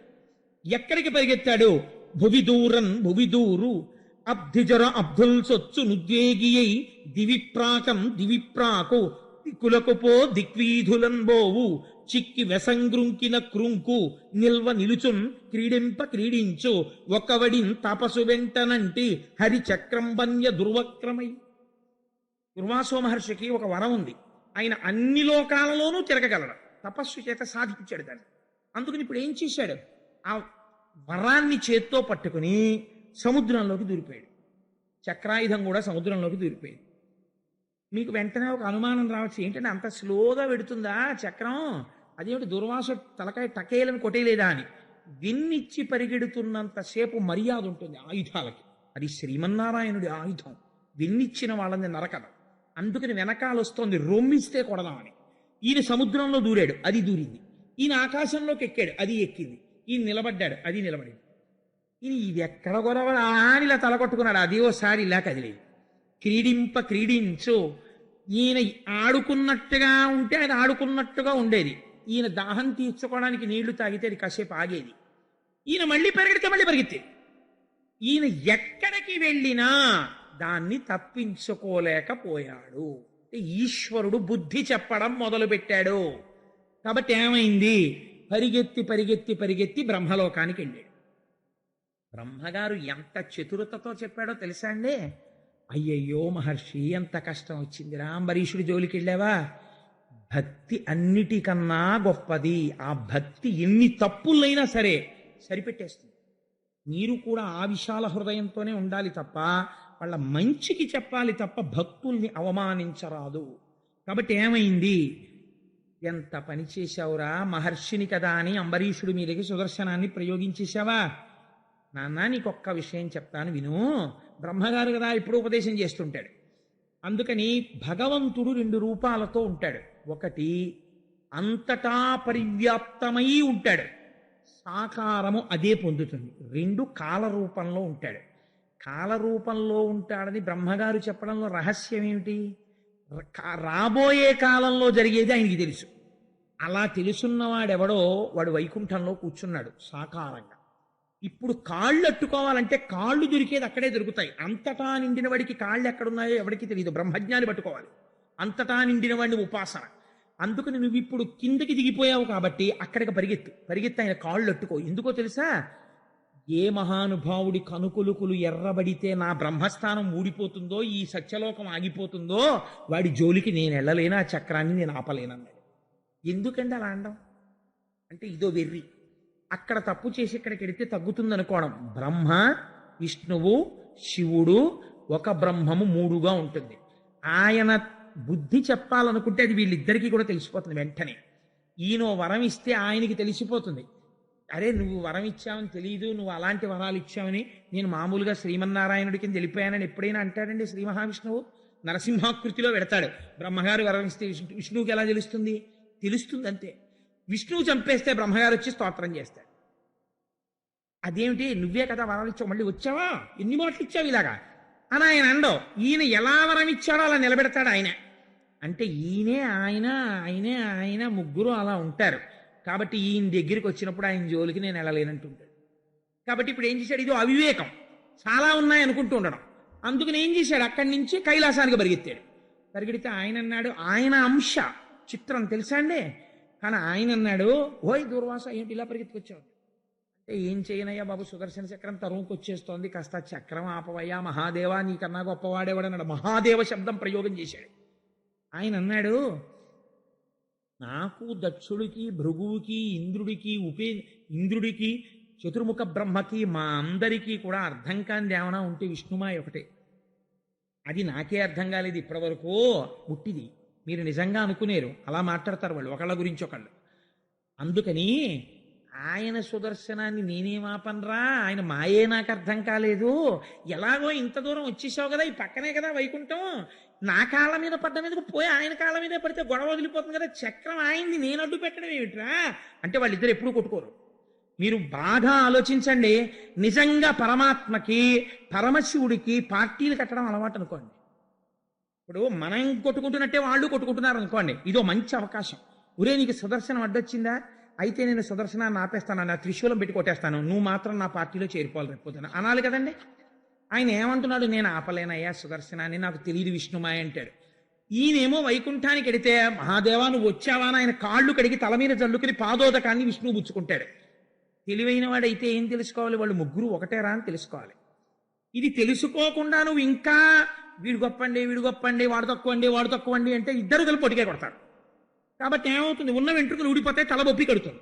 ఎక్కడికి పరిగెత్తాడు? భువిదూరు అబ్ధిజర అబ్దుల్ సొచ్చు నుద్వేగియై దివిప్రాకం దివిప్రాకు దిక్కులకు పో దిక్వీధులన్ బోవు చిక్కి వెసంగ్రుంకిన క్రుంకు నిల్వ నిలుచున్ క్రీడింప క్రీడించు ఒకవడిన్ తపసు వెంటనంటి హరి చక్రంబన్య దుర్వక్రమై. దుర్వాసో మహర్షికి ఒక వరం ఉంది. ఆయన అన్ని లోకాలలోనూ తిరగగలడు. తపస్సు చేత సాధించాడు దాన్ని. అందుకని ఇప్పుడు ఏం చేశాడు? ఆ వరాన్ని చేత్తో పట్టుకుని సముద్రంలోకి దూరిపోయాడు. చక్రాయుధం కూడా సముద్రంలోకి దూరిపోయింది. మీకు వెంటనే ఒక అనుమానం రావచ్చు, ఏంటంటే అంత స్లోగా పెడుతుందా చక్రం? అదేమిటి దుర్వాస తలకాయ టకేలను కొట్టేయలేదా అని. విన్నిచ్చి పరిగెడుతున్నంతసేపు మర్యాద ఉంటుంది ఆయుధాలకి. అది శ్రీమన్నారాయణుడి ఆయుధం. విన్నిచ్చిన వాళ్ళని నరకదు. అందుకని వెనకాల వస్తోంది, రొమ్మిస్తే కొడదామని. ఈయన సముద్రంలో దూరాడు, అది దూరింది. ఈయన ఆకాశంలోకి ఎక్కాడు, అది ఎక్కింది. ఈయన నిలబడ్డాడు, అది నిలబడింది. ఈయన ఇది ఎక్కడ గొడవడా అని ఇలా తలకొట్టుకున్నాడు. అది ఓసారి ఇలా కదిలేదు. క్రీడింప క్రీడించు. ఈయన ఆడుకున్నట్టుగా ఉంటే అది ఆడుకున్నట్టుగా ఉండేది. ఈయన దాహం తీర్చుకోవడానికి నీళ్లు తాగితే అది కాసేపు ఆగేది. ఈయన మళ్ళీ పరిగెడితే మళ్ళీ పరిగెత్తేది. ఈయన ఎక్కడికి వెళ్ళినా దాన్ని తప్పించుకోలేకపోయాడు. ఈశ్వరుడు బుద్ధి చెప్పడం మొదలుపెట్టాడు. కాబట్టి ఏమైంది? పరిగెత్తి పరిగెత్తి పరిగెత్తి బ్రహ్మలోకానికి వెళ్ళాడు. బ్రహ్మగారు ఎంత చతురతతో చెప్పాడో తెలుసా అండి? అయ్యయ్యో మహర్షి, ఎంత కష్టం వచ్చిందిరా, అంబరీషుడి జోలికి వెళ్ళావా? భక్తి అన్నిటికన్నా గొప్పది. ఆ భక్తి ఎన్ని తప్పులైనా సరే సరిపెట్టేస్తుంది. మీరు కూడా ఆ విశాల హృదయంతోనే ఉండాలి తప్ప, వాళ్ళ మంచికి చెప్పాలి తప్ప భక్తుల్ని అవమానించరాదు. కాబట్టి ఏమైంది? ఎంత పని చేశావురా, మహర్షిని కదా అని అంబరీషుడి మీదకి సుదర్శనాన్ని ప్రయోగించేశావా? నాన్న నీకొక్క విషయం చెప్తాను విను. బ్రహ్మగారు కదా ఇప్పుడు ఉపదేశం చేస్తుంటాడు. అందుకని భగవంతుడు 2 రూపాలతో ఉంటాడు. ఒకటి అంతటా పరివ్యాప్తమై ఉంటాడు, సాకారము అదే పొందుతుంది. 2 కాల రూపంలో ఉంటాడు. కాల రూపంలో ఉంటాడని బ్రహ్మగారు చెప్పడంలో రహస్యం ఏమిటి? రాబోయే కాలంలో జరిగేది ఆయనకి తెలుసు. అలా తెలుసున్నవాడెవడో వాడు వైకుంఠంలో కూర్చున్నాడు సాకారంగా. ఇప్పుడు కాళ్ళు అట్టుకోవాలంటే కాళ్ళు దొరికేది అక్కడే దొరుకుతాయి. అంతటా నిండిన వాడికి కాళ్ళు ఎక్కడున్నాయో ఎవరికి తెలియదు, బ్రహ్మజ్ఞాని పట్టుకోవాలి. అంతటా నిండిన వాడిని ఉపాసన. అందుకని నువ్వు ఇప్పుడు కిందకి దిగిపోయావు కాబట్టి అక్కడికి పరిగెత్తి ఆయన కాళ్ళు అట్టుకో. ఎందుకో తెలుసా? ఏ మహానుభావుడి కనుకొలుకులు ఎర్రబడితే నా బ్రహ్మస్థానం ఊడిపోతుందో, ఈ సత్యలోకం ఆగిపోతుందో, వాడి జోలికి నేను వెళ్ళలేను, ఆ చక్రాన్ని నేను ఆపలేనన్నాడు. ఎందుకంటే అలా అనడం అంటే ఇదో వెర్రి. అక్కడ తప్పు చేసి ఇక్కడికి వెడితే తగ్గుతుంది అనుకోవడం. బ్రహ్మ, విష్ణువు, శివుడు ఒక బ్రహ్మము 3గా ఉంటుంది. ఆయన బుద్ధి చెప్పాలనుకుంటే అది వీళ్ళిద్దరికీ కూడా తెలిసిపోతుంది వెంటనే. ఈయన వరం ఇస్తే ఆయనకి తెలిసిపోతుంది, అరే నువ్వు వరం ఇచ్చావని తెలియదు, నువ్వు అలాంటి వరాలు ఇచ్చావని. నేను మామూలుగా శ్రీమన్నారాయణుడికి వెళ్ళిపోయానని ఎప్పుడైనా అంటాడండి శ్రీ మహావిష్ణువు? నరసింహాకృతిలో పెడతాడు. బ్రహ్మగారు వరం ఇస్తే విష్ణువుకి ఎలా తెలుస్తుంది? తెలుస్తుంది అంతే. విష్ణువు చంపేస్తే బ్రహ్మగారు వచ్చి స్తోత్రం చేస్తాడు. అదేమిటి, నువ్వే కదా వరాలు ఇచ్చావు, మళ్ళీ వచ్చావా, ఎన్ని మాటలు ఇచ్చావు ఇలాగా అని ఆయన అండో. ఈయన ఎలా వరం ఇచ్చాడో అలా నిలబెడతాడు ఆయన. అంటే ఆయన ముగ్గురు అలా ఉంటారు. కాబట్టి ఈయన దగ్గరికి వచ్చినప్పుడు ఆయన జోలికి నేను వెళ్ళలేనంటుంటాడు. కాబట్టి ఇప్పుడు ఏం చేశాడు? ఇదో అవివేకం, చాలా ఉన్నాయి అనుకుంటూ ఉండడం. అందుకని ఏం చేశాడు? అక్కడి నుంచి కైలాసానికి పరిగెడితే ఆయన అన్నాడు, ఆయన అంశ చిత్రం తెలుసా అండి. కానీ ఆయన అన్నాడు, ఓయ్ దూర్వాస ఏంటి ఇలా పరిగెత్తుకొచ్చావు అంటే, ఏం చేయనయ్యా బాబు, సుదర్శన చక్రం తరువుకు వచ్చేస్తోంది, కాస్త చక్రం ఆపవయ్యా మహాదేవా, నీకన్నా గొప్పవాడేవాడన్నాడు. మహాదేవ శబ్దం ప్రయోగం చేశాడు. ఆయన అన్నాడు, నాకు దక్షుడికి భృగువుకి ఇంద్రుడికి చతుర్ముఖ బ్రహ్మకి మా అందరికీ కూడా అర్థం కాని ఏమైనా ఉంటే విష్ణుమాయ ఒకటే. అది నాకే అర్థం కాలేదు ఇప్పటివరకు. ముట్టిది మీరు నిజంగా అనుకునేరు, అలా మాట్లాడతారు వాళ్ళు ఒకళ్ళ గురించి ఒకళ్ళు. అందుకని ఆయన సుదర్శనాన్ని నేనేమాపనరా, ఆయన మాయే నాకు అర్థం కాలేదు. ఎలాగో ఇంత దూరం వచ్చేసావు కదా, ఈ పక్కనే కదా వైకుంఠం, నా కాళ్ళ మీద పడ్డ మీదకు పోయి ఆయన కాళ్ళ మీదే పడితే గొడవ వదిలిపోతుంది కదా, చక్రం ఆయన్ని నేను అడ్డు పెట్టడం ఏమిట్రా అంటే వాళ్ళిద్దరు ఎప్పుడూ కొట్టుకోరు. మీరు బాగా ఆలోచించండి. నిజంగా పరమాత్మకి పరమశివుడికి పార్టీలు కట్టడం అలవాటు అనుకోండి. ఇప్పుడు మనం కొట్టుకుంటున్నట్టే వాళ్ళు కొట్టుకుంటున్నారు అనుకోండి, ఇదో మంచి అవకాశం. ఒరే నీకు సుదర్శనం అడ్డొచ్చిందా, అయితే నేను సుదర్శనాన్ని ఆపేస్తాను, నా త్రిశూలం పెట్టి కొట్టేస్తాను, నువ్వు మాత్రం నా పార్టీలో చేరిపోవాలి రేపుతాను అనాలి కదండి. ఆయన ఏమంటున్నాడు, నేను ఆపలేనయ్యా సుదర్శనాన్ని, నాకు తెలియదు విష్ణుమాయ అంటాడు. ఈయనేమో వైకుంఠానికి వెడితే, మహాదేవా నువ్వు వచ్చావా అని ఆయన కాళ్ళు కడిగి తల మీద జల్లుకుని పాదోదకాన్ని విష్ణువు పుచ్చుకుంటాడు. తెలివైన వాడైతే ఏం తెలుసుకోవాలి, వాళ్ళు ముగ్గురు ఒకటేరా అని తెలుసుకోవాలి. ఇది తెలుసుకోకుండా నువ్వు ఇంకా వీడు గొప్పండి వాడు తక్కువండి అంటే ఇద్దరు కలిపి పొటికే కొడతారు. కాబట్టి ఏమవుతుంది, ఉన్న వెంట్రుకలు ఊడిపోతే తల బొప్పి కడుతుంది.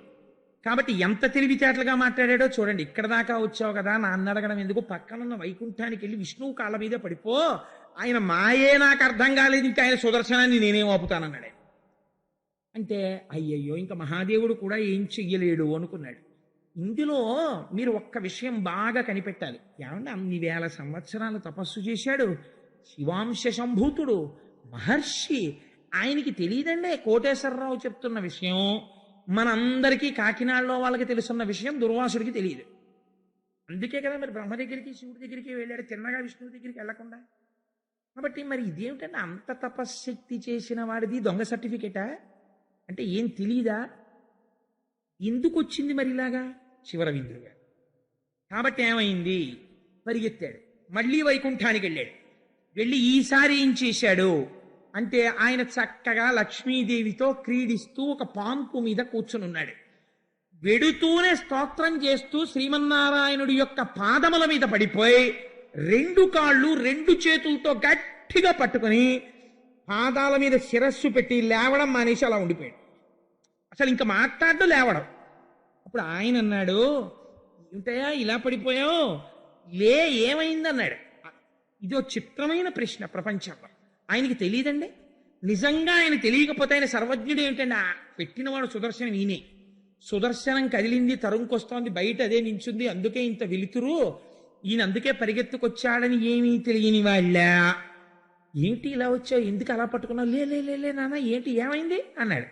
కాబట్టి ఎంత తెలివితేటలుగా మాట్లాడాడో చూడండి. ఇక్కడ దాకా వచ్చావు కదా నా అన్న అడగడం ఎందుకు, పక్కనున్న వైకుంఠానికి వెళ్ళి విష్ణువు కాళ్ళ మీదే పడిపో, ఆయన మాయే నాకు అర్థం కాలేదు, ఇంకా ఆయన సుదర్శనాన్ని నేనేం ఆపుతానన్నాడు. అంటే అయ్యయ్యో ఇంకా మహాదేవుడు కూడా ఏం చెయ్యలేడు అనుకున్నాడు. ఇందులో మీరు ఒక్క విషయం బాగా కనిపెట్టాలి. ఏమంటే అన్ని వేల సంవత్సరాలు తపస్సు చేశాడు, శివాంశ సంభూతుడు మహర్షి, ఆయనకి తెలియదండి కోటేశ్వరరావు చెప్తున్న విషయం, మనందరికీ కాకినాడలో వాళ్ళకి తెలుసున్న విషయం దుర్వాసుడికి తెలియదు. అందుకే కదా మరి బ్రహ్మ దగ్గరికి శివుడి దగ్గరికి వెళ్ళాడు, తిన్నగా విష్ణువు దగ్గరికి వెళ్లకుండా. కాబట్టి మరి ఇదేమిటంటే అంత తపశ్శక్తి చేసిన వాడిది దొంగ సర్టిఫికేటా అంటే ఏం తెలీదా? ఎందుకు వచ్చింది మరి ఇలాగా శివరవీంద్రుగా? కాబట్టి ఏమైంది, పరిగెత్తాడు, మళ్ళీ వైకుంఠానికి వెళ్ళి ఈసారి ఏం చేశాడు అంటే ఆయన చక్కగా లక్ష్మీదేవితో క్రీడిస్తూ ఒక పాంపు మీద కూర్చుని ఉన్నాడు. వెడుతూనే స్తోత్రం చేస్తూ శ్రీమన్నారాయణుడి యొక్క పాదముల మీద పడిపోయి 2 కాళ్ళు 2 చేతులతో గట్టిగా పట్టుకుని పాదాల మీద శిరస్సు పెట్టి లేవడం మానేసి అలా ఉండిపోయాడు. అసలు ఇంకా మాట్లాడడం లేవడం. అప్పుడు ఆయన అన్నాడు, ఏమిటయా ఇలా పడిపోయావు, లే ఏమైందన్నాడు. ఇదో చిత్రమైన ప్రశ్న ప్రపంచంలో. ఆయనకి తెలియదండి. నిజంగా ఆయన తెలియకపోతే ఆయన సర్వజ్ఞుడు ఏమిటండి, పెట్టినవాడు సుదర్శనం ఈయనే. సుదర్శనం కదిలింది, తరుంకొస్తోంది, బయట అదే నించుంది, అందుకే ఇంత వెలుతురు, ఈయన అందుకే పరిగెత్తుకొచ్చాడని ఏమీ తెలియని వాళ్ళ. ఏంటి ఇలా వచ్చావు, ఎందుకు అలా పట్టుకున్నావు, లే లే లే లే నాన్న, ఏంటి ఏమైంది అన్నాడు.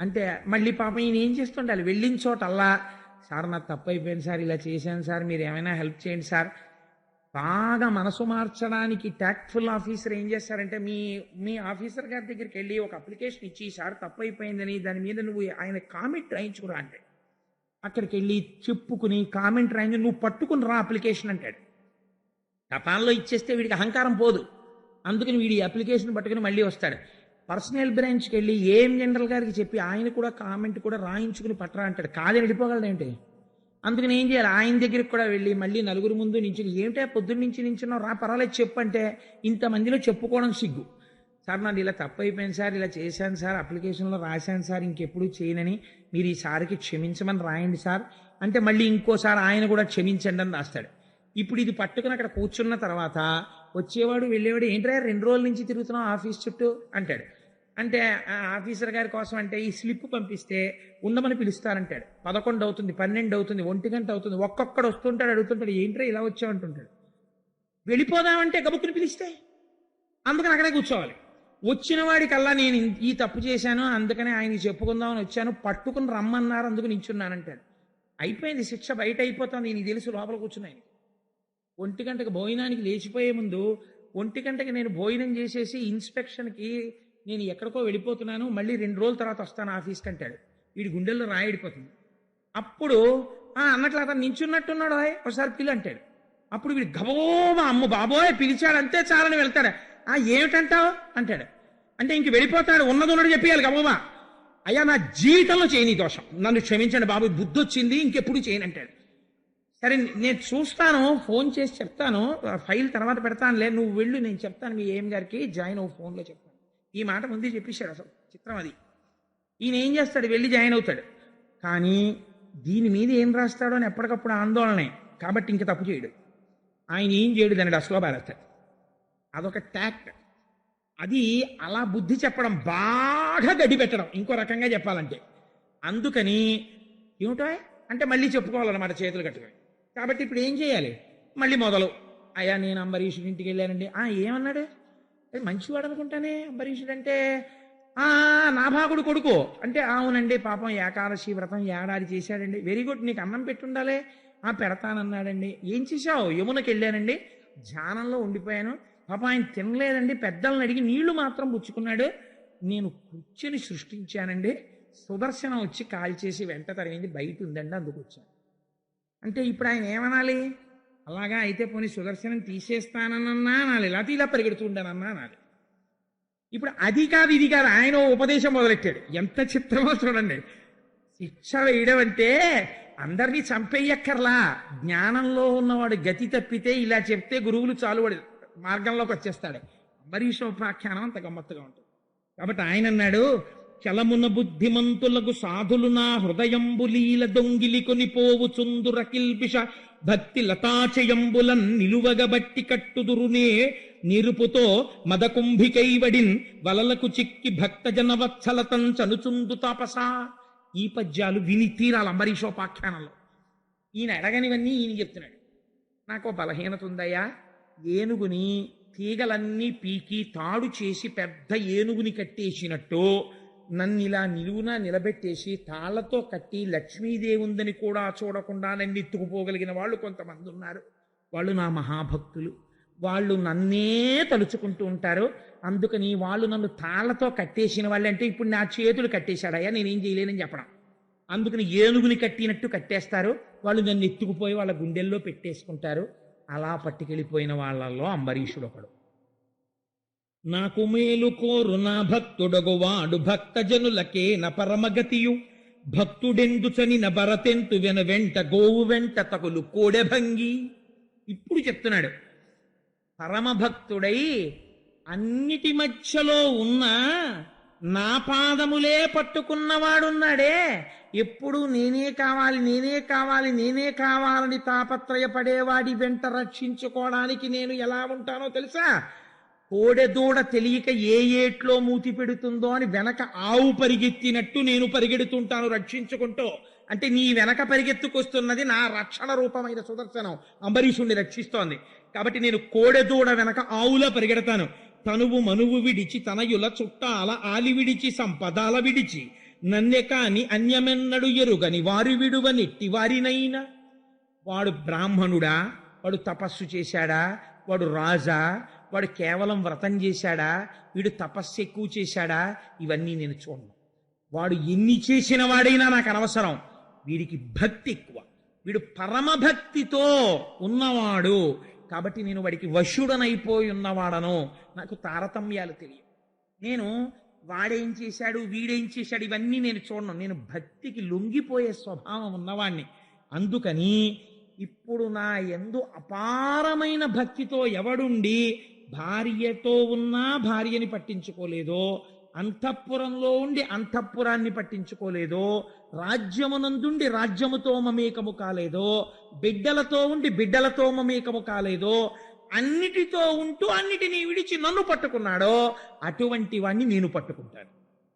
అంటే మళ్ళీ పాపం ఈయన ఏం చేస్తుండాలి, వెళ్ళిన చోట అల్లా, సార్ నాకు తప్పు అయిపోయింది సార్, ఇలా చేశాను సార్, మీరు ఏమైనా హెల్ప్ చేయండి సార్. బాగా మనసు మార్చడానికి టాక్ట్ఫుల్ ఆఫీసర్ ఏం చేస్తారంటే, మీ ఆఫీసర్ గారి దగ్గరికి వెళ్ళి ఒక అప్లికేషన్ ఇచ్చి, సార్ తప్పు అయిపోయిందని, దాని మీద నువ్వు ఆయన కామెంట్ రాయించుకురా అంటే, అక్కడికి వెళ్ళి చెప్పుకుని కామెంట్ రాయించి నువ్వు పట్టుకుని రా అప్లికేషన్ అంటాడు. తపాల్లో ఇచ్చేస్తే వీడికి అహంకారం పోదు, అందుకని వీడి అప్లికేషన్ పట్టుకుని మళ్ళీ వస్తాడు. పర్సనల్ బ్రాంచ్కి వెళ్ళి ఏం జనరల్ గారికి చెప్పి ఆయన కూడా కామెంట్ కూడా రాయించుకుని పట్టరా అంటాడు. కాదని వెళ్ళిపోగలడేంటి, అందుకని ఏం చేయాలి, ఆయన దగ్గరికి కూడా వెళ్ళి మళ్ళీ నలుగురు ముందు నుంచి, ఏమిటా పొద్దున్న నుంచి నించున్నావు, రా పర్వాలేదు చెప్పు అంటే, ఇంతమందిలో చెప్పుకోవడం సిగ్గు. సార్ నాది ఇలా తప్పు అయిపోయింది సార్, ఇలా చేశాను సార్, అప్లికేషన్లో రాశాను సార్, ఇంకెప్పుడు చేయనని, మీరు ఈసారికి క్షమించమని రాయండి సార్ అంటే, మళ్ళీ ఇంకోసారి ఆయన కూడా క్షమించండి అని రాస్తాడు. ఇప్పుడు ఇది పట్టుకుని అక్కడ కూర్చున్న తర్వాత వచ్చేవాడు వెళ్ళేవాడు, ఏంట్రా 2 రోజుల నుంచి తిరుగుతున్నావు ఆఫీస్ చుట్టూ అంటాడు. అంటే ఆఫీసర్ గారి కోసం అంటే ఈ స్లిప్ పంపిస్తే ఉండమని పిలుస్తారంటాడు. 11 అవుతుంది, 12 అవుతుంది, 1 గంట అవుతుంది, ఒక్కొక్కడు వస్తుంటాడు, అడుగుతుంటాడు, ఏంట్రా ఇలా వచ్చావు అంటుంటాడు. వెళ్ళిపోదామంటే గబుక్కుని పిలిస్తే అందుకని అక్కడే కూర్చోవాలి. వచ్చిన వాడికల్లా నేను ఈ తప్పు చేశాను, అందుకనే ఆయన చెప్పుకుందామని వచ్చాను, పట్టుకుని రమ్మన్నారు, అందుకు నించున్నానంటాడు. అయిపోయింది, శిక్ష బయట అయిపోతుంది, నీకు తెలుసు, లోపల కూర్చున్నాయి. 1 గంటకు భోజనానికి లేచిపోయే ముందు 1 గంటకి నేను భోజనం చేసేసి ఇన్స్పెక్షన్కి నేను ఎక్కడికో వెళ్ళిపోతున్నాను, మళ్ళీ 2 రోజుల తర్వాత వస్తాను ఆఫీస్కి అంటాడు. వీడి గుండెల్లో రాయడిపోతుంది. అప్పుడు అన్నట్లు అతను నించున్నట్టున్నాడు, ఒకసారి పిలు అంటాడు. అప్పుడు వీడు గబోబా, అమ్మ బాబోయ్ పిలిచాడు అంతే చాలని వెళ్తాడు. ఏమిటంటావు అంటాడు. అంటే ఇంక వెళ్ళిపోతాడు, ఉన్నది చెప్పేయాలి గబోబా, అయ్యా నా జీవితంలో చేయని దోషం, నన్ను క్షమించండి బాబు, బుద్ధి వచ్చింది, ఇంకెప్పుడు చేయను అంటాడు. సరే నేను చూస్తాను, ఫోన్ చేసి చెప్తాను, ఫైల్ తర్వాత పెడతానులే, నువ్వు వెళ్ళు, నేను చెప్తాను మీ ఏం గారికి, జాయిన్ అవ్వు, ఫోన్లో చెప్తాను. ఈ మాట ముందే చెప్పేశాడు. అసలు చిత్రం అది. ఈయన ఏం చేస్తాడు, వెళ్ళి జాయిన్ అవుతాడు. కానీ దీని మీద ఏం రాస్తాడో అని ఎప్పటికప్పుడు ఆందోళనే, కాబట్టి ఇంక తప్పు చేయడు. ఆయన ఏం చేయడు, దాన్ని డస్లో బారేస్తాడు. అదొక ట్యాక్ట్. అది అలా బుద్ధి చెప్పడం, బాగా గడి పెట్టడం, ఇంకో రకంగా చెప్పాలంటే. అందుకని ఏమిటో అంటే మళ్ళీ చెప్పుకోవాలన్నమాట చేతులు కట్టుకొని. కాబట్టి ఇప్పుడు ఏం చేయాలి, మళ్ళీ మొదలు. అయ్యా నేను అంబరీషుడి ఇంటికి వెళ్ళానండి. ఏమన్నాడు, మంచివాడు అనుకుంటానే అంబరీషుడు అంటే, నాభాగుడు కొడుకు అంటే, అవునండి పాపం ఏకాదశి వ్రతం ఏడాది చేశాడండి. వెరీ గుడ్, నీకు అన్నం పెట్టుండాలే. పెడతానన్నాడండి. ఏం చేశావు, యమునకి వెళ్ళానండి, ధ్యానంలో ఉండిపోయాను, పాపం ఆయన తినలేదండి, పెద్దలను అడిగి నీళ్లు మాత్రం పుచ్చుకున్నాడు, నేను కూర్చొని సృష్టించానండి, సుదర్శనం వచ్చి కాల్చేసి వెంట తరిగింది, బయట ఉందండి, అందుకు వచ్చాను అంటే. ఇప్పుడు ఆయన ఏమనాలి, అలాగా అయితే పోనీ సుదర్శనం తీసేస్తానన్నా అనాలి, లేకపోతే ఇలా పరిగెడుతుంటానన్నా అనాలి. ఇప్పుడు అది కాదు ఇది కాదు, ఆయన ఉపదేశం మొదలెట్టాడు. ఎంత చిత్రమో చూడండి. శిక్ష వేయడం అంటే అందరినీ చంపేయక్కర్లా, జ్ఞానంలో ఉన్నవాడు గతి తప్పితే ఇలా చెప్తే గురువులు చాలువాడు మార్గంలోకి వచ్చేస్తాడు. అంబరీషోపాఖ్యానం అంత గమ్మత్తుగా ఉంటుంది. కాబట్టి ఆయన అన్నాడు, చలమున బుద్ధిమంతులకు సాధులు నా హృదయంబులీల దొంగిలి కొనిపోవు చుందుర కిల్బిష భక్తి లతాచయంబులన్ నిలువగబట్టి కట్టుదురునే నిరుపుతో మదకుంభికైవడిన్ వలలకు చిక్కి భక్త జనవత్సలతం చనుచుందు తాపస. ఈ పద్యాలు విని తీరాలి అంబరీషోపాఖ్యానంలో. ఈయన అడగనివన్నీ ఈయన చెప్తున్నాడు. నాకు బలహీనత ఉందయ్యా, ఏనుగుని తీగలన్నీ పీకి తాడు చేసి పెద్ద ఏనుగుని కట్టేసినట్టు నన్ను ఇలా నిలువునా నిలబెట్టేసి తాళ్లతో కట్టి లక్ష్మీదేవి ఉందని కూడా చూడకుండా నన్ను ఎత్తుకుపోగలిగిన వాళ్ళు కొంతమంది ఉన్నారు. వాళ్ళు నా మహాభక్తులు, వాళ్ళు నన్నే తలుచుకుంటూ ఉంటారు. అందుకని వాళ్ళు నన్ను తాళ్లతో కట్టేసిన వాళ్ళు అంటే, ఇప్పుడు నా చేతులు కట్టేశాడయ్యా, నేనేం చేయలేనని చెప్పడం. అందుకని ఏనుగుని కట్టినట్టు కట్టేస్తారు, వాళ్ళు నన్ను ఎత్తుకుపోయి వాళ్ళ గుండెల్లో పెట్టేసుకుంటారు. అలా పట్టుకెళ్ళిపోయిన వాళ్ళల్లో అంబరీషుడు ఒకడు. నాకు మేలు కోరు నా భక్తుడగు వాడు భక్త జనులకే న పరమగతియు భక్తుడెందుచని న భరతెంతు వెంట గోవు వెంట తగులు కోడెభంగి. ఇప్పుడు చెప్తున్నాడు, పరమభక్తుడై అన్నిటి మధ్యలో ఉన్న నా పాదములే పట్టుకున్నవాడున్నాడే, ఎప్పుడు నేనే కావాలి నేనే కావాలి నేనే కావాలని తాపత్రయపడేవాడి వెంట రక్షించుకోవడానికి నేను ఎలా ఉంటానో తెలుసా? కోడెదూడ తెలియక ఏ ఏట్లో మూతి పెడుతుందో అని వెనక ఆవు పరిగెత్తినట్టు నేను పరిగెడుతుంటాను రక్షించుకుంటూ. అంటే నీ వెనక పరిగెత్తుకొస్తున్నది నా రక్షణ రూపమైన సుదర్శనం అంబరీషుణ్ణి రక్షిస్తోంది. కాబట్టి నేను కోడెదూడ వెనక ఆవులా పరిగెడతాను. తనువు మనువు విడిచి తనయుల చుట్టాల ఆలి విడిచి సంపదాల విడిచి నన్నె కాని అన్యమెన్నడు ఎరుగని వారి విడువ నెట్టి వారినైనా. వాడు బ్రాహ్మణుడా, వాడు తపస్సు చేశాడా, వాడు రాజా, వాడు కేవలం వ్రతం చేశాడా, వీడు తపస్సు ఎక్కువ చేశాడా, ఇవన్నీ నేను చూడను. వాడు ఎన్ని చేసిన వాడైనా నాకు అనవసరం. వీడికి భక్తి ఎక్కువ, వీడు పరమభక్తితో ఉన్నవాడు కాబట్టి నేను వాడికి వశుడనైపోయి ఉన్నవాడను. నాకు తారతమ్యాలు తెలియవు. నేను వాడేం చేశాడు వీడేం చేశాడు ఇవన్నీ నేను చూడను. నేను భక్తికి లొంగిపోయే స్వభావం ఉన్నవాణ్ణి. అందుకని ఇప్పుడు నా యందు అపారమైన భక్తితో ఎవడుండి భార్యతో ఉన్నా భార్యని పట్టించుకోలేదో, అంతఃపురంలో ఉండి అంతఃపురాన్ని పట్టించుకోలేదో, రాజ్యమునందుండి రాజ్యముతో మమేకము కాలేదో, బిడ్డలతో ఉండి బిడ్డలతో మమేకము కాలేదో, అన్నిటితో ఉంటూ అన్నిటినీ విడిచి నన్ను పట్టుకున్నాడో అటువంటి వాణ్ణి నేను పట్టుకుంటాను.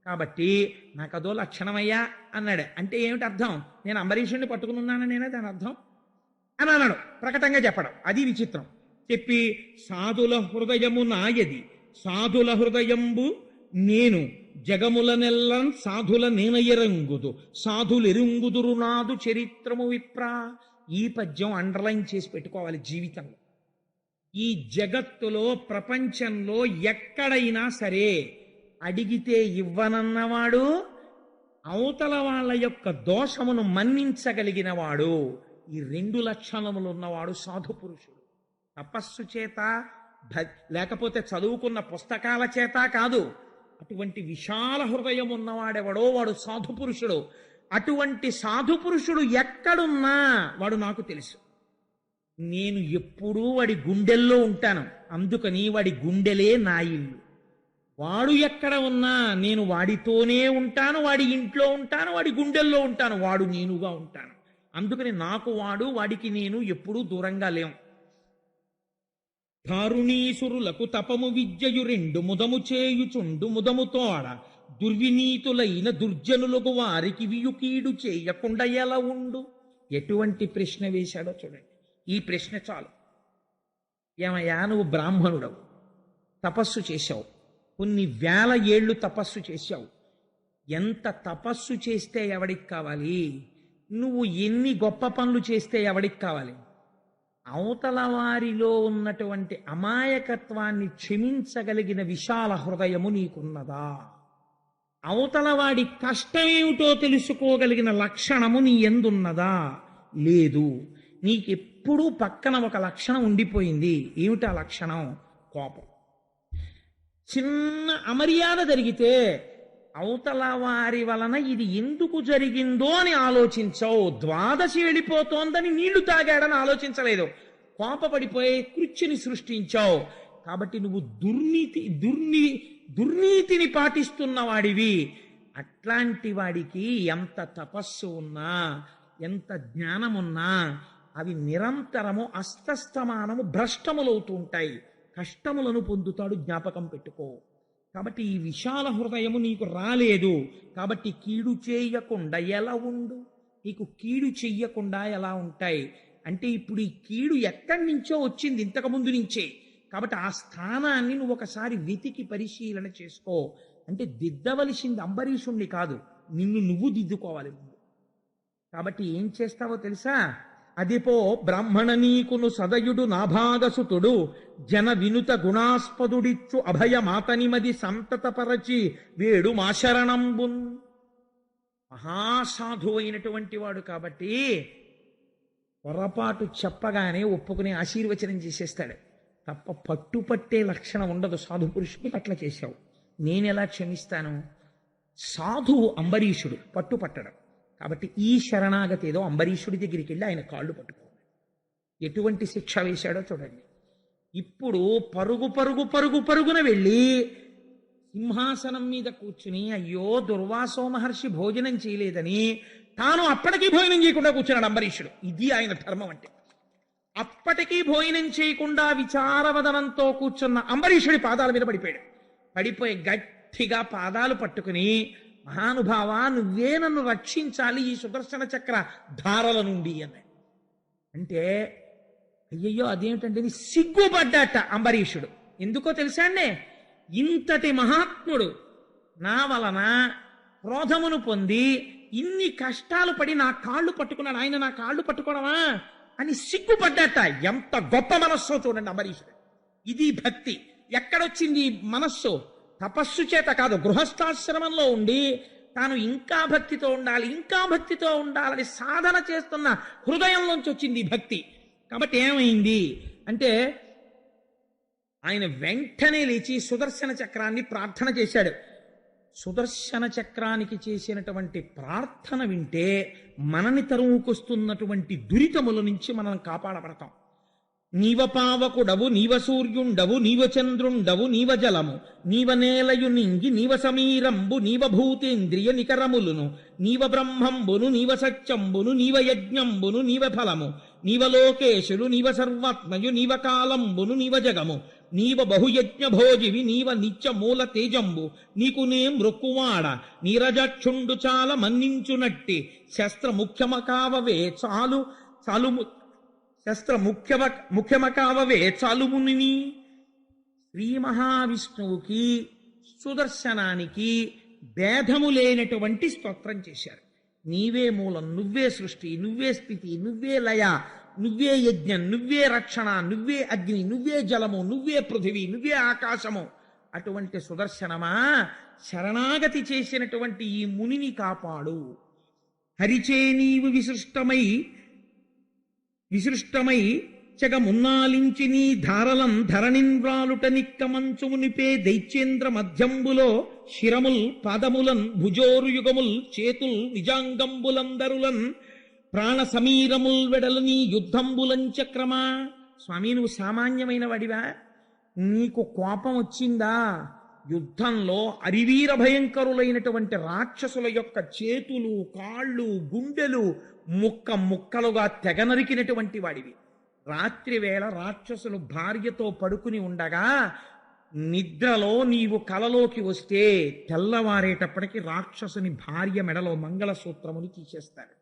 కాబట్టి నాకు అదో లక్షణమయ్యా అన్నాడు. అంటే ఏమిటి అర్థం? నేను అంబరీషుణ్ణి పట్టుకుని ఉన్నాను నేనే దాని అర్థం అని అన్నాడు. ప్రకటంగా చెప్పడం అది విచిత్రం. చెప్పి సాధుల హృదయము నాయది, సాధుల హృదయంబు నేను, జగములనెల్లం సాధుల నేనెరంగుదు, సాధులెరుంగుదురు నాదు చరిత్రము విప్రా. ఈ పద్యం అండర్లైన్ చేసి పెట్టుకోవాలి జీవితంలో. ఈ జగత్తులో ప్రపంచంలో ఎక్కడైనా సరే అడిగితే ఇవ్వనన్నవాడు, అవతల వాళ్ళ యొక్క దోషమును మన్నించగలిగిన వాడు, ఈ రెండు లక్షణములు ఉన్నవాడు సాధు పురుషుడు. తపస్సు చేత లేకపోతే చదువుకున్న పుస్తకాల చేత కాదు, అటువంటి విశాల హృదయం ఉన్నవాడెవడో వాడు సాధు పురుషుడు. అటువంటి సాధు పురుషుడు ఎక్కడున్నా వాడు నాకు తెలుసు. నేను ఎప్పుడూ వాడి గుండెల్లో ఉంటాను. అందుకని వాడి గుండెలే నా ఇల్లు. వాడు ఎక్కడ ఉన్నా నేను వాడితోనే ఉంటాను, వాడి ఇంట్లో ఉంటాను, వాడి గుండెల్లో ఉంటాను, వాడు నేనుగా ఉంటాను. అందుకని నాకు వాడు, వాడికి నేను ఎప్పుడూ దూరంగా లేం. దారుణీసురులకు తపము విద్యయు రెండు ముదము చేయుచుండు ముదముతోడ, దుర్వినీతులైన దుర్జనులకు వారికి వియుకీడు చేయకుండా ఎలా ఉండు. ఎటువంటి ప్రశ్న వేశాడో చూడండి. ఈ ప్రశ్న చాలు. ఏమయ్యా, నువ్వు బ్రాహ్మణుడవు, తపస్సు చేశావు, కొన్ని వేల ఏళ్ళు తపస్సు చేశావు. ఎంత తపస్సు చేస్తే ఎవడికి కావాలి? నువ్వు ఎన్ని గొప్ప పనులు చేస్తే ఎవడికి కావాలి? అవతల వారిలో ఉన్నటువంటి అమాయకత్వాన్ని క్షమించగలిగిన విశాల హృదయము నీకున్నదా? అవతల వాడి కష్టమేమిటో తెలుసుకోగలిగిన లక్షణము నీ ఎందున్నదా? లేదు. నీకెప్పుడూ పక్కన ఒక లక్షణం ఉండిపోయింది. ఏమిటా లక్షణం? కోపం. చిన్న అమర్యాద జరిగితే అవతల వారి వలన ఇది ఎందుకు జరిగిందో అని ఆలోచించవు. ద్వాదశి వెళ్ళిపోతోందని నీళ్లు తాగాడని ఆలోచించలేదు. కోపపడిపోయి కృత్యుని సృష్టించావు. కాబట్టి నువ్వు దుర్నీతిని పాటిస్తున్న వాడివి. అట్లాంటి వాడికి ఎంత తపస్సు ఉన్నా, ఎంత జ్ఞానమున్నా అవి నిరంతరము అస్తస్తమానము భ్రష్టములవుతూ ఉంటాయి. కష్టములను పొందుతాడు, జ్ఞాపకం పెట్టుకో. కాబట్టి ఈ విశాల హృదయము నీకు రాలేదు. కాబట్టి కీడు చేయకుండా ఎలా ఉండు? నీకు కీడు చెయ్యకుండా ఎలా ఉంటాయి అంటే, ఇప్పుడు ఈ కీడు ఎక్కడి నుంచో వచ్చింది, ఇంతకుముందు నుంచే. కాబట్టి ఆ స్థానాన్ని నువ్వు ఒకసారి వెతికి పరిశీలన చేసుకో. అంటే దిద్దవలసింది అంబరీషుణ్ణి కాదు, నిన్ను నువ్వు దిద్దుకోవాలి ముందు. కాబట్టి ఏం చేస్తావో తెలుసా? అదిపో బ్రాహ్మణ నీకును సదయుడు నాభాగసుతుడు, జన వినుత గుణాస్పదుడిచ్చు అభయమాతనిమది సంతతపరచి వేడు మాశరణంబున్. మహాసాధు అయినటువంటి వాడు కాబట్టి పొరపాటు చెప్పగానే ఒప్పుకుని ఆశీర్వచనం చేసేస్తాడు తప్ప పట్టుపట్టే లక్షణం ఉండదు. సాధు పురుషుడికి అట్లా చేశావు, నేనెలా క్షమిస్తాను? సాధువు అంబరీషుడు పట్టుపట్టడం. కాబట్టి ఈ శరణాగతి ఏదో అంబరీషుడి దగ్గరికి వెళ్ళి ఆయన కాళ్ళు పట్టుకోవాలి. ఎటువంటి శిక్ష వేశాడో చూడండి. ఇప్పుడు పరుగున వెళ్ళి సింహాసనం మీద కూర్చుని, అయ్యో దుర్వాసో మహర్షి భోజనం చేయలేదని తాను అప్పటికీ భోజనం చేయకుండా కూర్చున్నాడు అంబరీషుడు. ఇది ఆయన ధర్మం అంటే. అప్పటికీ భోజనం చేయకుండా విచారవదనంతో కూర్చున్న అంబరీషుడి పాదాల మీద పడిపోయాడు. పడిపోయి గట్టిగా పాదాలు పట్టుకుని, మహానుభావ, నువ్వే నన్ను రక్షించాలి ఈ సుదర్శన చక్ర ధారల నుండి అన్నాడు. అంటే అయ్యయ్యో అదేమిటంటే సిగ్గుపడ్డాట అంబరీషుడు. ఎందుకో తెలుసా అండి, ఇంతటి మహాత్ముడు నా వలన క్రోధమును పొంది ఇన్ని కష్టాలు పడి నా కాళ్ళు పట్టుకున్నాడు, ఆయన నా కాళ్ళు పట్టుకోవడమా అని సిగ్గుపడ్డాట. ఎంత గొప్ప మనస్సో చూడండి అంబరీషుడు. ఇది భక్తి. ఎక్కడొచ్చింది మనస్సు? తపస్సు చేత కాదు, గృహస్థాశ్రమంలో ఉండి తాను ఇంకా భక్తితో ఉండాలి, ఇంకా భక్తితో ఉండాలని సాధన చేస్తున్న హృదయంలోంచి వచ్చింది భక్తి. కాబట్టి ఏమైంది అంటే ఆయన వెంటనే లేచి సుదర్శన చక్రాన్ని ప్రార్థన చేశాడు. సుదర్శన చక్రానికి చేసినటువంటి ప్రార్థన వింటే మనని తరువుకొస్తున్నటువంటి దురితముల నుంచి మనం కాపాడబడతాం. నీవ పావకుడవు, నీవ సూర్యుండవు, నీవ చంద్రుండవు, నీవ జలము, నీవ నేలయు నింగి, నీవ సమీరంబు, నీవ భూతేంద్రియ నికరములును, నీవ బ్రహ్మంబును, నీవ సత్యంబును, నీవ యజ్ఞంబును, నీవ ఫలము, నీవ లోకేశులు, నీవ సర్వాత్మయు, నీవ కాలంబును, నీవ జగము, నీవ బహుయజ్ఞ భోజివి, నీవ నిత్య మూల తేజంబు, నీకు నే మృక్కువాడ, నీరజక్షుండు చాల మన్నించునట్టి, శస్త్ర ముఖ్యమకావవే చాలు చాలు శస్త్ర ముఖ్యమకావవే చాలుముని. శ్రీ మహావిష్ణువుకి సుదర్శనానికి భేదము లేనటువంటి స్తోత్రం చేశారు. నీవే మూలం, నువ్వే సృష్టి, నువ్వే స్థితి, నువ్వే లయ, నువ్వే యజ్ఞం, నువ్వే రక్షణ, నువ్వే అగ్ని, నువ్వే జలము, నువ్వే పృథివీ, నువ్వే ఆకాశము. అటువంటి సుదర్శనమా, శరణాగతి చేసినటువంటి ఈ మునిని కాపాడు. హరిచే నీవు విసృష్టమై చెగమున్నాలించి నీ ధారలం ధరణిన్వ్రాలుట నిక్కమంచుమునిపే దైత్యేంద్ర మధ్యంబులో శిరముల్ పాదములన్ భుజోరు యుగముల్ చేతుల్ నిజాంగంబులందరులన్ ప్రాణ సమీరముల్ వెడలని యుద్ధంబులం చక్రమా. స్వామి, నువ్వు సామాన్యమైన వాడివా? నీకు కోపం వచ్చిందా? యుద్ధంలో అరివీర భయంకరులైనటువంటి రాక్షసుల యొక్క చేతులు, కాళ్ళు, గుండెలు ముక్కలుగా తెగ నరికినటువంటి వాడివి. రాత్రి వేళ రాక్షసులు భార్యతో పడుకుని ఉండగా నిద్రలో నీవు కలలోకి వస్తే తెల్లవారేటప్పటికి రాక్షసుని భార్య మెడలో మంగళసూత్రముని తీసేస్తాడు,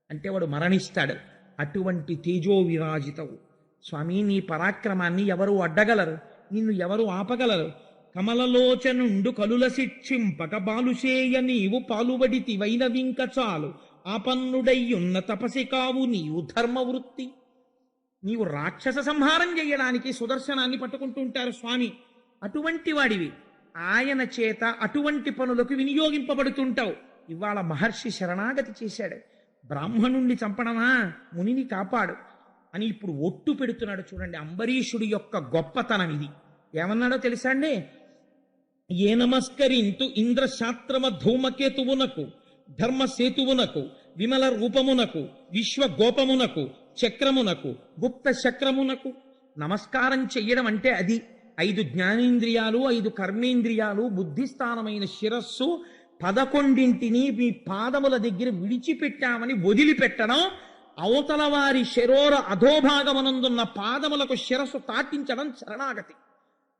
అంటే వాడు మరణిస్తాడు. అటువంటి తేజో విరాజితవు స్వామి. నీ పరాక్రమాన్ని ఎవరు అడ్డగలరు? నిన్ను ఎవరు ఆపగలరు? కమలలోచనుండు కలుల శిక్షింపక బాలుసేయ నీవు పాలుబడితి వైనవింక చాలు, ఆపన్నుడయ్యున్న తపసి కావు నీవు ధర్మవృత్తి. నీవు రాక్షస సంహారం చేయడానికి సుదర్శనాన్ని పట్టుకుంటూ ఉంటారు స్వామి. అటువంటి వాడివి. ఆయన చేత అటువంటి పనులకు వినియోగింపబడుతుంటావు. ఇవాళ మహర్షి శరణాగతి చేశాడు. బ్రాహ్మణుణ్ణి చంపడమా? మునిని కాపాడు అని ఇప్పుడు ఒట్టు పెడుతున్నాడు. చూడండి అంబరీషుడి యొక్క గొప్పతనం ఇది. ఏమన్నాడో తెలుసా అండి? ఏ నమస్కరింతు ఇంద్రశాస్త్రమ ధూమకేతువునకు, ధర్మసేతువునకు, విమల రూపమునకు, విశ్వగోపమునకు, చక్రమునకు, గుప్త చక్రమునకు నమస్కారం చెయ్యడం అంటే అది. 5 జ్ఞానేంద్రియాలు, 5 కర్మేంద్రియాలు, బుద్ధిస్థానమైన శిరస్సు 11ంటిని మీ పాదముల దగ్గర విడిచిపెట్టామని వదిలిపెట్టడం, అవతల వారి శరోర అధోభాగమనందున్న పాదములకు శిరస్సు తాటించడం శరణాగతి.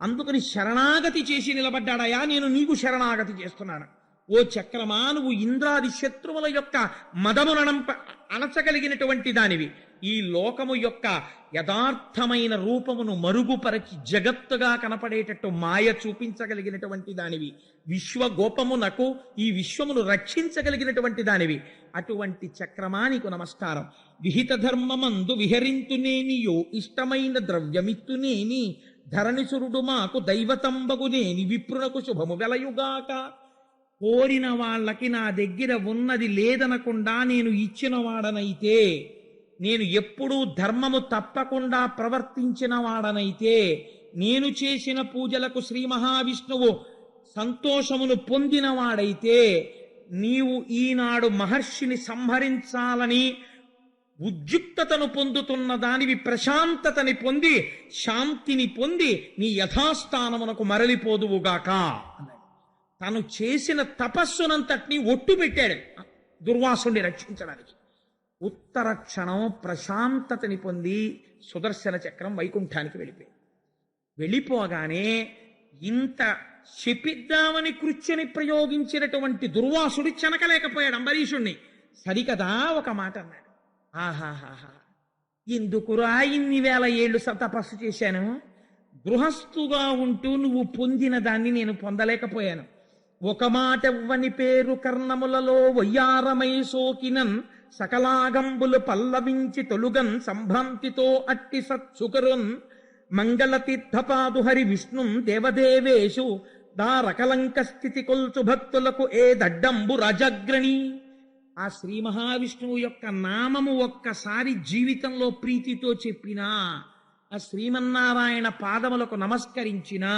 అందుకని శరణాగతి చేసి నిలబడ్డాడయా, నేను నీకు శరణాగతి చేస్తున్నాను. ఓ చక్రమా, నువ్వు ఇంద్రాది శత్రువుల యొక్క మదములను అణచగలిగినటువంటి దానివి. ఈ లోకము యొక్క యథార్థమైన రూపమును మరుగుపరచి జగత్తుగా కనపడేటట్టు మాయ చూపించగలిగినటువంటి దానివి. విశ్వగోపమునకు ఈ విశ్వమును రక్షించగలిగినటువంటి దానివి. అటువంటి చక్రమా నీకు నమస్కారం. విహిత ధర్మమందు విహరింతునేనియో ఇష్టమైన ద్రవ్యమిత్తునేని, ధరణిసురుడు మాకు దైవతంబగునేని, విప్రునకు శుభము వెలయుగాక. కోరిన వాళ్ళకి నా దగ్గర ఉన్నది లేదనకుండా నేను ఇచ్చిన వాడనైతే, నేను ఎప్పుడూ ధర్మము తప్పకుండా ప్రవర్తించిన వాడనైతే, నేను చేసిన పూజలకు శ్రీ మహావిష్ణువు సంతోషమును పొందిన వాడైతే, నీవు ఈనాడు మహర్షిని సంహరించాలని ఉద్యుక్తతను పొందుతున్న దానివి ప్రశాంతతని పొంది, శాంతిని పొంది నీ యథాస్థానమునకు మరలిపోదువుగాక. తను చేసిన తపస్సునంతటినీ ఒట్టు పెట్టాడు దుర్వాసుని రక్షించడానికి. ఉత్తర క్షణం ప్రశాంతతని పొంది సుదర్శన చక్రం వైకుంఠానికి వెళ్ళిపోయింది. వెళ్ళిపోగానే ఇంత శపిద్దామని కృత్యని ప్రయోగించినటువంటి దుర్వాసుడు చెనకలేకపోయాడు అంబరీషుణ్ణి. సరికదా ఒక మాట అన్నాడు, ఆహాహాహా, ఎందుకురా ఇన్ని వేల ఏళ్ళు తపస్సు చేశాను, గృహస్థుగా ఉంటూ నువ్వు పొందిన దాన్ని నేను పొందలేకపోయాను. ఒక మాట ఇవ్వని పేరు కర్ణములలో వయ్యారమై సోకినన్ సకలాగంబులు పల్లవించి తొలుగన్ సంభ్రాంతితో అట్టి సత్సుకరున్ మంగళతీర్థపాదు హరి విష్ణుం దేవదేవేషు దారకలంక స్థితి కొల్చు భక్తులకు ఏ దడ్డంబు రాజగ్రణి. ఆ శ్రీ మహావిష్ణువు యొక్క నామము ఒక్కసారి జీవితంలో ప్రీతితో చెప్పినా, ఆ శ్రీమన్నారాయణ పాదములకు నమస్కరించినా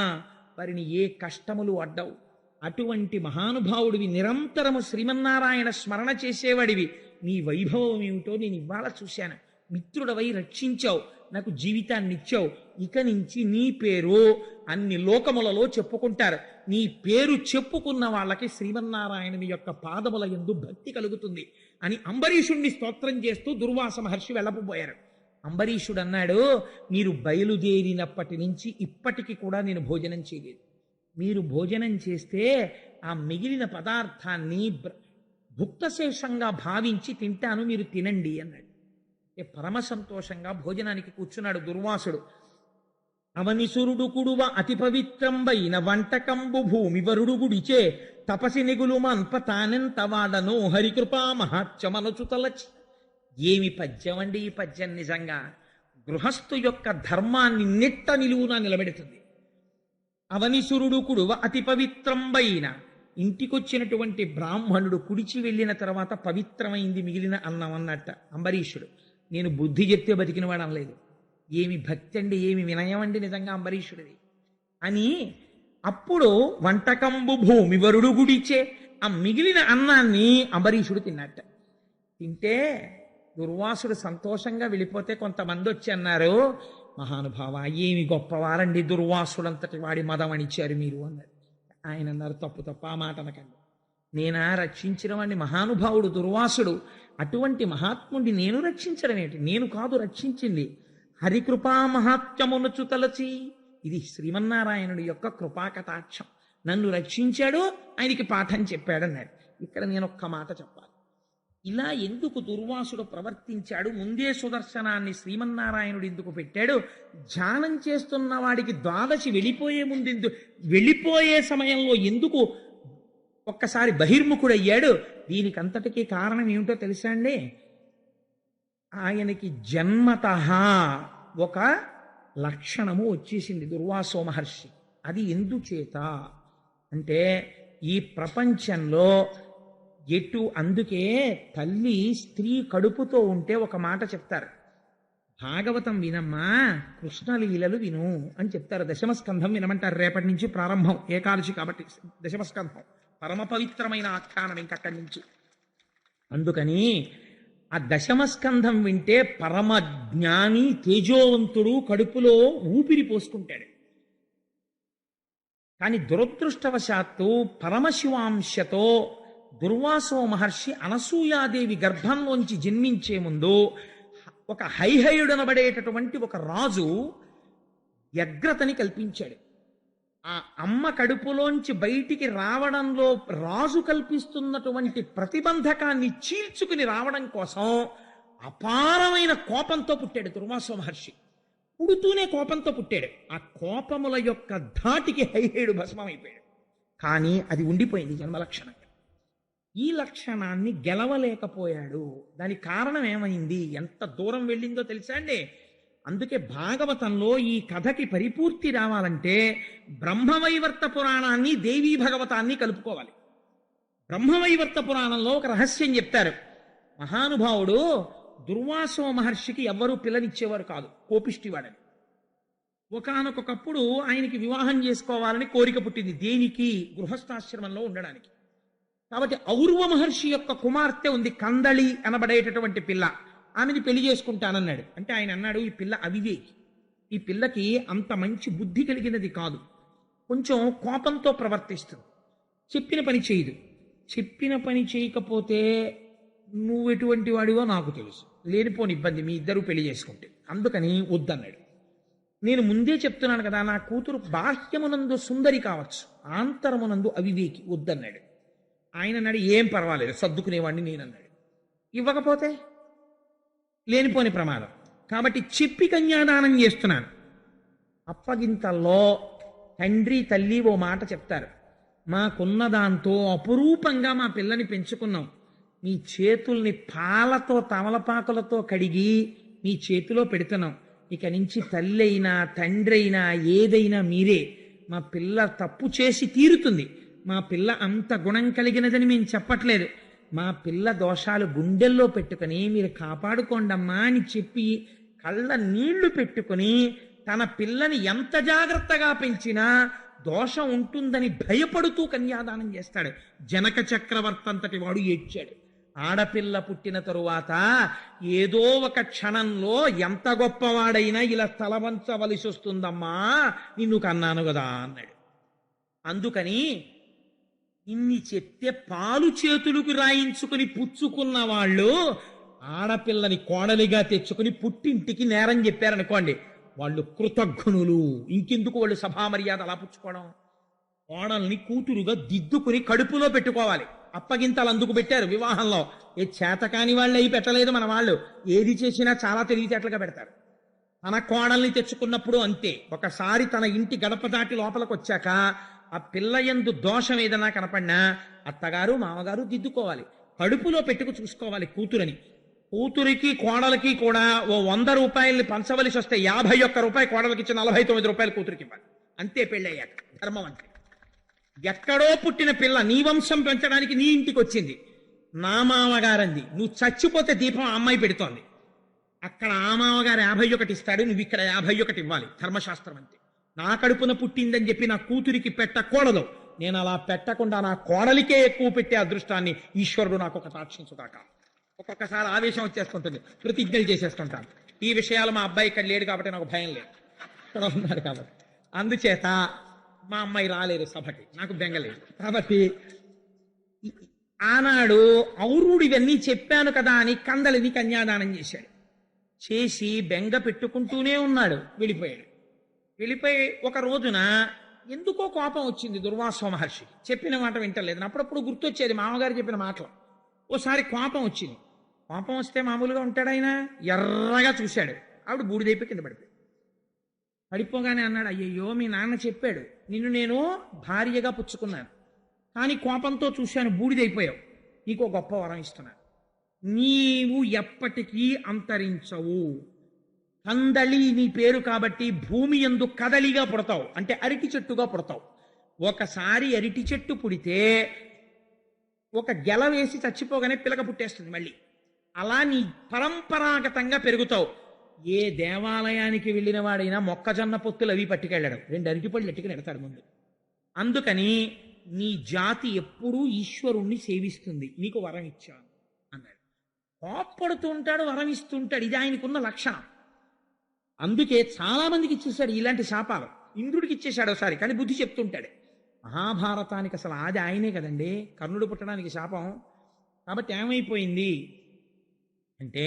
వారిని ఏ కష్టములు అడ్డవు. అటువంటి మహానుభావుడివి, నిరంతరము శ్రీమన్నారాయణ స్మరణ చేసేవాడివి. నీ వైభవం ఏమిటో నేను ఇవాళ చూశాను. మిత్రుడవై రక్షించావు, నాకు జీవితాన్ని ఇచ్చావు. ఇక నుంచి నీ పేరు అన్ని లోకములలో చెప్పుకుంటారు. నీ పేరు చెప్పుకున్న వాళ్ళకి శ్రీమన్నారాయణుని యొక్క పాదముల యందు భక్తి కలుగుతుంది అని అంబరీషుణ్ణి స్తోత్రం చేస్తూ దుర్వాస మహర్షి వెళ్ళకపోయారు. అంబరీషుడు అన్నాడు, మీరు బయలుదేరినప్పటి నుంచి ఇప్పటికి కూడా నేను భోజనం చేయలేదు. మీరు భోజనం చేస్తే ఆ మిగిలిన పదార్థాన్ని భుక్తశేషంగా భావించి తింటాను, మీరు తినండి అన్నాడు. పరమ సంతోషంగా భోజనానికి కూర్చున్నాడు దుర్వాసుడు. అవనిసురుడు కుడువ అతి పవిత్రంబైన వంటకంబు భూమి వరుడు గుడిచే తపసి నిగులు మన్ప తానెంత వాడను హరికృపా మహాత్యమనుచు తలచి. ఏమి పద్యం అండి ఈ పద్యం! నిజంగా గృహస్థు యొక్క ధర్మాన్ని నిట్ట నిలువున నిలబెడుతుంది. అవనిసురుడు కుడువ అతి పవిత్రంబైన, ఇంటికొచ్చినటువంటి బ్రాహ్మణుడు కుడిచి వెళ్ళిన తర్వాత పవిత్రమైంది మిగిలిన అన్నం అన్నట్ట అంబరీషుడు. నేను బుద్ధి చెప్తే బతికినవాడు అనలేదు. ఏమి భక్తి అండి, ఏమి వినయం అండి నిజంగా అంబరీషుడిది అని. అప్పుడు వంటకంబు భూమి వరుడు గుడిచే, ఆ మిగిలిన అన్నాన్ని అంబరీషుడు తిన్నట్ట. తింటే దుర్వాసుడు సంతోషంగా వెళ్ళిపోతే కొంతమంది వచ్చి అన్నారు, మహానుభావ ఏమి గొప్పవారండి, దుర్వాసుడంతటి వాడి మదం అనిచ్చారు మీరు అన్నారు. ఆయన అన్నారు, తప్పు తప్ప ఆ మాట అనకండి. నేనా రక్షించిన వాడిని, మహానుభావుడు దుర్వాసుడు. అటువంటి మహాత్ముడిని నేను రక్షించడం ఏంటి? నేను కాదు రక్షించింది, హరికృపా మహాత్మ్యమునుచు తలచి. ఇది శ్రీమన్నారాయణుడి యొక్క కృపాకటాక్షం. నన్ను రక్షించాడు, ఆయనకి పాఠం చెప్పాడన్నాడు. ఇక్కడ నేను ఒక్క మాట చెప్పాలి. ఇలా ఎందుకు దుర్వాసుడు ప్రవర్తించాడు? ముందే సుదర్శనాన్ని శ్రీమన్నారాయణుడు ఎందుకు పెట్టాడు? ధ్యానం చేస్తున్న వాడికి ద్వాదశి వెళ్ళిపోయే సమయంలో ఎందుకు ఒక్కసారి బహిర్ముఖుడయ్యాడు? దీనికంతటికీ కారణం ఏమిటో తెలుసా అండి? ఆయనకి జన్మతః ఒక లక్షణము వచ్చేసింది దుర్వాసో మహర్షి. అది ఎందుచేత అంటే, ఈ ప్రపంచంలో అందుకే తల్లి స్త్రీ కడుపుతో ఉంటే ఒక మాట చెప్తారు, భాగవతం వినమ్మా, కృష్ణలీలలు విను అని చెప్తారు. దశమస్కంధం వినమంటారు. రేపటి నుంచి ప్రారంభం, ఏకాదశి కాబట్టి దశమస్కంధం పరమ పవిత్రమైన ఆఖ్యానం ఇంకక్కడి నుంచి. అందుకని ఆ దశమస్కంధం వింటే పరమ జ్ఞాని తేజోవంతుడు కడుపులో ఊపిరి పోసుకుంటాడు. కానీ దురదృష్టవశాత్తు పరమశివాంశతో దుర్వాసో మహర్షి అనసూయాదేవి గర్భంలోంచి జన్మించే ముందు ఒక హైహయుడనబడేటటువంటి ఒక రాజు వ్యగ్రతని కల్పించాడు. ఆ అమ్మ కడుపులోంచి బయటికి రావడంలో రాజు కల్పిస్తున్నటువంటి ప్రతిబంధకాన్ని చీల్చుకుని రావడం కోసం అపారమైన కోపంతో పుట్టాడు దుర్వాసో మహర్షి. పుడుతూనే కోపంతో పుట్టాడు. ఆ కోపముల యొక్క ధాటికి హైహేయుడు భస్మమైపోయాడు. కానీ అది ఉండిపోయింది జన్మలక్షణంగా. ఈ లక్షణాన్ని గెలవలేకపోయాడు. దానికి కారణం ఏమైంది, ఎంత దూరం వెళ్ళిందో తెలుసా అండి? అందుకే భాగవతంలో ఈ కథకి పరిపూర్తి రావాలంటే బ్రహ్మవైవర్త పురాణాన్ని దేవీ భగవతాన్ని కలుపుకోవాలి. బ్రహ్మవైవర్త పురాణంలో ఒక రహస్యం చెప్తారు. మహానుభావుడు దుర్వాసో మహర్షికి ఎవ్వరూ పిల్లనిచ్చేవారు కాదు, కోపిష్టివాడని. ఒకానొకప్పుడు ఆయనకి వివాహం చేసుకోవాలని కోరిక పుట్టింది. దేనికి? గృహస్థాశ్రమంలో ఉండడానికి. కాబట్టి ఔర్వ మహర్షి యొక్క కుమార్తె ఉంది, కందళి అనబడేటటువంటి పిల్ల. ఆమెని పెళ్లి చేసుకుంటానన్నాడు. అంటే ఆయన అన్నాడు, ఈ పిల్ల అవివేకి, ఈ పిల్లకి అంత మంచి బుద్ధి కలిగినది కాదు, కొంచెం కోపంతో ప్రవర్తిస్తుంది, చెప్పిన పని చేయదు. చెప్పిన పని చేయకపోతే నువ్వు ఎటువంటి వాడివో నాకు తెలుసు, లేనిపోని ఇబ్బంది మీ ఇద్దరు పెళ్లి చేసుకుంటే, అందుకని వద్దన్నాడు. నేను ముందే చెప్తున్నాను కదా, నా కూతురు బాహ్యమునందు సుందరి కావచ్చు, ఆంతరమునందు అవివేకి, వద్దన్నాడు. ఆయన అన్నాడు ఏం పర్వాలేదు సర్దుకునేవాడిని నేనన్నాడు. ఇవ్వకపోతే లేనిపోని ప్రమాదం, కాబట్టి చెప్పి కన్యాదానం చేస్తున్నాను. అప్పగింతల్లో తండ్రి తల్లి ఓ మాట చెప్తారు, మాకున్న దాంతో అపురూపంగా మా పిల్లని పెంచుకున్నాం, మీ చేతుల్ని పాలతో తమలపాకులతో కడిగి మీ చేతిలో పెడుతున్నాం, ఇక నుంచి తల్లి అయినా తండ్రి అయినా ఏదైనా మీరే, మా పిల్ల తప్పు చేసి తీరుతుంది, మా పిల్ల అంత గుణం కలిగినదని మేము చెప్పట్లేదు, మా పిల్ల దోషాలు గుండెల్లో పెట్టుకొని మీరు కాపాడుకోండమ్మా అని చెప్పి కళ్ళ నీళ్లు పెట్టుకుని తన పిల్లని ఎంత జాగ్రత్తగా పెంచినా దోషం ఉంటుందని భయపడుతూ కన్యాదానం చేస్తాడు. జనక చక్రవర్తి అంతటి వాడు ఏడ్చాడు. ఆడపిల్ల పుట్టిన తరువాత ఏదో ఒక క్షణంలో ఎంత గొప్పవాడైనా ఇలా తలవంచవలసి వస్తుందమ్మా, నిన్ను కన్నాను కదా అన్నాడు. అందుకని ఇన్ని చెప్తే పాలు చేతులకు రాయించుకుని పుచ్చుకున్న వాళ్ళు ఆడపిల్లని కోడలిగా తెచ్చుకుని పుట్టింటికి నేరం చెప్పారనుకోండి, వాళ్ళు కృతజ్ఞులు. ఇంకెందుకు వాళ్ళు సభామర్యాద అలా పుచ్చుకోవడం? కోడల్ని కూతురుగా దిద్దుకుని కడుపులో పెట్టుకోవాలి. అప్పగింతలు అందుకు పెట్టారు వివాహంలో. ఏ చేతకాని వాళ్ళు అయి పెట్టలేదు మన వాళ్ళు, ఏది చేసినా చాలా తెలివితేటలుగా పెడతారు. తన కోడల్ని తెచ్చుకున్నప్పుడు అంతే. ఒకసారి తన ఇంటి గడప దాటి లోపలికి వచ్చాక ఆ పిల్ల యందు దోషం ఏదైనా కనపడినా అత్తగారు మామగారు దిద్దుకోవాలి, కడుపులో పెట్టుకు చూసుకోవాలి కూతురని. కూతురికి కోడలికి కూడా ఓ 100 రూపాయల్ని పంచవలసి వస్తే 51 రూపాయలు కోడలికి ఇచ్చి 49 రూపాయలు కూతురికి ఇవ్వాలి. అంతే పెళ్ళయ్యాక ధర్మం అంటే. ఎక్కడో పుట్టిన పిల్ల నీ వంశం పెంచడానికి నీ ఇంటికి వచ్చింది, నా మామగారంది, నువ్వు చచ్చిపోతే దీపం ఆ అమ్మాయి పెడుతోంది, అక్కడ ఆ మామగారు 51 ఇస్తాడు, నువ్వు ఇక్కడ 51 ఇవ్వాలి. ధర్మశాస్త్రం అంతే. నా కడుపున పుట్టిందని చెప్పి నా కూతురికి పెట్టకూడదు, నేను అలా పెట్టకుండా నా కోడలికే ఎక్కువ పెట్టే అదృష్టాన్ని ఈశ్వరుడు నాకు ఒక సాక్షించుగాక. ఒక్కొక్కసారి ఆవేశం వచ్చేస్తుంటుంది, ప్రతిజ్ఞలు చేసేస్తుంటాను. ఈ విషయాలు మా అబ్బాయి ఇక్కడ లేడు కాబట్టి నాకు భయం లేదు, ఇక్కడ ఉన్నారు కాబట్టి. అందుచేత మా అమ్మాయి రాలేదు సభకి, నాకు బెంగలేదు. కాబట్టి ఆనాడు ఔరుడు ఇవన్నీ చెప్పాను కదా అని కందలిని కన్యాదానం చేశాడు. చేసి బెంగ పెట్టుకుంటూనే ఉన్నాడు. వెళ్ళిపోయాడు. వెళ్ళిపోయి ఒక రోజున ఎందుకో కోపం వచ్చింది దుర్వాస మహర్షికి. చెప్పిన మాట వింటలేదు. అప్పుడప్పుడు గుర్తొచ్చేది మామగారు చెప్పిన మాటలు. ఓసారి కోపం వచ్చింది. కోపం వస్తే మామూలుగా ఉంటాడు ఆయన. ఎర్రగా చూశాడు. ఆవిడ బూడిదైపోయి కింద పడిపోయి. పడిపోగానే అన్నాడు, అయ్యయ్యో మీ నాన్న చెప్పాడు, నిన్ను నేను భార్యగా పుచ్చుకున్నాను, కానీ కోపంతో చూశాను బూడిదైపోయావు, నీకు గొప్ప వరం ఇస్తున్నాను, నీవు ఎప్పటికీ అంతరించవు, కందళి నీ పేరు కాబట్టి భూమి యందు కదలిగా పుడతావు, అంటే అరటి చెట్టుగా పుడతావు. ఒకసారి అరటి చెట్టు పుడితే ఒక గెల వేసి చచ్చిపోగానే పిలక పుట్టేస్తుంది మళ్ళీ. అలా నీ పరంపరాగతంగా పెరుగుతావు. ఏ దేవాలయానికి వెళ్ళిన వాడైనా మొక్కజొన్న పొత్తులు అవి పట్టుకెళ్ళాడు, 2 అరటిపళ్ళు ఎట్టుకుని ఎడతాడు ముందు. అందుకని నీ జాతి ఎప్పుడూ ఈశ్వరుణ్ణి సేవిస్తుంది, నీకు వరం ఇచ్చాను అన్నాడు. కోప్పడుతూ ఉంటాడు, వరం ఇస్తుంటాడు, ఇది ఆయనకున్న లక్షణం. అందుకే చాలా మందికి ఇచ్చేసాడు ఇలాంటి శాపాలు. ఇంద్రుడికి ఇచ్చేశాడు ఒకసారి, కానీ బుద్ధి చెప్తుంటాడు. మహాభారతానికి అసలు ఆది ఆయనే కదండి, కర్ణుడు పుట్టడానికి శాపం. కాబట్టి ఏమైపోయింది అంటే,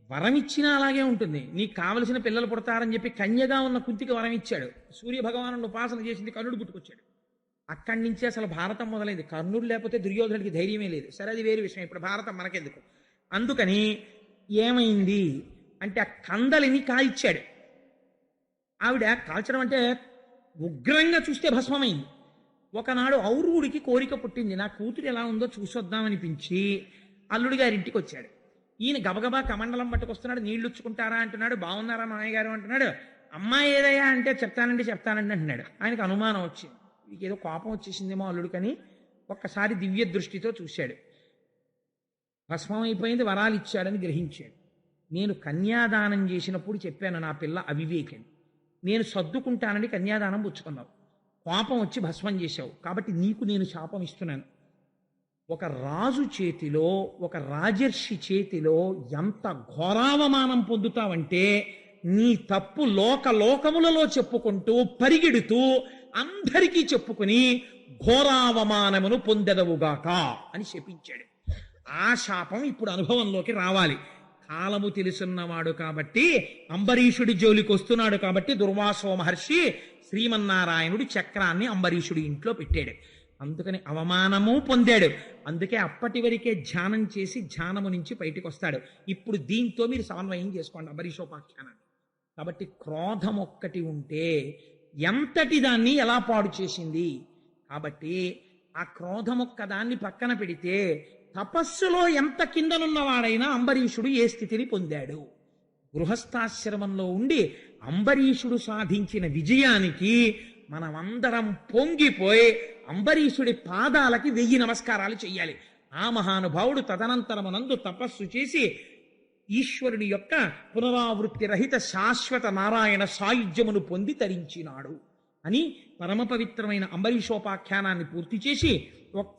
వరం ఇచ్చినా అలాగే ఉంటుంది. నీకు కావలసిన పిల్లలు పుడతారని చెప్పి కన్యగా ఉన్న కుంతికి వరం ఇచ్చాడు. సూర్య భగవాను ఉపాసన చేసింది, కర్ణుడు పుట్టుకొచ్చాడు. అక్కడి నుంచి అసలు భారతం మొదలైంది. కర్ణుడు లేకపోతే దుర్యోధనుడికి ధైర్యమే లేదు. సరే అది వేరే విషయం, ఇప్పుడు భారతం మనకెందుకు. అందుకని ఏమైంది అంటే, ఆ కందలిని కాల్చాడు. ఆవిడ కాల్చడం అంటే ఉగ్రంగా చూస్తే భస్మమైంది. ఒకనాడు ఔరుడికి కోరిక పుట్టింది, నా కూతురు ఎలా ఉందో చూసొద్దామనిపించి అల్లుడి గారింటికి వచ్చాడు. ఈయన గబగబా కమండలం పట్టుకొస్తున్నాడు, నీళ్లుచ్చుకుంటారా అంటున్నాడు, బాగున్నారా మామయ్య గారు అంటున్నాడు. అమ్మాయి ఏదయ్యా అంటే చెప్తానండి అంటున్నాడు. ఆయనకు అనుమానం వచ్చింది, వీడికి ఏదో కోపం వచ్చేసిందేమో అల్లుడికని ఒక్కసారి దివ్య దృష్టితో చూశాడు. భస్మం అయిపోయింది, వరాలు ఇచ్చాడని గ్రహించాడు. నేను కన్యాదానం చేసినప్పుడు చెప్పాను నా పిల్ల అవివేకని, నేను సర్దుకుంటానని కన్యాదానం పుచ్చుకున్నావు, కోపం వచ్చి భస్మం చేశావు, కాబట్టి నీకు నేను శాపం ఇస్తున్నాను. ఒక రాజు చేతిలో, ఒక రాజర్షి చేతిలో ఎంత ఘోరావమానం పొందుతావంటే, నీ తప్పు లోకములలో చెప్పుకుంటూ పరిగెడుతూ అందరికీ చెప్పుకుని ఘోరావమానమును పొందెదవుగాక అని శపించాడు. ఆ శాపం ఇప్పుడు అనుభవంలోకి రావాలి. కాలము తెలుసున్నవాడు కాబట్టి, అంబరీషుడి జోలికి వస్తున్నాడు కాబట్టి దుర్వాసో మహర్షి శ్రీమన్నారాయణుడి చక్రాన్ని అంబరీషుడి ఇంట్లో పెట్టాడు. అందుకని అవమానము పొందాడు. అందుకే అప్పటి వరకే ధ్యానం చేసి ధ్యానము నుంచి బయటికి వస్తాడు. ఇప్పుడు దీంతో మీరు సమన్వయం చేసుకోండి అంబరీషోపాఖ్యానాన్ని. కాబట్టి క్రోధం ఒక్కటి ఉంటే ఎంతటి దాన్ని ఎలా పాడు చేసింది. కాబట్టి ఆ క్రోధం ఒక్క దాన్ని పక్కన పెడితే తపస్సులో ఎంత కిందనున్నవాడైనా అంబరీషుడు ఏ స్థితిని పొందాడు. గృహస్థాశ్రమంలో ఉండి అంబరీషుడు సాధించిన విజయానికి మనమందరం పొంగిపోయి అంబరీషుడి పాదాలకి 1000 నమస్కారాలు చెయ్యాలి. ఆ మహానుభావుడు తదనంతరమునందు తపస్సు చేసి ఈశ్వరుని యొక్క పునరావృత్తి రహిత శాశ్వత నారాయణ సాయుధ్యమును పొంది తరించినాడు అని పరమ పవిత్రమైన అంబరీషోపాఖ్యానాన్ని పూర్తి చేసి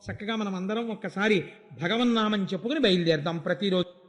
చక్కగా మనం అందరం ఒక్కసారి భగవన్నామని చెప్పుకుని బయలుదేరదాం ప్రతిరోజు.